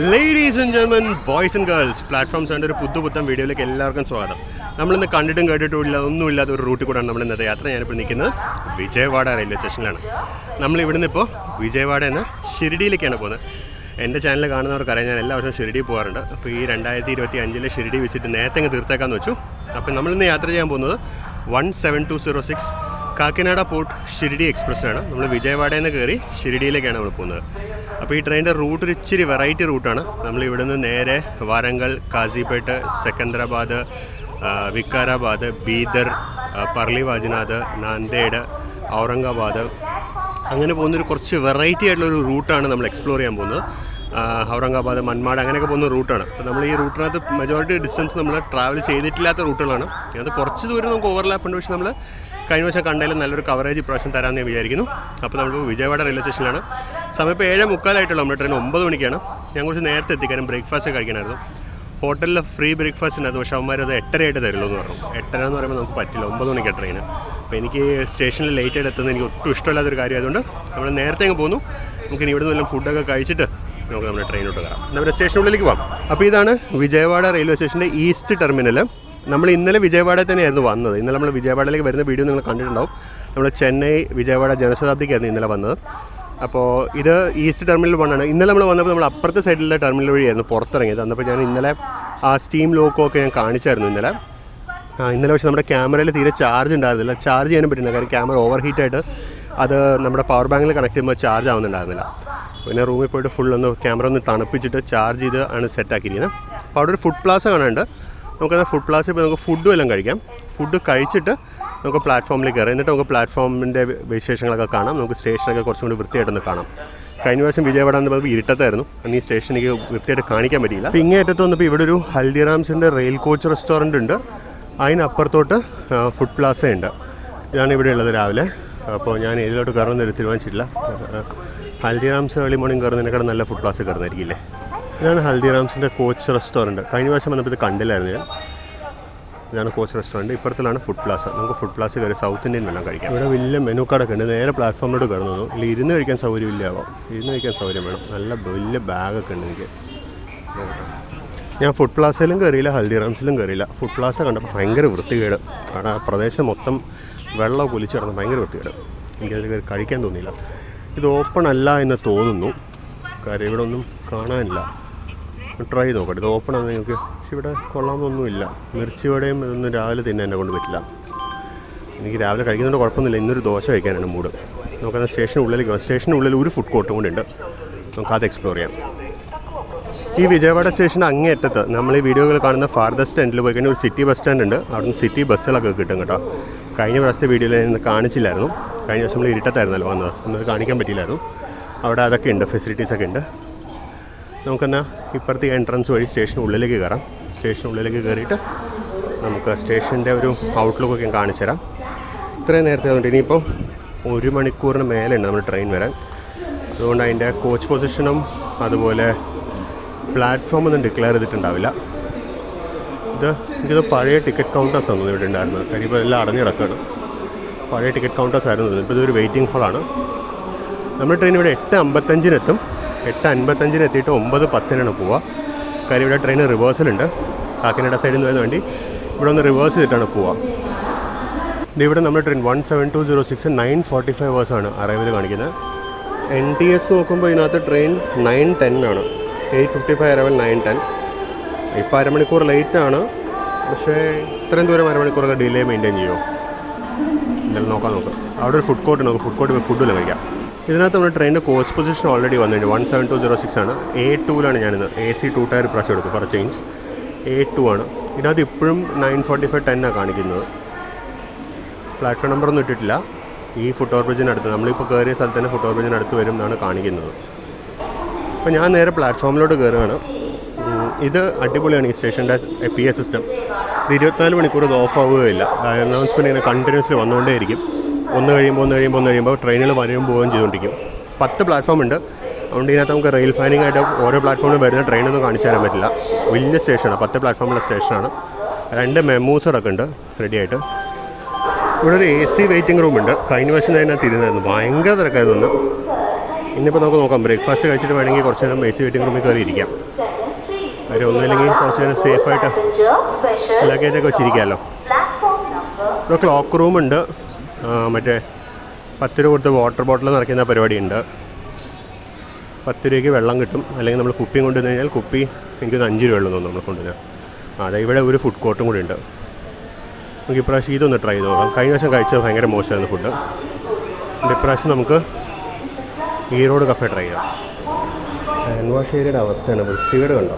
Ladies and gentlemen, boys and girls, platforms and ഒരു പുതുപുത്തൻ വീഡിയോയിലേക്ക് എല്ലാവർക്കും സ്വാഗതം. നമ്മളിന്ന് കണ്ടിട്ടും കേട്ടിട്ടുമില്ല ഒന്നുമില്ലാത്ത ഒരു റൂട്ടിൽ കൂടെയാണ് നമ്മൾ ഇന്നത്തെ യാത്ര. ഞാനിപ്പോൾ നിൽക്കുന്നത് വിജയവാഡ റെയിൽവേ സ്റ്റേഷനിലാണ്. നമ്മൾ ഇവിടുന്ന് ഇപ്പോൾ വിജയവാഡ എന്ന ഷിരിഡിയിലേക്കാണ് പോകുന്നത്. എൻ്റെ ചാനൽ കാണുന്നവർക്കറിയാം, ഞാൻ എല്ലാ വർഷവും ഷിരിഡി പോകാറുണ്ട്. അപ്പോൾ ഈ 2025 ഷിരിഡി വിസിറ്റ് നേരത്തെ അങ്ങ് തീർത്തേക്കാന്ന് വെച്ചു. അപ്പോൾ നമ്മളിന്ന് യാത്ര ചെയ്യാൻ പോകുന്നത് 17206 കാക്കിനാഡ പോർട്ട് ഷിരിഡി എക്സ്പ്രസ്സിനാണ്. നമ്മൾ വിജയവാഡയിൽ നിന്ന് കയറി ഷിരിഡിയിലേക്കാണ് നമ്മൾ പോകുന്നത്. അപ്പോൾ ഈ ട്രെയിനിൻ്റെ റൂട്ട് ഒരു ഇച്ചിരി വെറൈറ്റി റൂട്ടാണ്. നമ്മളിവിടെ നിന്ന് നേരെ വാരങ്കൽ, കാസിപേട്ട്, സെക്കന്ദരാബാദ്, വിക്കാരാബാദ്, ബീദർ, പർലി വാജിനാഥ്, നാന്ദേഡ്, ഔറംഗാബാദ്, അങ്ങനെ പോകുന്നൊരു കുറച്ച് വെറൈറ്റി ആയിട്ടുള്ളൊരു റൂട്ടാണ് നമ്മൾ എക്സ്പ്ലോർ ചെയ്യാൻ പോകുന്നത്. ഔറംഗാബാദ്, മന്മാട് അങ്ങനെയൊക്കെ പോകുന്ന റൂട്ടാണ്. അപ്പോൾ നമ്മൾ ഈ റൂട്ടിനകത്ത് മെജോറിറ്റി ഡിസ്റ്റൻസ് നമ്മൾ ട്രാവൽ ചെയ്തിട്ടില്ലാത്ത റൂട്ടുകളാണ്. അത് കുറച്ച് ദൂരം നമുക്ക് ഓവർലാപ്പ് ഉണ്ട്, പക്ഷേ നമ്മൾ കഴിഞ്ഞ വർഷം കണ്ടാലും നല്ലൊരു കവറേജ് ഇപ്രാവശ്യം തരാമെന്ന് ഞാൻ വിചാരിക്കുന്നു. അപ്പോൾ നമ്മളിപ്പോൾ വിജയവാഡ റെയിൽവേ സ്റ്റേഷനിലാണ്. സമയം ഇപ്പോൾ 7:45 നമ്മുടെ ട്രെയിൻ 9 മണിക്കാണ്. ഞാൻ കുറച്ച് നേരത്തെ എത്തിക്കാനും ബ്രേക്ക്ഫാസ്റ്റ് കഴിക്കണമായിരുന്നു. ഹോട്ടലിൽ ഫ്രീ ബ്രേക്ക്ഫാസ്റ്റ് ഉണ്ട്, പക്ഷേ അവന്മാർ അത് 8:30 തരുള്ളൂ എന്ന് പറഞ്ഞു. 8:30 എന്ന് പറയുമ്പോൾ നമുക്ക് പറ്റില്ല, 9 മണിക്കാണ് ട്രെയിൻ. അപ്പോൾ എനിക്ക് സ്റ്റേഷനിൽ ലേറ്റായിട്ട് എത്തുന്നത് എനിക്ക് ഒട്ടും ഇഷ്ടമില്ലാത്തൊരു കാര്യം ആയതുകൊണ്ട് നമ്മൾ നേരത്തെ അങ്ങ് പോന്നു. നമുക്കിനി ഇവിടുന്ന് വല്ലതും ഫുഡൊക്കെ കഴിച്ചിട്ട് നമുക്ക് നമ്മുടെ ട്രെയിനോട്ട് കയറാം. നമ്മുടെ സ്റ്റേഷനുള്ളിലേക്ക് പോകാം. അപ്പോൾ ഇതാണ് വിജയവാഡ റെയിൽവേ സ്റ്റേഷൻ്റെ ഈസ്റ്റ് ടെർമിനൽ. നമ്മൾ ഇന്നലെ വിജയവാഡ തന്നെയായിരുന്നു വന്നത്. ഇന്നലെ നമ്മൾ വിജയവാഡയിലേക്ക് വരുന്ന വീഡിയോ നിങ്ങൾ കണ്ടിട്ടുണ്ടാവും. നമ്മൾ ചെന്നൈ വിജയവാഡ ജനശതാബ്ദിക്കായിരുന്നു ഇന്നലെ വന്നത്. അപ്പോൾ ഇത് ഈസ്റ്റ് ടെർമിനൽ 1 ആണ്. ഇന്നലെ നമ്മൾ വന്നപ്പോൾ നമ്മൾ അപ്പുറത്തെ സൈഡിലെ ടെർമിനൽ വഴിയായിരുന്നു പുറത്തിറങ്ങിയത്. അന്നപ്പോൾ ഞാൻ ഇന്നലെ ആ സ്റ്റീം ലോക്കൊക്കെ ഞാൻ കാണിച്ചായിരുന്നു ഇന്നലെ. പക്ഷേ നമ്മുടെ ക്യാമറയിൽ തീരെ ചാർജ് ഉണ്ടായിരുന്നില്ല. ചാർജ് ചെയ്യാനും പറ്റില്ല, കാരണം ക്യാമറ ഓവർ ഹീറ്റായിട്ട് അത് നമ്മുടെ പവർ ബാങ്കിൽ കണക്ട് ചെയ്യുമ്പോൾ ചാർജ് ആവുന്നുണ്ടായിരുന്നില്ല. പിന്നെ റൂമിൽ പോയിട്ട് ഫുൾ ഒന്ന് ക്യാമറ ഒന്ന് തണുപ്പിച്ചിട്ട് ചാർജ് ചെയ്ത് ആണ് സെറ്റാക്കിയിരിക്കുന്നത്. അപ്പോൾ അവിടെ ഒരു ഫുഡ് പ്ലാസ കാണാനുണ്ട്. നമുക്കത് ഫുഡ് പ്ലാസിൽ ഇപ്പോൾ നമുക്ക് ഫുഡും എല്ലാം കഴിക്കാം. ഫുഡ് കഴിച്ചിട്ട് നമുക്ക് പ്ലാറ്റ്ഫോമിലേക്ക് കയറാം. എന്നിട്ട് നമുക്ക് പ്ലാറ്റ്ഫോമിൻ്റെ വിശേഷങ്ങളൊക്കെ കാണാം. നമുക്ക് സ്റ്റേഷനൊക്കെ കുറച്ചും കൂടി വൃത്തിയായിട്ടൊന്ന് കാണാം. കഴിഞ്ഞ വർഷം വിജയവാഡ എന്ന് പറയുമ്പോൾ ഇരുട്ടത്തായിരുന്നു, അന്ന് ഈ സ്റ്റേഷൻ എനിക്ക് വൃത്തിയായിട്ട് കാണിക്കാൻ പറ്റിയില്ല. അപ്പോൾ ഇങ്ങേറ്റത്ത് വന്നപ്പോൾ ഇവിടെ ഒരു ഹൽദിറാംസിൻ്റെ റെയിൽ കോച്ച് റെസ്റ്റോറൻറ്റ് ഉണ്ട്. അതിനപ്പുറത്തോട്ട് ഫുഡ് പ്ലാസ ഉണ്ട്. ഇതാണ് ഇവിടെ ഉള്ളത് രാവിലെ. അപ്പോൾ ഞാൻ ഇതിലോട്ട് കയറുന്നൊരു തീരുമാനിച്ചിട്ടില്ല. ഹൽദിറാംസ് ഏർലി മോർണിംഗ് കയറുന്നതിനേക്കാളും നല്ല ഫുഡ് പ്ലാസ കയറുന്നതായിരിക്കില്ലേ. ഇതാണ് ഹൽദിറാംസിൻ്റെ കോച്ച് റെസ്റ്റോറൻറ്റ്. കഴിഞ്ഞ വർഷം വന്നപ്പോൾ ഇത് കണ്ടില്ലായിരുന്നു ഞാൻ. ഇതാണ് കോച്ച് റെസ്റ്റോറൻറ്റ്. ഇപ്പുറത്തിലാണ് ഫുഡ് പ്ലാസ. നമുക്ക് ഫുഡ് പ്ലാസ കയറി സൗത്ത് ഇന്ത്യൻ വെള്ളം കഴിക്കാം. ഇവിടെ വലിയ മെനു കാർഡൊക്കെ ഉണ്ട്. നേരെ പ്ലാറ്റ്ഫോമിലോട്ട് കയറുന്നു. ഇല്ല, ഇരുന്ന് കഴിക്കാൻ സൗകര്യമില്ലാവോ? ഇരുന്ന് കഴിക്കാൻ സൗകര്യം വേണം. നല്ല വലിയ ബാഗൊക്കെ ഉണ്ട് എനിക്ക്. ഞാൻ ഫുഡ് പ്ലാസയിലും കയറിയില്ല, ഹൽദിറാംസിലും കയറിയില്ല. ഫുഡ് പ്ലാസ കണ്ടപ്പോൾ ഭയങ്കര വൃത്തികേട്. കാരണം ആ പ്രദേശം മൊത്തം വെള്ളം ഒലിച്ച് കിടന്ന് ഭയങ്കര വൃത്തികേട്. എനിക്കതിൽ കയറി കഴിക്കാൻ തോന്നിയില്ല. ഇത് ഓപ്പൺ അല്ല എന്ന് തോന്നുന്നു, കാര്യം ഇവിടെ ഒന്നും കാണാനില്ല. ട്രൈ ചെയ്ത് നോക്കട്ടെ. ഇത് ഓപ്പൺ ആണ് നിങ്ങൾക്ക്. പക്ഷെ ഇവിടെ കൊള്ളാമെന്നൊന്നുമില്ല. മിർച്ചിവടയും ഇതൊന്നും രാവിലെ തിന്നാൻ എന്നെ കൊണ്ട് പറ്റില്ല. എനിക്ക് രാവിലെ കഴിക്കുന്നതുകൊണ്ട് കുഴപ്പമൊന്നുമില്ല. ഇന്നൊരു ദോശ കഴിക്കാനാണ് മൂഡ്. നമുക്കത് സ്റ്റേഷനുള്ളിലേക്ക് പോകാം. സ്റ്റേഷനുള്ളിൽ ഒരു ഫുഡ് കോർട്ടും കൂടി ഉണ്ട്. നമുക്കത് എക്സ്പ്ലോർ ചെയ്യാം. ഈ വിജയവാഡ സ്റ്റേഷൻ്റെ അങ്ങേയറ്റത്ത് നമ്മൾ ഈ വീഡിയോകൾ കാണുന്ന ഫാർദസ്റ്റ് എൻഡിൽ പോയി കഴിഞ്ഞാൽ ഒരു സിറ്റി ബസ് സ്റ്റാൻഡ് ഉണ്ട്. അവിടുന്ന് സിറ്റി ബസ്സുകളൊക്കെ കിട്ടും കേട്ടോ. കഴിഞ്ഞ പ്രാവശ്യത്തെ വീഡിയോയിൽ ഞാൻ കാണിച്ചില്ലായിരുന്നു. കഴിഞ്ഞ ദിവസം നമ്മൾ ഇരുട്ടത്തായിരുന്നല്ലോ വന്നത്, ഒന്നത് കാണിക്കാൻ പറ്റിയില്ലായിരുന്നു. അവിടെ അതൊക്കെ ഉണ്ട്, ഫെസിലിറ്റീസൊക്കെ ഉണ്ട്. നമുക്കെന്നാൽ ഇപ്പുറത്തെ എൻട്രൻസ് വഴി സ്റ്റേഷനുള്ളിലേക്ക് കയറാം. സ്റ്റേഷനുള്ളിലേക്ക് കയറിയിട്ട് നമുക്ക് സ്റ്റേഷൻ്റെ ഒരു ഔട്ട്ലുക്കൊക്കെ ഞാൻ കാണിച്ചു തരാം. ഇത്രയും നേരത്തെ അതുകൊണ്ട് ഇനിയിപ്പോൾ 1 മണിക്കൂറിന് മേലെ ഉണ്ട് നമ്മൾ ട്രെയിൻ വരാൻ. അതുകൊണ്ട് അതിൻ്റെ കോച്ച് പൊസിഷനും അതുപോലെ പ്ലാറ്റ്ഫോമൊന്നും ഡിക്ലെയർ ചെയ്തിട്ടുണ്ടാവില്ല. എനിക്കിത് പഴയ ടിക്കറ്റ് കൗണ്ടേഴ്സ് ആണ് ഇവിടെ ഉണ്ടായിരുന്നത്. കാര്യം ഇപ്പോൾ എല്ലാം അടഞ്ഞു കിടക്കുകയാണ്. പഴയ ടിക്കറ്റ് കൗണ്ടേഴ്സ് ആയിരുന്നു. ഇപ്പോൾ ഇതൊരു വെയിറ്റിംഗ് ഹാളാണ്. നമ്മുടെ ട്രെയിൻ ഇവിടെ 8:55 എത്തും. 8:55 എത്തിയിട്ട് 9:10 പോവുക. കാര്യം ഇവിടെ ട്രെയിൻ റിവേഴ്സലുണ്ട്. കാക്കിനാഡ സൈഡിൽ നിന്ന് വരുന്ന വേണ്ടി ഇവിടെ ഒന്ന് റിവേഴ്സ് ചെയ്തിട്ടാണ് പോവുക. ഇവിടെ നമ്മുടെ ട്രെയിൻ 17206 9:45 ഹവേഴ്സാണ് അറൈവൽ കാണിക്കുന്നത്. NTS നോക്കുമ്പോൾ ഇതിനകത്ത് ട്രെയിൻ 9:10 ആണ്. 8:55 അറൈവൽ 9:10. ഇപ്പോൾ അരമണിക്കൂർ ലേറ്റാണ്. പക്ഷേ ഇത്രയും ദൂരം അരമണിക്കൂറൊക്കെ ഡിലേ മെയിൻറ്റെയിൻ ചെയ്യുമോ? എന്തായാലും നോക്കാം. അവിടെ ഒരു ഫുഡ് കോർട്ട് ഉണ്ട്. ഫുഡ് കോർട്ട് പോയി ഫുഡെല്ലാം കഴിക്കാം. ഇതിനകത്ത് നമ്മുടെ ട്രെയിനിൻ്റെ കോച്ച് പൊസിഷൻ ഓൾറെഡി വന്നിട്ടുണ്ട്. 17206 ആണ്. A2ലാണ് ഞാനിന്ന്. AC 2 ടയർ പ്രാവശ്യം എടുത്തു ഫോർ ചേഞ്ച്. A2 ആണ്. ഇതിനകത്ത് ഇപ്പോഴും 9:45-10 കാണിക്കുന്നത്. പ്ലാറ്റ്ഫോം നമ്പറൊന്നും ഇട്ടിട്ടില്ല. ഈ ഫുട് ഓവർ ബ്രിഡ്ജിനടുത്ത്, നമ്മളിപ്പോൾ കയറിയ സ്ഥലത്ത് തന്നെ ഫുട് ഓവർ ബ്രിഡ്ജിനടുത്ത് വരും എന്നാണ് കാണിക്കുന്നത്. അപ്പോൾ ഞാൻ നേരെ പ്ലാറ്റ്ഫോമിലോട്ട് കയറുകയാണ്. ഇത് അടിപൊളിയാണ് ഈ സ്റ്റേഷൻ്റെ PA സിസ്റ്റം. ഇത് 24 മണിക്കൂർ ഇത് ഓഫ് ആവുകയില്ല. അനൗൺസ്മെൻറ്റ് ഇങ്ങനെ കണ്ടിന്യൂസ്ലി വന്നുകൊണ്ടേയിരിക്കും. ഒന്ന് കഴിയുമ്പോൾ ട്രെയിനുകൾ വരും പോവുകയും ചെയ്തുകൊണ്ടിരിക്കും. 10 പ്ലാറ്റ്ഫോം ഉണ്ട്. അതുകൊണ്ട് ഇതിനകത്ത് നമുക്ക് റെയിൽ ഫാനിങ് ആയിട്ട് ഓരോ പ്ലാറ്റ്ഫോമിൽ വരുന്ന ട്രെയിനൊന്നും കാണിച്ചു തരാൻ പറ്റില്ല. വലിയ സ്റ്റേഷനാണ്, 10 പ്ലാറ്റ്ഫോമുള്ള സ്റ്റേഷനാണ്. 2 മെമ്മൂസറൊക്കെ ഉണ്ട് റെഡിയായിട്ട്. ഇവിടെ ഒരു AC വെയിറ്റിംഗ് റൂമുണ്ട്. കഴിഞ്ഞ വർഷം അതിനകത്ത് ഇരുന്നായിരുന്നു. ഭയങ്കര തിരക്കായിരുന്നു. ഇന്നിപ്പോൾ നമുക്ക് നോക്കാം, ബ്രേക്ക്ഫാസ്റ്റ് കഴിച്ചിട്ട് വേണമെങ്കിൽ കുറച്ച് നേരം AC വെയിറ്റിംഗ് റൂമിൽ കയറി ഇരിക്കാം. കാര്യം ഒന്നുമില്ലെങ്കിൽ കുറച്ച് നേരം സേഫായിട്ട് ലഗേജൊക്കെ വെച്ചിരിക്കാമല്ലോ. ഇവിടെ ക്ലോക്ക് റൂമുണ്ട്, മറ്റേ 10 രൂപ കൊടുത്ത് വാട്ടർ ബോട്ടിൽ നിറയ്ക്കുന്ന പരിപാടിയുണ്ട്. 10 രൂപയ്ക്ക് വെള്ളം കിട്ടും. അല്ലെങ്കിൽ നമ്മൾ കുപ്പിയും കൊണ്ടുവന്ന് കഴിഞ്ഞാൽ കുപ്പി എനിക്ക് 5 രൂപ ഉള്ളൂ തോന്നുന്നു നമ്മൾ കൊണ്ടുവരാൻ. അതെ, ഇവിടെ ഒരു ഫുഡ് കോർട്ടും കൂടി ഉണ്ട്. നമുക്ക് ഇപ്രാവശ്യം ഇതൊന്ന് ട്രൈ ചെയ്ത് നോക്കാം. കഴിഞ്ഞ വർഷം കഴിച്ചത് ഭയങ്കര മോശമായിരുന്നു ഫുഡ്. ഇപ്രാവശ്യം നമുക്ക് ഈറോഡ് കഫേ ട്രൈ ചെയ്യാം. ഹാൻഡ് വാഷ് ഏരിയയുടെ അവസ്ഥയാണ്, വൃത്തികേട് കണ്ടോ.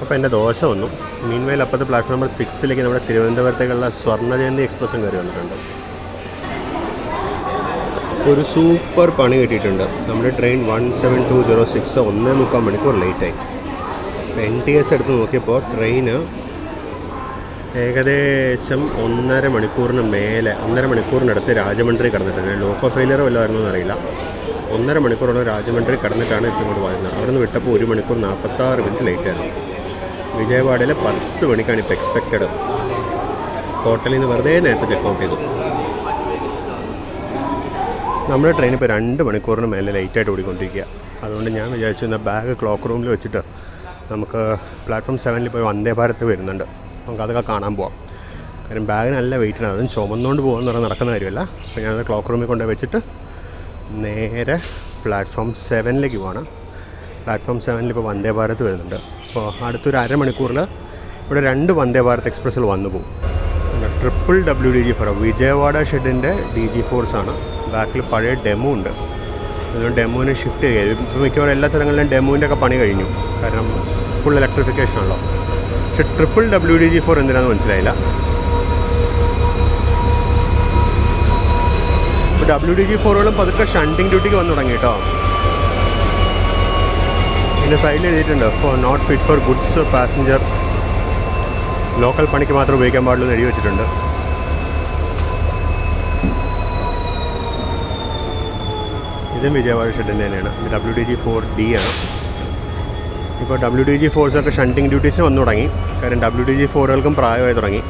അപ്പോൾ എൻ്റെ ദോശ വന്നു. മീൻവെയിൽ അപ്പുറത്തെ പ്ലാറ്റ്ഫോം നമ്പർ 6 നമ്മുടെ തിരുവനന്തപുരത്തേക്കുള്ള സ്വർണ്ണജയന്തി എക്സ്പ്രസ്സും കയറി വന്നിട്ടുണ്ട്. ഒരു സൂപ്പർ പണി കിട്ടിയിട്ടുണ്ട്. നമ്മുടെ ട്രെയിൻ 17206 1.25 മണിക്കൂർ ലേറ്റായി. NTS എടുത്ത് നോക്കിയപ്പോൾ ട്രെയിന് ഏകദേശം 1.5 മണിക്കൂറിന് മേലെ, 1.5 മണിക്കൂറിനടുത്ത് രാജമന്ത്രി കടന്നിട്ടുണ്ട്. ലോക്കോ ഫെയിലിയറോ വല്ലതായിരുന്നു എന്നറിയില്ല. 1.5 മണിക്കൂറോളം രാജമന്ത്രി കടന്നിട്ടാണ് ഇപ്പോൾ ഇങ്ങോട്ട് വരുന്നത്. അവിടെ നിന്ന് വിട്ടപ്പോൾ 1 മണിക്കൂർ 46 മിനിറ്റ് ലേറ്റായിരുന്നു. വിജയവാഡയിൽ 10 മണിക്കാണ് ഇപ്പോൾ എക്സ്പെക്റ്റഡ്. ഹോട്ടലിൽ നിന്ന് വെറുതെ നേരത്തെ ചെക്കൗട്ട് ചെയ്തു. നമ്മുടെ ട്രെയിൻ ഇപ്പോൾ 2 മണിക്കൂറിന് മേലെ ലേറ്റായിട്ട് ഓടിക്കൊണ്ടിരിക്കുക. അതുകൊണ്ട് ഞാൻ വിചാരിച്ചു എന്നാൽ ബാഗ് ക്ലോക്ക് റൂമിൽ വെച്ചിട്ട് നമുക്ക് പ്ലാറ്റ്ഫോം 7 പോയി വന്ദേ ഭാരത് വരുന്നുണ്ട്, നമുക്ക് അതൊക്കെ കാണാൻ പോവാം. കാര്യം ബാഗ് നല്ല വെയിറ്റാണ്, അതും ചുമന്നുകൊണ്ട് പോകുമെന്ന് പറഞ്ഞാൽ നടക്കുന്ന കാര്യമല്ല. അപ്പോൾ ഞാനത് ക്ലോക്ക് റൂമിൽ കൊണ്ടുപോയി വെച്ചിട്ട് നേരെ പ്ലാറ്റ്ഫോം 7 പോവാണ്. പ്ലാറ്റ്ഫോം 7 ഇപ്പോൾ വന്ദേ ഭാരത് വരുന്നുണ്ട്. അപ്പോൾ അടുത്തൊരു അരമണിക്കൂറിൽ ഇവിടെ 2 വന്ദേ ഭാരത് എക്സ്പ്രസ്സിൽ വന്നു പോകും. ട്രിപ്പിൾ WDG4 വിജയവാഡ ഷെഡിൻ്റെ DG4s ആണ്. ബാക്കിൽ പഴയ ഡെമോ ഉണ്ട്. അതുകൊണ്ട് ഡെമോനെ ഷിഫ്റ്റ് ചെയ്യുക. ഇപ്പോൾ മിക്കവാറും എല്ലാ സ്ഥലങ്ങളിലും ഡെമോൻ്റെ ഒക്കെ പണി കഴിഞ്ഞു, കാരണം ഫുൾ ഇലക്ട്രിഫിക്കേഷൻ ആണല്ലോ. പക്ഷെ ട്രിപ്പിൾ WDG4 എന്തിനാണെന്ന് മനസ്സിലായില്ല. ഇപ്പോൾ WDG4കളും പതുക്കെ ഷണ്ടിങ് ഡ്യൂട്ടിക്ക് വന്നു തുടങ്ങി കേട്ടോ. പിന്നെ സൈഡിൽ എഴുതിയിട്ടുണ്ട് for not fit for goods passenger, local പണിക്ക് മാത്രം ഉപയോഗിക്കാൻ പാടുള്ളൂ എന്ന് എഴുതി വെച്ചിട്ടുണ്ട്. ഇതും വിജയവാഡ ഷെഡിൻ്റെ തന്നെയാണ്. ഇത് WDG4D ആണ്. ഇപ്പോൾ WDG4സൊക്കെ ഷണ്ടിങ് ഡ്യൂട്ടീസിന് വന്നു തുടങ്ങി. കാരണം WDG4കൾക്കും പ്രായമായി തുടങ്ങി,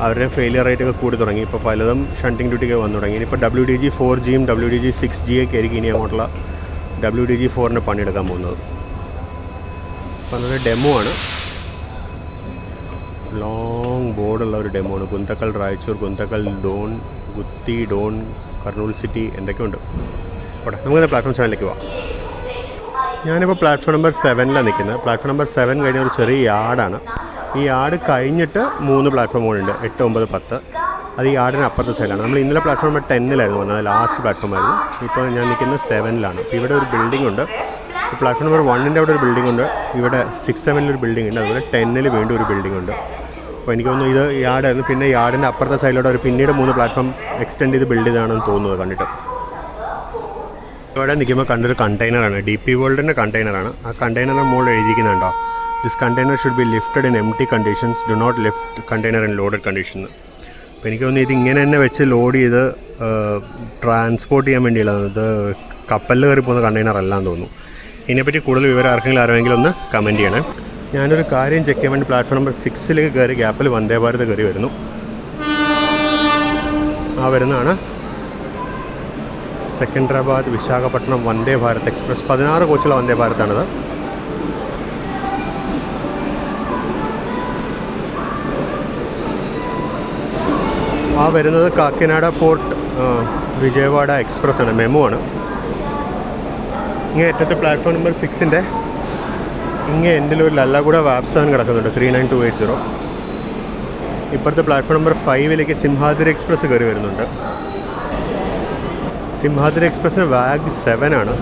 അവരുടെ ഫെയിലിയർ റേറ്റൊക്കെ കൂടി തുടങ്ങി. ഇപ്പോൾ പലതും ഷണ്ടിങ് ഡ്യൂട്ടിക്ക് വന്നു തുടങ്ങി. ഇനിയിപ്പോൾ WDG4Gയും WDG6Gയൊക്കെ ആയിരിക്കും ഇനി അങ്ങോട്ടുള്ള WDG4ന് പണിയെടുക്കാൻ പോകുന്നത്. അപ്പോൾ അതൊരു ഡെമോ ആണ്, ലോങ് ബോർഡുള്ള ഒരു ഡെമോ ആണ്. ഗുന്തക്കൽ റായ്ചൂർ, ഗുന്തക്കൽ ഡോൺ, ഗുത്തി ഡോൺ, കർണൂൽ സിറ്റി എന്തൊക്കെയുണ്ട്. ഓട്ടെ, നമുക്കിന്ന് പ്ലാറ്റ്ഫോം 7 പോവാം. ഞാനിപ്പോൾ പ്ലാറ്റ്ഫോം നമ്പർ 7 നിൽക്കുന്നത്. പ്ലാറ്റ്ഫോം നമ്പർ 7 കഴിഞ്ഞ ഒരു ചെറിയ യാർഡാണ്. ഈ യാർഡ് കഴിഞ്ഞിട്ട് 3 പ്ലാറ്റ്ഫോം കൂടെ 8, 9, 10. അത് ഈ യാർഡിന് അപ്പുറത്തെ സൈഡാണ്. നമ്മൾ ഇന്നലെ പ്ലാറ്റ്ഫോം നമ്പർ 10 വന്നത്, ലാസ്റ്റ് പ്ലാറ്റ്ഫോം ആയിരുന്നു. ഇപ്പോൾ ഞാൻ നിൽക്കുന്നത് 7 അപ്പോൾ ഇവിടെ ഒരു ബിൽഡിംഗ് ഉണ്ട്. പ്ലാറ്റ്ഫോം നമ്പർ 1 അവിടെ ഒരു ബിൽഡിംഗ് ഉണ്ട്. ഇവിടെ 6, 7 ഒരു ബിൽഡിംഗ് ഉണ്ട്. അതുപോലെ 10 വീണ്ടും ഒരു ബിൽഡിംഗ് ഉണ്ട്. അപ്പോൾ എനിക്ക് തോന്നുന്നു ഇത് യാർഡായിരുന്നു. പിന്നെ യാർഡിൻ്റെ അപ്പുറത്തെ സൈഡിലോട്ട് അവർ പിന്നീട് 3 പ്ലാറ്റ്ഫോം എക്സ്റ്റെൻഡ് ചെയ്ത് ബിൽഡ് ചെയ്താണെന്ന് തോന്നുന്നത് കണ്ടിട്ട്. ഇവിടെ നിൽക്കുമ്പോൾ കണ്ടൊരു കണ്ടെയ്നറാണ്, DP വേൾഡിൻ്റെ കണ്ടെയ്നറാണ്. ആ കണ്ടെയ്നറിൻ്റെ മുകളിൽ എഴുതിയിരിക്കുന്നുണ്ടോ, this container should be lifted in empty conditions, do not lift container in loaded condition. അപ്പോൾ എനിക്ക് തോന്നുന്നു ഇത് ഇങ്ങനെ തന്നെ വെച്ച് ലോഡ് ചെയ്ത് ട്രാൻസ്പോർട്ട് ചെയ്യാൻ വേണ്ടിയുള്ളതാണ്. ഇത് കപ്പലിൽ കയറി പോകുന്ന കണ്ടെയ്നർ അല്ലാന്ന് തോന്നുന്നു. ഇതിനെപ്പറ്റി കൂടുതൽ വിവരം ആർക്കെങ്കിലും ഒന്ന് കമൻറ്റ് ചെയ്യണേ. ഞാനൊരു കാര്യം ചെക്ക് ചെയ്യാൻ വേണ്ടി പ്ലാറ്റ്ഫോം നമ്പർ 6 കയറി ഗ്യാപ്പിൽ വന്ദേ ഭാരത് കയറി വരുന്നു. ആ വരുന്നതാണ് സെക്കൻഡറാബാദ് വിശാഖപട്ടണം വന്ദേ ഭാരത് എക്സ്പ്രസ്. 16 കോച്ചുള്ള വന്ദേ ഭാരതാണിത്. ആ വരുന്നത് കാക്കിനാട പോർട്ട് വിജയവാഡ എക്സ്പ്രസ് ആണ്, മെമു ആണ്. ഇങ്ങനെ ഏറ്റത്തെ പ്ലാറ്റ്ഫോം നമ്പർ 6 ഇങ്ങനെ എൻഡിലൊരു ലല്ലാഗുഡ വാപ്സാൻ കിടക്കുന്നുണ്ട്, 39280. ഇപ്പോഴത്തെ പ്ലാറ്റ്ഫോം നമ്പർ 5 സിംഹാദ്രി എക്സ്പ്രസ് കയറി വരുന്നുണ്ട്. സിംഹാദ്രി എക്സ്പ്രസ്സിന് വാഗ് 7 ആണ്.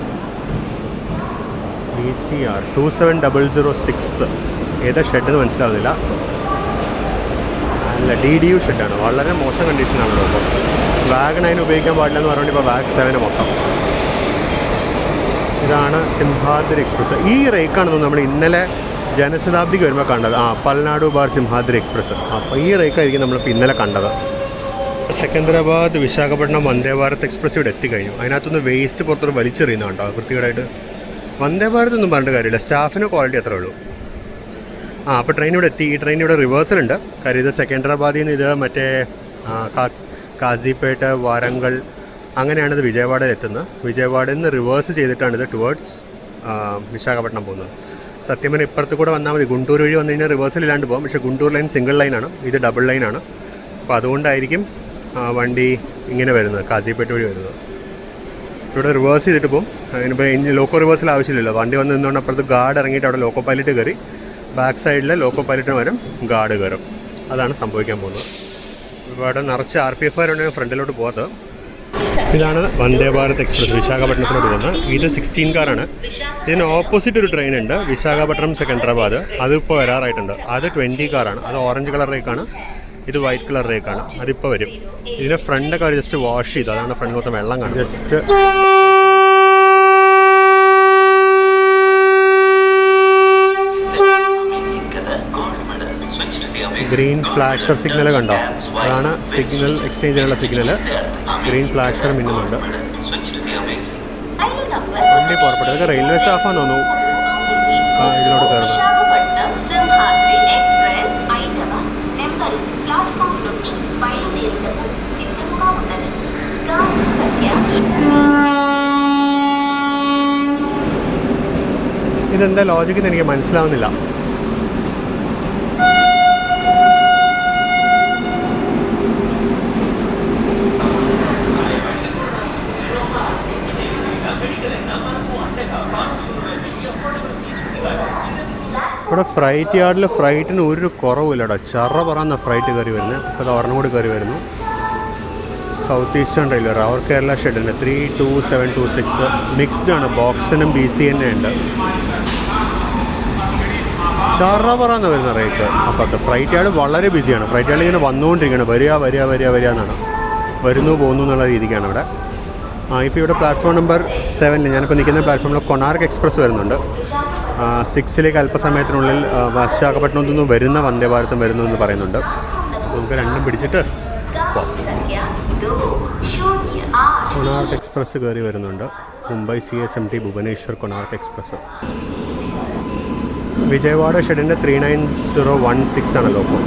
BCR 27006. ഏതാ ഷെഡെന്ന് മനസ്സിലാവുന്നില്ല. അല്ല, DDU ഷെഡാണ്. വളരെ മോശം കണ്ടീഷനാണല്ലോ. അപ്പോൾ വാഗ് 9 ഉപയോഗിക്കാൻ പാടില്ലെന്ന് പറഞ്ഞുകൊണ്ട് ഇപ്പോൾ വാഗ് 7 മൊത്തം. ഇതാണ് സിംഹാദ്രി എക്സ്പ്രസ്. ഈ റേക്കാണെന്ന് നമ്മൾ ഇന്നലെ ജനശതാബ്ദിക്ക് വരുമ്പോൾ കണ്ടത്. പൽനാടു ബാർ സിംഹാദ്രി എക്സ്പ്രസ്. അപ്പോൾ ഈ റേക്കായിരിക്കും നമ്മളിപ്പോൾ ഇന്നലെ കണ്ടത്. സെക്കന്ദരാബാദ് വിശാഖപട്ടണം വന്ദേ ഭാരത് എക്സ്പ്രസ് ഇവിടെ എത്തിക്കഴിഞ്ഞു. അതിനകത്തുനിന്ന് വേസ്റ്റ് പുറത്തോട്ട് വലിച്ചെറിയുന്നുണ്ടോ വൃത്തികേടായിട്ട്. വന്ദേ ഭാരത് ഒന്നും പറഞ്ഞിട്ട് കാര്യമില്ല, സ്റ്റാഫിന് ക്വാളിറ്റി അത്രേ ഉള്ളൂ. അപ്പോൾ ട്രെയിൻ ഇവിടെ എത്തി. ഈ ട്രെയിൻ ഇവിടെ റിവേഴ്സലുണ്ട്. കാര്യം ഇത് സെക്കന്ദരാബാദിൽ നിന്ന് ഇത് മറ്റേ കാസിപ്പേട്ട്, വാരങ്കൽ, അങ്ങനെയാണിത് വിജയവാഡയിൽ എത്തുന്നത്. വിജയവാഡയിൽ നിന്ന് റിവേഴ്സ് ചെയ്തിട്ടാണിത് ടുവേർഡ്സ് വിശാഖപട്ടണം പോകുന്നത്. സത്യം പറഞ്ഞാൽ ഇപ്പുറത്ത് കൂടെ വന്നാൽ മതി. ഗുണ്ടൂർ വഴി വന്നു കഴിഞ്ഞാൽ റിവേഴ്സിലില്ലാണ്ട് പോകും. പക്ഷേ ഗുണ്ടൂർ ലൈൻ സിംഗിൾ ലൈനാണ്, ഇത് ഡബിൾ ലൈനാണ്. അപ്പോൾ അതുകൊണ്ടായിരിക്കും വണ്ടി ഇങ്ങനെ വരുന്നത്, കാസിപ്പേട്ട വഴി വരുന്നത്. ഇവിടെ റിവേഴ്സ് ചെയ്തിട്ട് പോകും. അതിനിപ്പോൾ ലോക്കോ റിവേഴ്സിൽ ആവശ്യമില്ലല്ലോ. വണ്ടി വന്ന് നിന്നുകൊണ്ട് അപ്പുറത്ത് ഗാർഡ് ഇറങ്ങിയിട്ട് അവിടെ ലോക്കോ പൈലറ്റ് കയറി ബാക്ക് സൈഡിൽ ലോക്കോ പൈലറ്റിന് വരും ഗാർഡ് കയറും. അതാണ് സംഭവിക്കാൻ പോകുന്നത്. ഒരുപാട് നിറച്ച് RPF കാരുണ്ടെങ്കിൽ ഫ്രണ്ടിലോട്ട് പോകാത്തത്. ഇതാണ് വന്ദേ ഭാരത് എക്സ്പ്രസ് വിശാഖപട്ടണത്തിലോട്ട് പോകുന്നത്. ഇത് 16 കാറാണ്. ഇതിന് ഓപ്പോസിറ്റ് ഒരു ട്രെയിൻ ഉണ്ട്, വിശാഖപട്ടണം സെക്കൻഡറാബാദ്. അതിപ്പോൾ വരാറായിട്ടുണ്ട്. അത് 20 കാറാണ്. അത് ഓറഞ്ച് കളർ റേക്കാണ്, ഇത് വൈറ്റ് കളർ റേക്കാണ്. അതിപ്പോൾ വരും. ഇതിൻ്റെ ഫ്രണ്ടൊക്കെ അവർ ജസ്റ്റ് വാഷ് ചെയ്തു, അതാണ് ഫ്രണ്ട് മൊത്തം വെള്ളം കാണും. ജസ്റ്റ് ഗ്രീൻ ഫ്ലാഷർ സിഗ്നൽ കണ്ടോ? അതാണ് സിഗ്നൽ എക്സ്ചേഞ്ചിനുള്ള സിഗ്നൽ. ഗ്രീൻ ഫ്ലാഷർ മിന്നുന്നുണ്ട്. വണ്ടി പുറപ്പെട്ടു. ഇതൊക്കെ റെയിൽവേ സ്റ്റാഫാന്ന് തോന്നുന്നു ഇതിലോട്ട് കയറുന്നത്. ഇതെന്താ ലോജിക്ക് എനിക്ക് മനസ്സിലാവുന്നില്ല. ഇവിടെ ഫ്രൈറ്റ് യാർഡിൽ ഫ്രൈറ്റിന് ഒരു കുറവില്ലടാ. ചറ പറയുന്ന ഫ്രൈറ്റ് കയറി വരുന്നത്. ഇപ്പോൾ അത് ഒരെണ്ണം കൂടി കയറി വരുന്നു. സൗത്ത് ഈസ്റ്റേൺ റെയിൽവേ അവർ കേരള ഷെഡുണ്ട് 32726. മിക്സ്ഡ് ആണ്, ബോക്സിനും BCN ഉണ്ട്. ചറ പറയുന്ന വരുന്ന റേറ്റ്. അപ്പുറത്ത് ഫ്രൈറ്റ് യാർഡ് വളരെ ബിസിയാണ്. ഫ്രൈറ്റ് യാർഡ് ഇങ്ങനെ വന്നുകൊണ്ടിരിക്കുകയാണ്. വരിക എന്നാണ്, വരുന്നു പോകുന്നു എന്നുള്ള രീതിക്കാണ് ഇവിടെ. ഇപ്പോൾ ഇവിടെ പ്ലാറ്റ്ഫോം നമ്പർ 7 ഞാനിപ്പോൾ നിൽക്കുന്ന പ്ലാറ്റ്ഫോമിൽ കൊണാർക്ക് എക്സ്പ്രസ് വരുന്നുണ്ട്. 6 അല്പസമയത്തിനുള്ളിൽ വിശാഖപട്ടണത്തു നിന്ന് വരുന്ന വന്ദേ ഭാരതം വരുന്നു എന്ന് പറയുന്നുണ്ട്. നമുക്ക് രണ്ടും പിടിച്ചിട്ട് കൊണാർക്ക് എക്സ്പ്രസ് കയറി വരുന്നുണ്ട്. Mumbai CSMT Bhubaneswar Konark express. വിജയവാഡ ഷെഡിൻ്റെ 39016 ആണ് ലോക്കോ.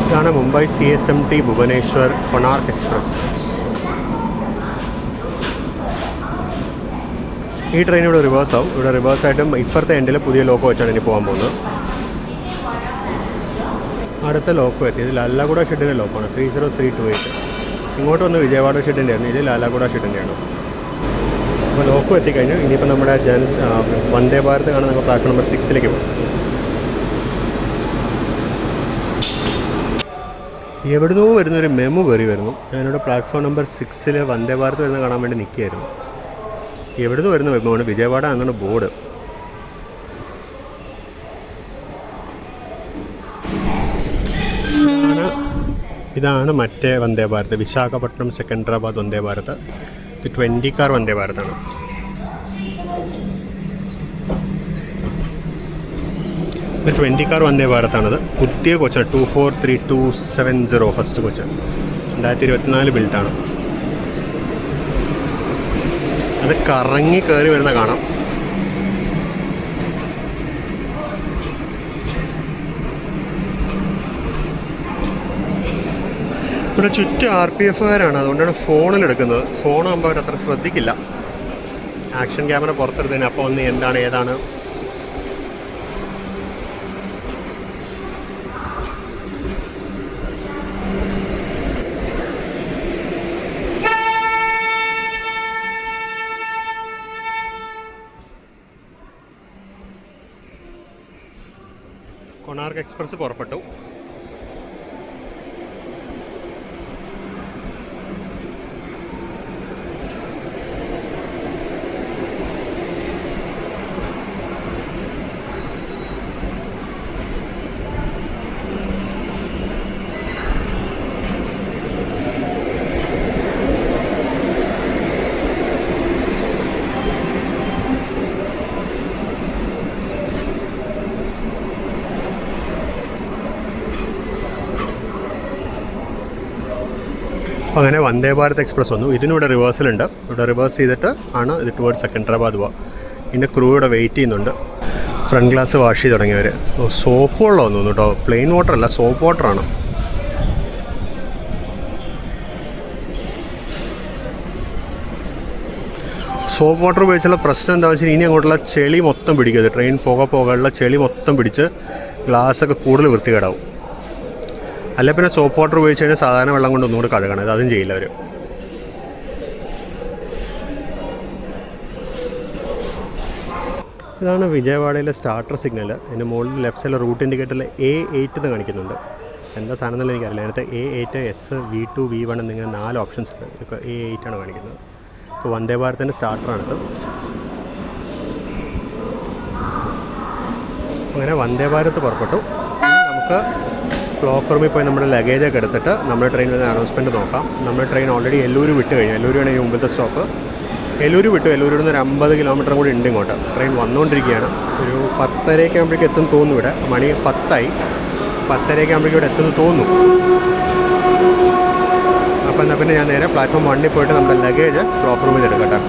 ഇതാണ് മുംബൈ CSMT ഭുവനേശ്വർ കൊണാർക്ക് എക്സ്പ്രസ്. ഈ ട്രെയിൻ ഇവിടെ റിവേഴ്സ് ആവും. ഇവിടെ റിവേഴ്സായിട്ടും ഇപ്പുറത്തെ എൻഡിൽ പുതിയ ലോക്കോ വെച്ചാണ് ഇനി പോകാൻ പോകുന്നത്. അടുത്ത ലോക്കോ എത്തി. ഇത് ലാലാഗുഡ ഷെഡിൻ്റെ ലോക്കോണ് 30328. ഇങ്ങോട്ട് വന്ന് വിജയവാഡ ഷെഡിൻ്റെ ആയിരുന്നു, ഇത് ലാലാഗുഡ ഷെഡിൻ്റെയാണ്. അപ്പോൾ ലോക്കോ എത്തിക്കഴിഞ്ഞു. ഇനിയിപ്പോൾ നമ്മുടെ വന്ദേ ഭാരത് കാണാൻ നമുക്ക് പ്ലാറ്റ്ഫോം നമ്പർ 6 പോകും. എവിടുന്നോ വരുന്നൊരു മെമു കയറി വരുന്നു. ഞാനിവിടെ പ്ലാറ്റ്ഫോം നമ്പർ 6 വന്ദേ ഭാരത് വരുന്ന കാണാൻ വേണ്ടി നിൽക്കുകയായിരുന്നു. എവിടുന്ന് വരുന്ന മെമുവാണ്? വിജയവാഡ എന്നാണ് ബോർഡ്. ഇതാണ് മറ്റേ വന്ദേ ഭാരത്, വിശാഖപട്ടണം സെക്കൻഡറാബാദ് വന്ദേ ഭാരത്. ഇത് 20 കാർ വന്ദേ ഭാരതാണ്. ഇത് 20 കാർ വന്ദേ ഭാരതാണത്. പുതിയ കോച്ചാണ് 243270 ഫസ്റ്റ് കോച്ച്. 2024 ബിൽഡാണ്. അത് കറങ്ങി കയറി വരുന്ന കാണാം. ഇവിടെ ചുറ്റും RPF കാരാണ്, അതുകൊണ്ടാണ് ഫോണിലെടുക്കുന്നത്. ഫോണാകുമ്പോൾ അവരത്ര ശ്രദ്ധിക്കില്ല. ആക്ഷൻ ക്യാമറ പുറത്തെടുത്തതിന് അപ്പോൾ ഒന്ന് എന്താണ് ഏതാണ്. കൊണാർക്ക് എക്സ്പ്രസ് പുറപ്പെട്ടു. അങ്ങനെ വന്ദേ ഭാരത് എക്സ്പ്രസ് വന്നു. ഇതിനിവിടെ റിവേഴ്സലുണ്ട്. ഇവിടെ റിവേഴ്സ് ചെയ്തിട്ട് ആണ് ഇത് ടുവേർഡ്സ് സെക്കൻഡറാബാദ് പോവുക. ഇതിൻ്റെ ക്രൂ ഇവിടെ വെയിറ്റ് ചെയ്യുന്നുണ്ട്. ഫ്രണ്ട് ഗ്ലാസ് വാഷ് ചെയ്ത് തുടങ്ങിയവർ. സോപ്പ് വെള്ളം തോന്നുന്നു കേട്ടോ, പ്ലെയിൻ വാട്ടർ അല്ല, സോപ്പ് വാട്ടറാണ്. സോപ്പ് വാട്ടർ ഉപയോഗിച്ചുള്ള പ്രശ്നം എന്താണെന്ന് വെച്ചാൽ ഇനി അങ്ങോട്ടുള്ള ചെളി മൊത്തം പിടിക്കരുത്. ട്രെയിൻ പോകാനുള്ള ചെളി മൊത്തം പിടിച്ച് ഗ്ലാസ്സൊക്കെ കൂടുതൽ വൃത്തികേടാവും. അല്ല പിന്നെ സോപ്പ് വാട്ടർ ഉപയോഗിച്ച് കഴിഞ്ഞാൽ സാധാരണ വെള്ളം കൊണ്ട് ഒന്നുകൂടി കഴുകണം. ഇത് അതും ചെയ്യില്ല അവർ. ഇതാണ് വിജയവാഡയിലെ സ്റ്റാർട്ടർ സിഗ്നൽ. ഇതിൻ്റെ മുകളിൽ ലെഫ്റ്റ് സൈഡിൽ റൂട്ട് ഇൻഡിക്കേറ്ററിൽ A8 എന്ന് കാണിക്കുന്നുണ്ട്. എന്താ സാധനം എന്നല്ല എനിക്കറിയില്ല. അതിനകത്ത് A8, S, V2, V1 എന്നിങ്ങനെ 4 ഓപ്ഷൻസ് ഉണ്ട്. ഇപ്പോൾ A8 ആണ് കാണിക്കുന്നത്. ഇപ്പോൾ വന്ദേ ഭാരതിൻ്റെ സ്റ്റാർട്ടറാണിത്. അങ്ങനെ വന്ദേ ഭാരത് പുറപ്പെട്ടു. നമുക്ക് ക്ലോക്ക് റൂമിൽ പോയി നമ്മുടെ ലഗേജൊക്കെ എടുത്തിട്ട് നമ്മുടെ ട്രെയിൻ വരുന്ന അനൗൺസ്മെൻറ്റ് നോക്കാം. നമ്മുടെ ട്രെയിൻ ഓൾറെഡി എല്ലൂർ വിട്ട് കഴിഞ്ഞു. എല്ലൂരാണ് ഈ മുമ്പത്തെ സ്റ്റോപ്പ്. എല്ലൂർ വിട്ടു. എല്ലൂരിൽ നിന്ന് ഒരു 50 കിലോമീറ്ററും കൂടി ഉണ്ട് ഇങ്ങോട്ട്. ട്രെയിൻ വന്നുകൊണ്ടിരിക്കുകയാണ്. ഒരു 10:30 ആകുമ്പോഴേക്കും എത്തും തോന്നുന്നു. ഇവിടെ മണി 10 ആയി. 10:30 ആകുമ്പോഴേക്കും ഇവിടെ എത്തുമെന്ന് തോന്നുന്നു. അപ്പോൾ എന്നാൽ പിന്നെ ഞാൻ നേരെ പ്ലാറ്റ്ഫോം 1 പോയിട്ട് നമ്മുടെ ലഗേജ് ക്ലോക്ക് റൂമിൽ എടുക്കട്ടെ.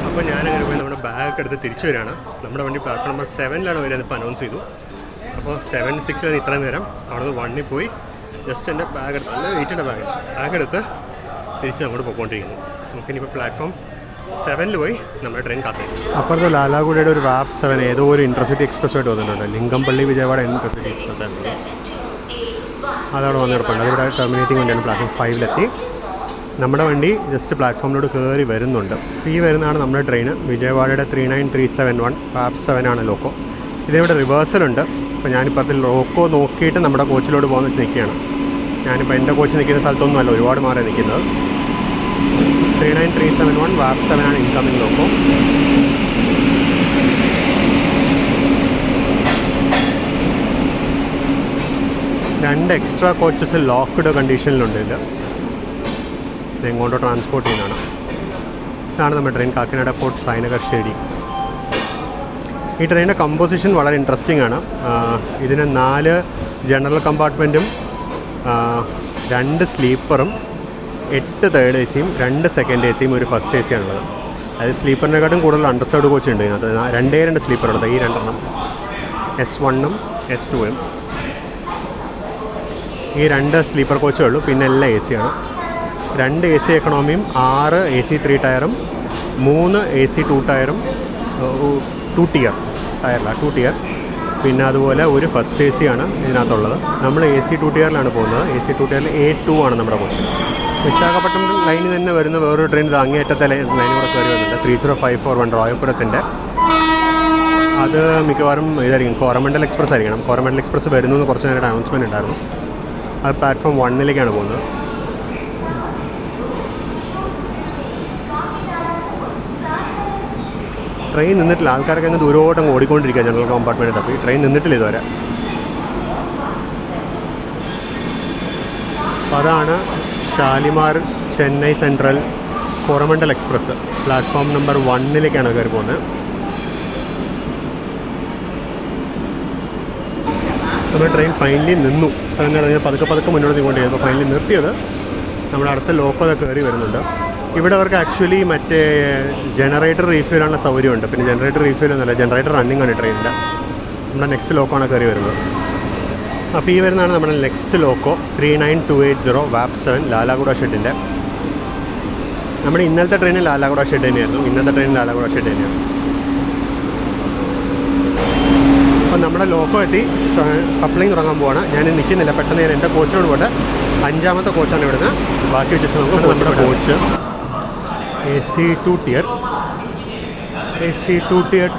അപ്പോൾ ഞാനങ്ങനെ പോയി നമ്മുടെ ബാഗൊക്കെ എടുത്ത് തിരിച്ചു വരികയാണ്. നമ്മുടെ വണ്ടി പ്ലാറ്റ്ഫോം നമ്പർ 7 വരുന്നത്. ഇപ്പോൾ അനൗൺസ് ചെയ്തു. അപ്പോൾ 7-6 ഇത്രയും നേരം അവിടെ നിന്ന് 1 പോയി ജസ്റ്റ് എൻ്റെ ബാഗ് എടുത്ത്, നല്ല വെയിറ്റിൻ്റെ ബാഗ് എടുത്ത് തിരിച്ച് അങ്ങോട്ട് പോയിക്കൊണ്ടിരിക്കുന്നു. നമുക്കിനിപ്പോൾ പ്ലാറ്റ്ഫോം 7 പോയി നമ്മുടെ ട്രെയിൻ കാത്തിരിക്കും. അപ്പുറത്ത് ലാലാഗുഡയുടെ ഒരു വാപ്പ് 7 ഏതോ ഒരു ഇൻ്റർസിറ്റി എക്സ്പ്രസ് ആയിട്ട് വന്നിട്ടുണ്ട്. ലിംഗംപള്ളി വിജയവാഡ ഇൻ്റർസിറ്റി എക്സ്പ്രസ് ആയിരുന്നു. അതവിടെ വന്നിറപ്പുണ്ട്. അതിവിടെ ടെർമിനേറ്റിംഗ് വണ്ടിയാണ്. പ്ലാറ്റ്ഫോം 5 നമ്മുടെ വണ്ടി ജസ്റ്റ് പ്ലാറ്റ്ഫോമിലോട്ട് കയറി വരുന്നുണ്ട്. ഈ വരുന്നതാണ് നമ്മുടെ ട്രെയിൻ. വിജയവാഡയുടെ 39371 വാപ്പ് 7 ആണ് ലോക്കോ. ഇതിവിടെ റിവേഴ്സലുണ്ട്. അപ്പോൾ ഞാനിപ്പോൾ ലോക്കോ നോക്കിയിട്ട് നമ്മുടെ കോച്ചിലോട്ട് പോകുന്ന നിൽക്കുകയാണ്. ഞാനിപ്പോൾ എൻ്റെ കോച്ച് നിൽക്കുന്ന സ്ഥലത്തൊന്നും അല്ല, ഒരുപാട് മാറി നിൽക്കുന്നത്. 39371 വാപ്പ് 7 ആണ് ഇൻകമിങ് ലോക്കോ. രണ്ട് എക്സ്ട്രാ കോച്ചസ് ലോക്ക്ഡ് കണ്ടീഷനിലുണ്ട്. ഇതെങ്ങോട്ടോ ട്രാൻസ്പോർട്ട് ചെയ്യുന്നതാണ്. ഇതാണ് നമ്മുടെ ട്രെയിൻ കാക്കനാട് ഫോർട്ട് സായിനഗർ ഷേഡി. ഈ ട്രെയിനിൻ്റെ കമ്പോസിഷൻ വളരെ ഇൻട്രസ്റ്റിംഗ് ആണ്. ഇതിന് 4 ജനറൽ കമ്പാർട്ട്മെൻറ്റും 2 സ്ലീപ്പറും 8 തേർഡ് AC യും 2 സെക്കൻഡ് AC യും ഒരു ഫസ്റ്റ് AC ആണുള്ളത്. അതായത് സ്ലീപ്പറിനെക്കാട്ടും കൂടുതൽ അണ്ടർസേർഡ് കോച്ച് ഉണ്ട് ഇതിനകത്ത്. 2 സ്ലീപ്പറുള്ളത്. ഈ 2 S1 S2 ഈ 2 സ്ലീപ്പർ കോച്ചേ ഉള്ളൂ. പിന്നെ എല്ലാം AC ആണ്. 2 AC എക്കണോമിയും 6 AC 3 ടയറും 3 AC 2 ടയറും 2 ടിയർ ടയറില്ല 2 ടിയർ. പിന്നെ അതുപോലെ ഒരു ഫസ്റ്റ് AC ആണ് ഇതിനകത്തുള്ളത്. നമ്മൾ AC 2 ടിയറിലാണ് പോകുന്നത്. AC 2 ടിയറിൽ A2 ആണ് നമ്മുടെ കോച്ച്. വിശാഖപട്ടണം ലൈനിൽ തന്നെ വരുന്ന വേറൊരു ട്രെയിൻ അങ്ങേയറ്റത്തെ ലൈനിലൂടെ കയറി വരുന്നുണ്ട്. 30541 റോയപ്പുരത്തിൻ്റെ. അത് മിക്കവാറും ഇതായിരിക്കും, കോറമണ്ടൽ എക്സ്പ്രസ് ആയിരിക്കണം. കോറമണ്ടൽ എക്സ്പ്രസ് വരുന്നു എന്ന് കുറച്ച് നേരത്തെ അനൗൺസ്മെൻറ്റ് ഉണ്ടായിരുന്നു. അത് പ്ലാറ്റ്ഫോം 1 പോകുന്നത്. ട്രെയിൻ നിന്നിട്ടില്ല. ആൾക്കാരൊക്കെ അങ്ങ് ദൂരോട്ടങ്ങ് ഓടിക്കൊണ്ടിരിക്കുക ജനറൽ കമ്പാർട്ട്മെൻറ്റ് തപ്പി. ട്രെയിൻ നിന്നിട്ടില്ല ഇതുവരെ. അതാണ് Shalimar Chennai central Coromandel express. Platform number 1 കയറി പോകുന്നത്. നമ്മുടെ ട്രെയിൻ ഫൈനലി നിന്നു. അതെന്താണ് പതുക്കെ മുന്നോട്ട് നീങ്ങോണ്ടിരിക്കുന്നത്. ഫൈനലി നിർത്തിയത് നമ്മുടെ അടുത്ത ലോക്കോ കയറി വരുന്നുണ്ട്. ഇവിടെ അവർക്ക് ആക്ച്വലി മറ്റേ ജനറേറ്റർ റീഫിൽ ചെയ്യാനുള്ള സൗകര്യമുണ്ട്. പിന്നെ ജനറേറ്റർ റീഫിൽ ഒന്നുമല്ല, ജനറേറ്റർ റണ്ണിങ് ആണ് ട്രെയിനിൻ്റെ. നമ്മുടെ നെക്സ്റ്റ് ലോക്കോ ആണ് കയറി വരുന്നത്. അപ്പോൾ ഈ വരുന്നതാണ് നമ്മുടെ നെക്സ്റ്റ് ലോക്കോ 39280 വാപ്പ് 7 ലാലാഗുഡ ഷെഡിൻ്റെ. നമ്മുടെ ഇന്നലത്തെ ട്രെയിൻ ലാലാഗുഡ ഷെഡ് തന്നെയായിരുന്നു. അപ്പോൾ നമ്മുടെ ലോക്കോ എത്തി. കപ്ലിംഗ് തുടങ്ങാൻ പോവാണ്. ഞാൻ നിൽക്കുന്നില്ല, പെട്ടെന്ന് ഞാൻ എൻ്റെ കോച്ചിനോട് പോട്ടെ. 5ാമത്തെ കോച്ചാണ് ഇവിടുന്ന്. ബാക്കി വെച്ചിട്ട് നമുക്ക് നമ്മുടെ കോച്ച് AC 2 ടിയർ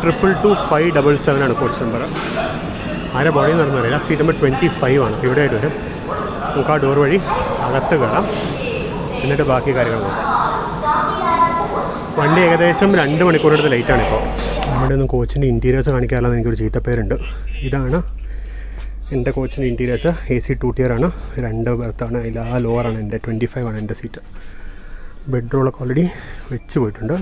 222 ആണ് കോച്ച് നമ്പർ. ആരെ ബോഡി എന്ന് പറഞ്ഞറിയില്ല. സീറ്റ് നമ്പർ 25 ആണ്. ഇവിടെ ആയിട്ട് വരും. നമുക്ക് ആ ഡോർ വഴി അകത്ത് കയറാം. എന്നിട്ട് ബാക്കി കാര്യങ്ങൾ നോക്കാം. വണ്ടി ഏകദേശം 2 മണിക്കൂറെടുത്ത് ലേറ്റാണിപ്പോൾ. നമ്മുടെ ഒന്നും കോച്ചിൻ്റെ ഇൻറ്റീരിയേഴ്സ് കാണിക്കാറില്ലെന്ന് എനിക്കൊരു ചീത്തപ്പേരുണ്ട്. ഇതാണ് എൻ്റെ കോച്ചിൻ്റെ ഇൻറ്റീരിയേഴ്സ്. AC 2 ടിയർ ആണ്. 2 ബർത്താണ്. അതിൽ ആ ലോവറാണ് എൻ്റെ 25 ആണ് എൻ്റെ സീറ്റ്. ബെഡ്റൂമൊക്കെ ഓൾറെഡി വെച്ച് പോയിട്ടുണ്ട്.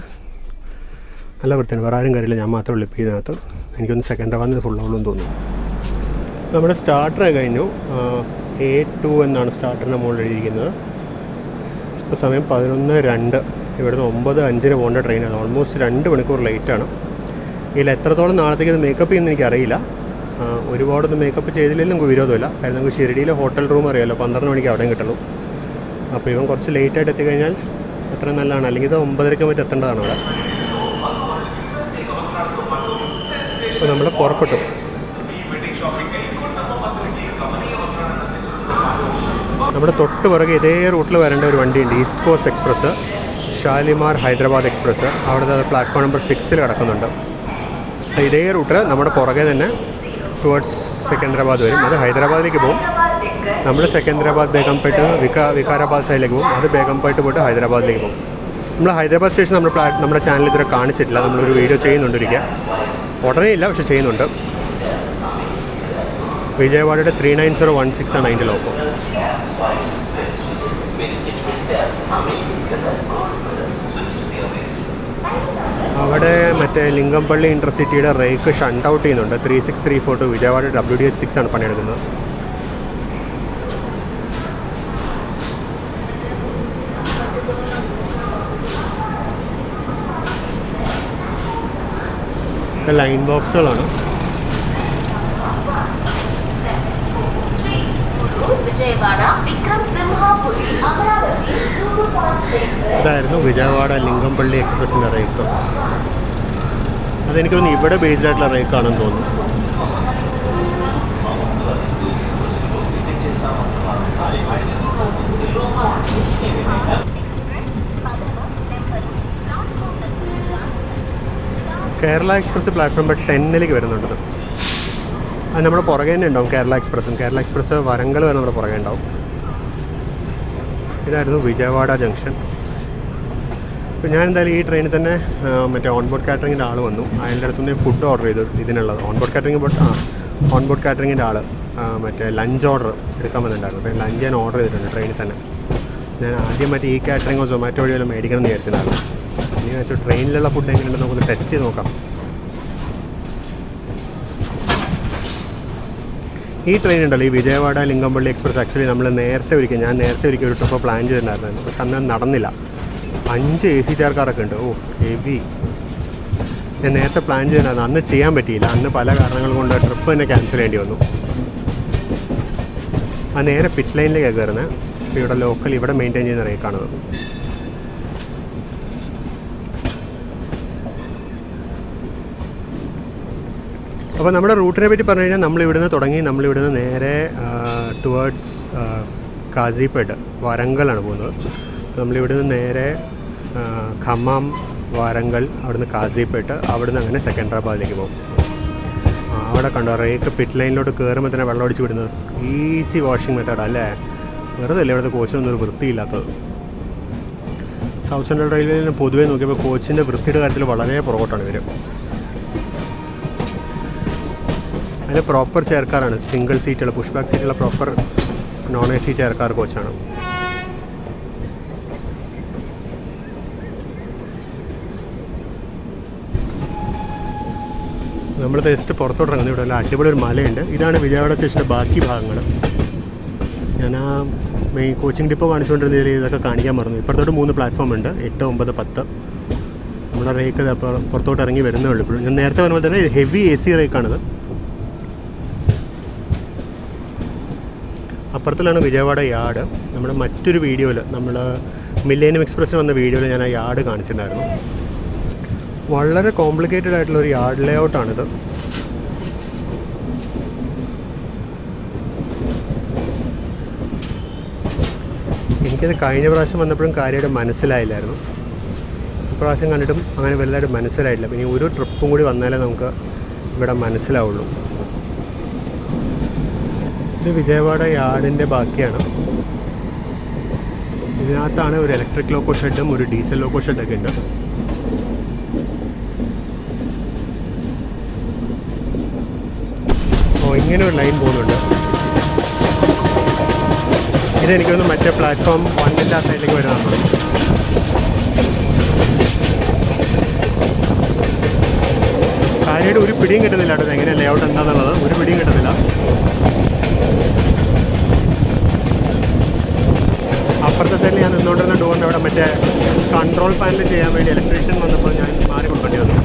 നല്ല വൃത്തിയാണ്. വേറെ ആരും കാര്യമില്ല, ഞാൻ മാത്രമേ ഉള്ളൂ ഇപ്പോൾ ഇതിനകത്ത്. എനിക്കൊന്ന് സെക്കൻഡ് ആവാൻ ഫുള്ളാവുള്ളൂ എന്ന് തോന്നുന്നു. നമ്മുടെ സ്റ്റാർട്ടർ കഴിഞ്ഞു. A2 എന്നാണ് സ്റ്റാർട്ടറിൻ്റെ മുകളിൽ എഴുതിയിരിക്കുന്നത്. ഇപ്പോൾ സമയം 11:02. ഇവിടുന്ന് 9:05 പോകേണ്ട ട്രെയിനാണ്. ഓൾമോസ്റ്റ് 2 മണിക്കൂർ ലേറ്റാണ്. ഇതിൽ എത്രത്തോളം നാളത്തേക്ക് ഇത് മേക്കപ്പ് ചെയ്യുമെന്ന് എനിക്കറിയില്ല. ഒരുപാടൊന്നും മേക്കപ്പ് ചെയ്തില്ലെങ്കിലും നമുക്ക് വിരോധമില്ല. കാര്യം നമുക്ക് ഷിരടിയിലെ ഹോട്ടൽ റൂം അറിയാമല്ലോ, 12 മണിക്ക് അവിടെയും കിട്ടുള്ളൂ. അപ്പോൾ ഇവൻ കുറച്ച് ലേറ്റായിട്ട് എത്തിക്കഴിഞ്ഞാൽ അത്ര നല്ലതാണ്. അല്ലെങ്കിൽ ഇത് 9:30 മറ്റോ എത്തേണ്ടതാണ് അവിടെ. അപ്പോൾ നമ്മൾ പുറപ്പെട്ടു. നമ്മുടെ തൊട്ട് പുറകെ ഇതേ റൂട്ടിൽ വരേണ്ട ഒരു വണ്ടിയുണ്ട്, east cost express, Shalimar Hyderabad express. അവിടുത്തെ പ്ലാറ്റ്ഫോം നമ്പർ 6 കിടക്കുന്നുണ്ട്. ഇതേ റൂട്ട് നമ്മുടെ പുറകെ തന്നെ ടുവേർഡ്സ് സെക്കന്ദരാബാദ് വരും. അത് ഹൈദരാബാദിലേക്ക് പോകും. നമ്മൾ സെക്കന്ദരാബാദ് ബേഗംപേട്ട് വികാരാബാദ് സൈഡിലേക്ക് പോകും. അത് ബേഗംപേട്ട് പോയിട്ട് ഹൈദരാബാദിലേക്ക് പോകും. നമ്മൾ ഹൈദരാബാദ് സ്റ്റേഷൻ നമ്മുടെ ചാനൽ ഇതുവരെ കാണിച്ചിട്ടില്ല. നമ്മളൊരു വീഡിയോ ചെയ്യുന്നുണ്ടിരിക്കുക. ഉടനെ ഇല്ല, പക്ഷെ ചെയ്യുന്നുണ്ട്. വിജയവാഡയുടെ 39016 ആണ് അതിൻ്റെ ലോഗോ. അവിടെ മറ്റേ ലിംഗംപള്ളി ഇൻ്റർസിറ്റിയുടെ റേക്ക് ഷണ്ട് ഔട്ട് ചെയ്യുന്നുണ്ട്. 3634 വിജയവാഡ WDS6 ആണ് പണിയെടുക്കുന്നത്. ലൈൻ ബോക്സുകളാണ്. ഇതായിരുന്നു വിജയവാഡ ലിംഗംപള്ളി എക്സ്പ്രസിൻ്റെ റേക്ക്. അതെനിക്ക് തോന്നുന്നു ഇവിടെ ബേസ്ഡ് ആയിട്ടുള്ള റേക്കാണെന്ന് തോന്നുന്നു. കേരള എക്സ്പ്രസ് പ്ലാറ്റ്ഫോം 10 വരുന്നുണ്ട്. അത് നമ്മുടെ പുറകെ തന്നെ ഉണ്ടാവും. കേരള എക്സ്പ്രസ് വരങ്കൽ വരെ നമ്മുടെ പുറകെ ഉണ്ടാവും. ഇതായിരുന്നു വിജയവാഡ ജംഗ്ഷൻ. അപ്പോൾ ഞാൻ എന്തായാലും ഈ ട്രെയിനിൽ തന്നെ മറ്റേ ഓൺബോർഡ് കാറ്ററിങ്ങിൻ്റെ ആൾ വന്നു. അതിൻ്റെ അടുത്തുനിന്ന് ഫുഡ് ഓർഡർ ചെയ്തു. ഇതിനുള്ളത് ഓൺബോർഡ് കാറ്ററിങ്ങിൻ്റെ ആൾ മറ്റേ ലഞ്ച് ഓർഡർ എടുക്കാൻ വന്നിട്ടുണ്ടായിരുന്നു. അപ്പോൾ ലഞ്ച് ഞാൻ ഓർഡർ ചെയ്തിട്ടുണ്ട് ട്രെയിനിൽ തന്നെ. ഞാൻ ആദ്യം മറ്റേ ഈ കാറ്ററിങ്ങോ സൊമാറ്റോ വഴിയോ മേടിക്കണം എന്ന് വിചാരിച്ചിട്ടുണ്ടായിരുന്നു. ഇനി വെച്ചാൽ ട്രെയിനിലുള്ള ഫുഡ് എങ്ങനെയുണ്ടെന്ന് നമുക്കൊന്ന് ടെസ്റ്റ് ചെയ്ത് നോക്കാം. ഈ ട്രെയിൻ ഉണ്ടല്ലോ, ഈ വിജയവാഡ ലിംഗംപള്ളി എക്സ്പ്രസ്, ആക്ച്വലി ഞാൻ നേരത്തെ ഒരിക്കൽ ഒരു ട്രിപ്പ് പ്ലാൻ ചെയ്തിട്ടുണ്ടായിരുന്നു. പക്ഷെ അന്ന് നടന്നില്ല. 5 AC ചെയർക്കാരൊക്കെ ഉണ്ട്. ഹെവി. ഞാൻ നേരത്തെ പ്ലാൻ ചെയ്തിട്ടുണ്ടായിരുന്നു. അന്ന് ചെയ്യാൻ പറ്റിയില്ല. അന്ന് പല കാരണങ്ങൾ കൊണ്ട് ട്രിപ്പ് തന്നെ ക്യാൻസൽ ചെയ്യേണ്ടി വന്നു. ആ നേരെ പിറ്റ് ലൈനിലേക്കാണ് കയറുന്നത്. അപ്പോൾ ഇവിടെ ലോക്കൽ ഇവിടെ മെയിൻറ്റെയിൻ ചെയ്യുന്ന റേക്കാണത്. അപ്പോൾ നമ്മുടെ റൂട്ടിനെ പറ്റി പറഞ്ഞു കഴിഞ്ഞാൽ നമ്മളിവിടുന്ന് നേരെ ടുവേർഡ്സ് കാസിപ്പേട്ട് വാരങ്കലാണ് പോകുന്നത്. നമ്മളിവിടുന്ന് നേരെ ഖമ്മാം, വാരങ്കൽ, അവിടുന്ന് കാസിപ്പേട്ട്, അവിടുന്ന് അങ്ങനെ സെക്കന്ദരാബാദിലേക്ക് പോകും. അവിടെ കണ്ടോ റേക്ക് പിറ്റ് ലൈനിലോട്ട് കയറുമ്പോൾ തന്നെ വെള്ളം അടിച്ച് വിടുന്നത്. ഈസി വാഷിംഗ് മെത്തേഡ് അല്ലേ? വെറുതെ അല്ലേ ഇവിടുത്തെ കോച്ചിനൊന്നും ഒരു വൃത്തിയില്ലാത്തത്. സൗത്ത് സെൻട്രൽ റെയിൽവേയിൽ പൊതുവേ നോക്കിയപ്പോൾ കോച്ചിൻ്റെ വൃത്തിയുടെ കാര്യത്തിൽ വളരെ പുറകോട്ടാണ് ഇവർ. അതിന് പ്രോപ്പർ ചെയർക്കാരാണ്, സിംഗിൾ സീറ്റുള്ള പുഷ് ബാക്ക് സീറ്റുള്ള പ്രോപ്പർ നോൺ AC ചെയർക്കാർ കോച്ചാണ്. നമ്മൾ ജസ്റ്റ് പുറത്തോട്ട് ഇറങ്ങുന്നത്. ഇവിടെ നല്ല അടിപൊളി ഒരു മലയുണ്ട്. ഇതാണ് വിജയവാഡ സ്റ്റേഷൻ്റെ ബാക്കി ഭാഗങ്ങൾ. ഞാൻ ആ മെയിൻ കോച്ചിങ് ഡിപ്പോ കാണിച്ചുകൊണ്ടിരുന്നതിൽ ഇതൊക്കെ കാണിക്കാൻ മറന്നു. ഇപ്പുറത്തോട്ട് 3 പ്ലാറ്റ്ഫോം ഉണ്ട്, 8, 9, 10. നമ്മുടെ റേക്ക് പുറത്തോട്ട് ഇറങ്ങി വരുന്നേ ഉള്ളൂ. ഇപ്പോഴും ഞാൻ നേരത്തെ പറഞ്ഞ പോലെ തന്നെ ഹെവി AC റേക്കാണിത്. അപ്പുറത്തിലാണ് വിജയവാഡ യാർഡ്. നമ്മുടെ മറ്റൊരു വീഡിയോയിൽ, നമ്മൾ മില്ലേനിയം എക്സ്പ്രസ്സിന് വന്ന വീഡിയോയിൽ ഞാൻ ആ യാർഡ് കാണിച്ചിട്ടുണ്ടായിരുന്നു. വളരെ കോംപ്ലിക്കേറ്റഡ് ആയിട്ടുള്ളൊരു യാർഡ് ലേ ഔട്ടാണിത്. എനിക്കത് കഴിഞ്ഞ പ്രാവശ്യം വന്നപ്പോഴും കാര്യമായിട്ട് മനസ്സിലായില്ലായിരുന്നു. ഇപ്രാവശ്യം കണ്ടിട്ടും അങ്ങനെ വലുതായിട്ട് മനസ്സിലായിട്ടില്ല. പിന്നെ ഒരു ട്രിപ്പും കൂടി വന്നാലേ നമുക്ക് ഇവിടെ മനസ്സിലാവുള്ളൂ. ഇത് വിജയവാഡ യാർഡിൻ്റെ ബാക്കിയാണ്. ഇതിനകത്താണ് ഒരു ഇലക്ട്രിക് ലോക്കോ ഷെഡും ഒരു ഡീസൽ ലോക്കോ ഷെഡൊക്കെ ഉണ്ട്. ഇങ്ങനെ ഒരു ലൈൻ പോകുന്നുണ്ട്. ഇതെനിക്കൊന്ന് മറ്റേ പ്ലാറ്റ്ഫോം 1 ആ സൈഡിലേക്ക് വരുന്നതാണ്. കാര്യമായിട്ട് ഒരു പിടിയും കിട്ടുന്നില്ല കേട്ടോ. എങ്ങനെ ലേ ഔട്ട് എന്താണെന്നുള്ളത് ഒരു പിടിയും കിട്ടുന്നില്ല. ഇപ്പുറത്തെ സൈഡിൽ ഞാൻ നിന്നുകൊണ്ടിരുന്ന ഡോറിൻ്റെ അവിടെ മറ്റേ കൺട്രോൾ പാനൽ ചെയ്യാൻ വേണ്ടി ഇലക്ട്രീഷ്യൻ വന്നപ്പോൾ ഞാൻ മാറി കൊടുക്കേണ്ടി വന്നു.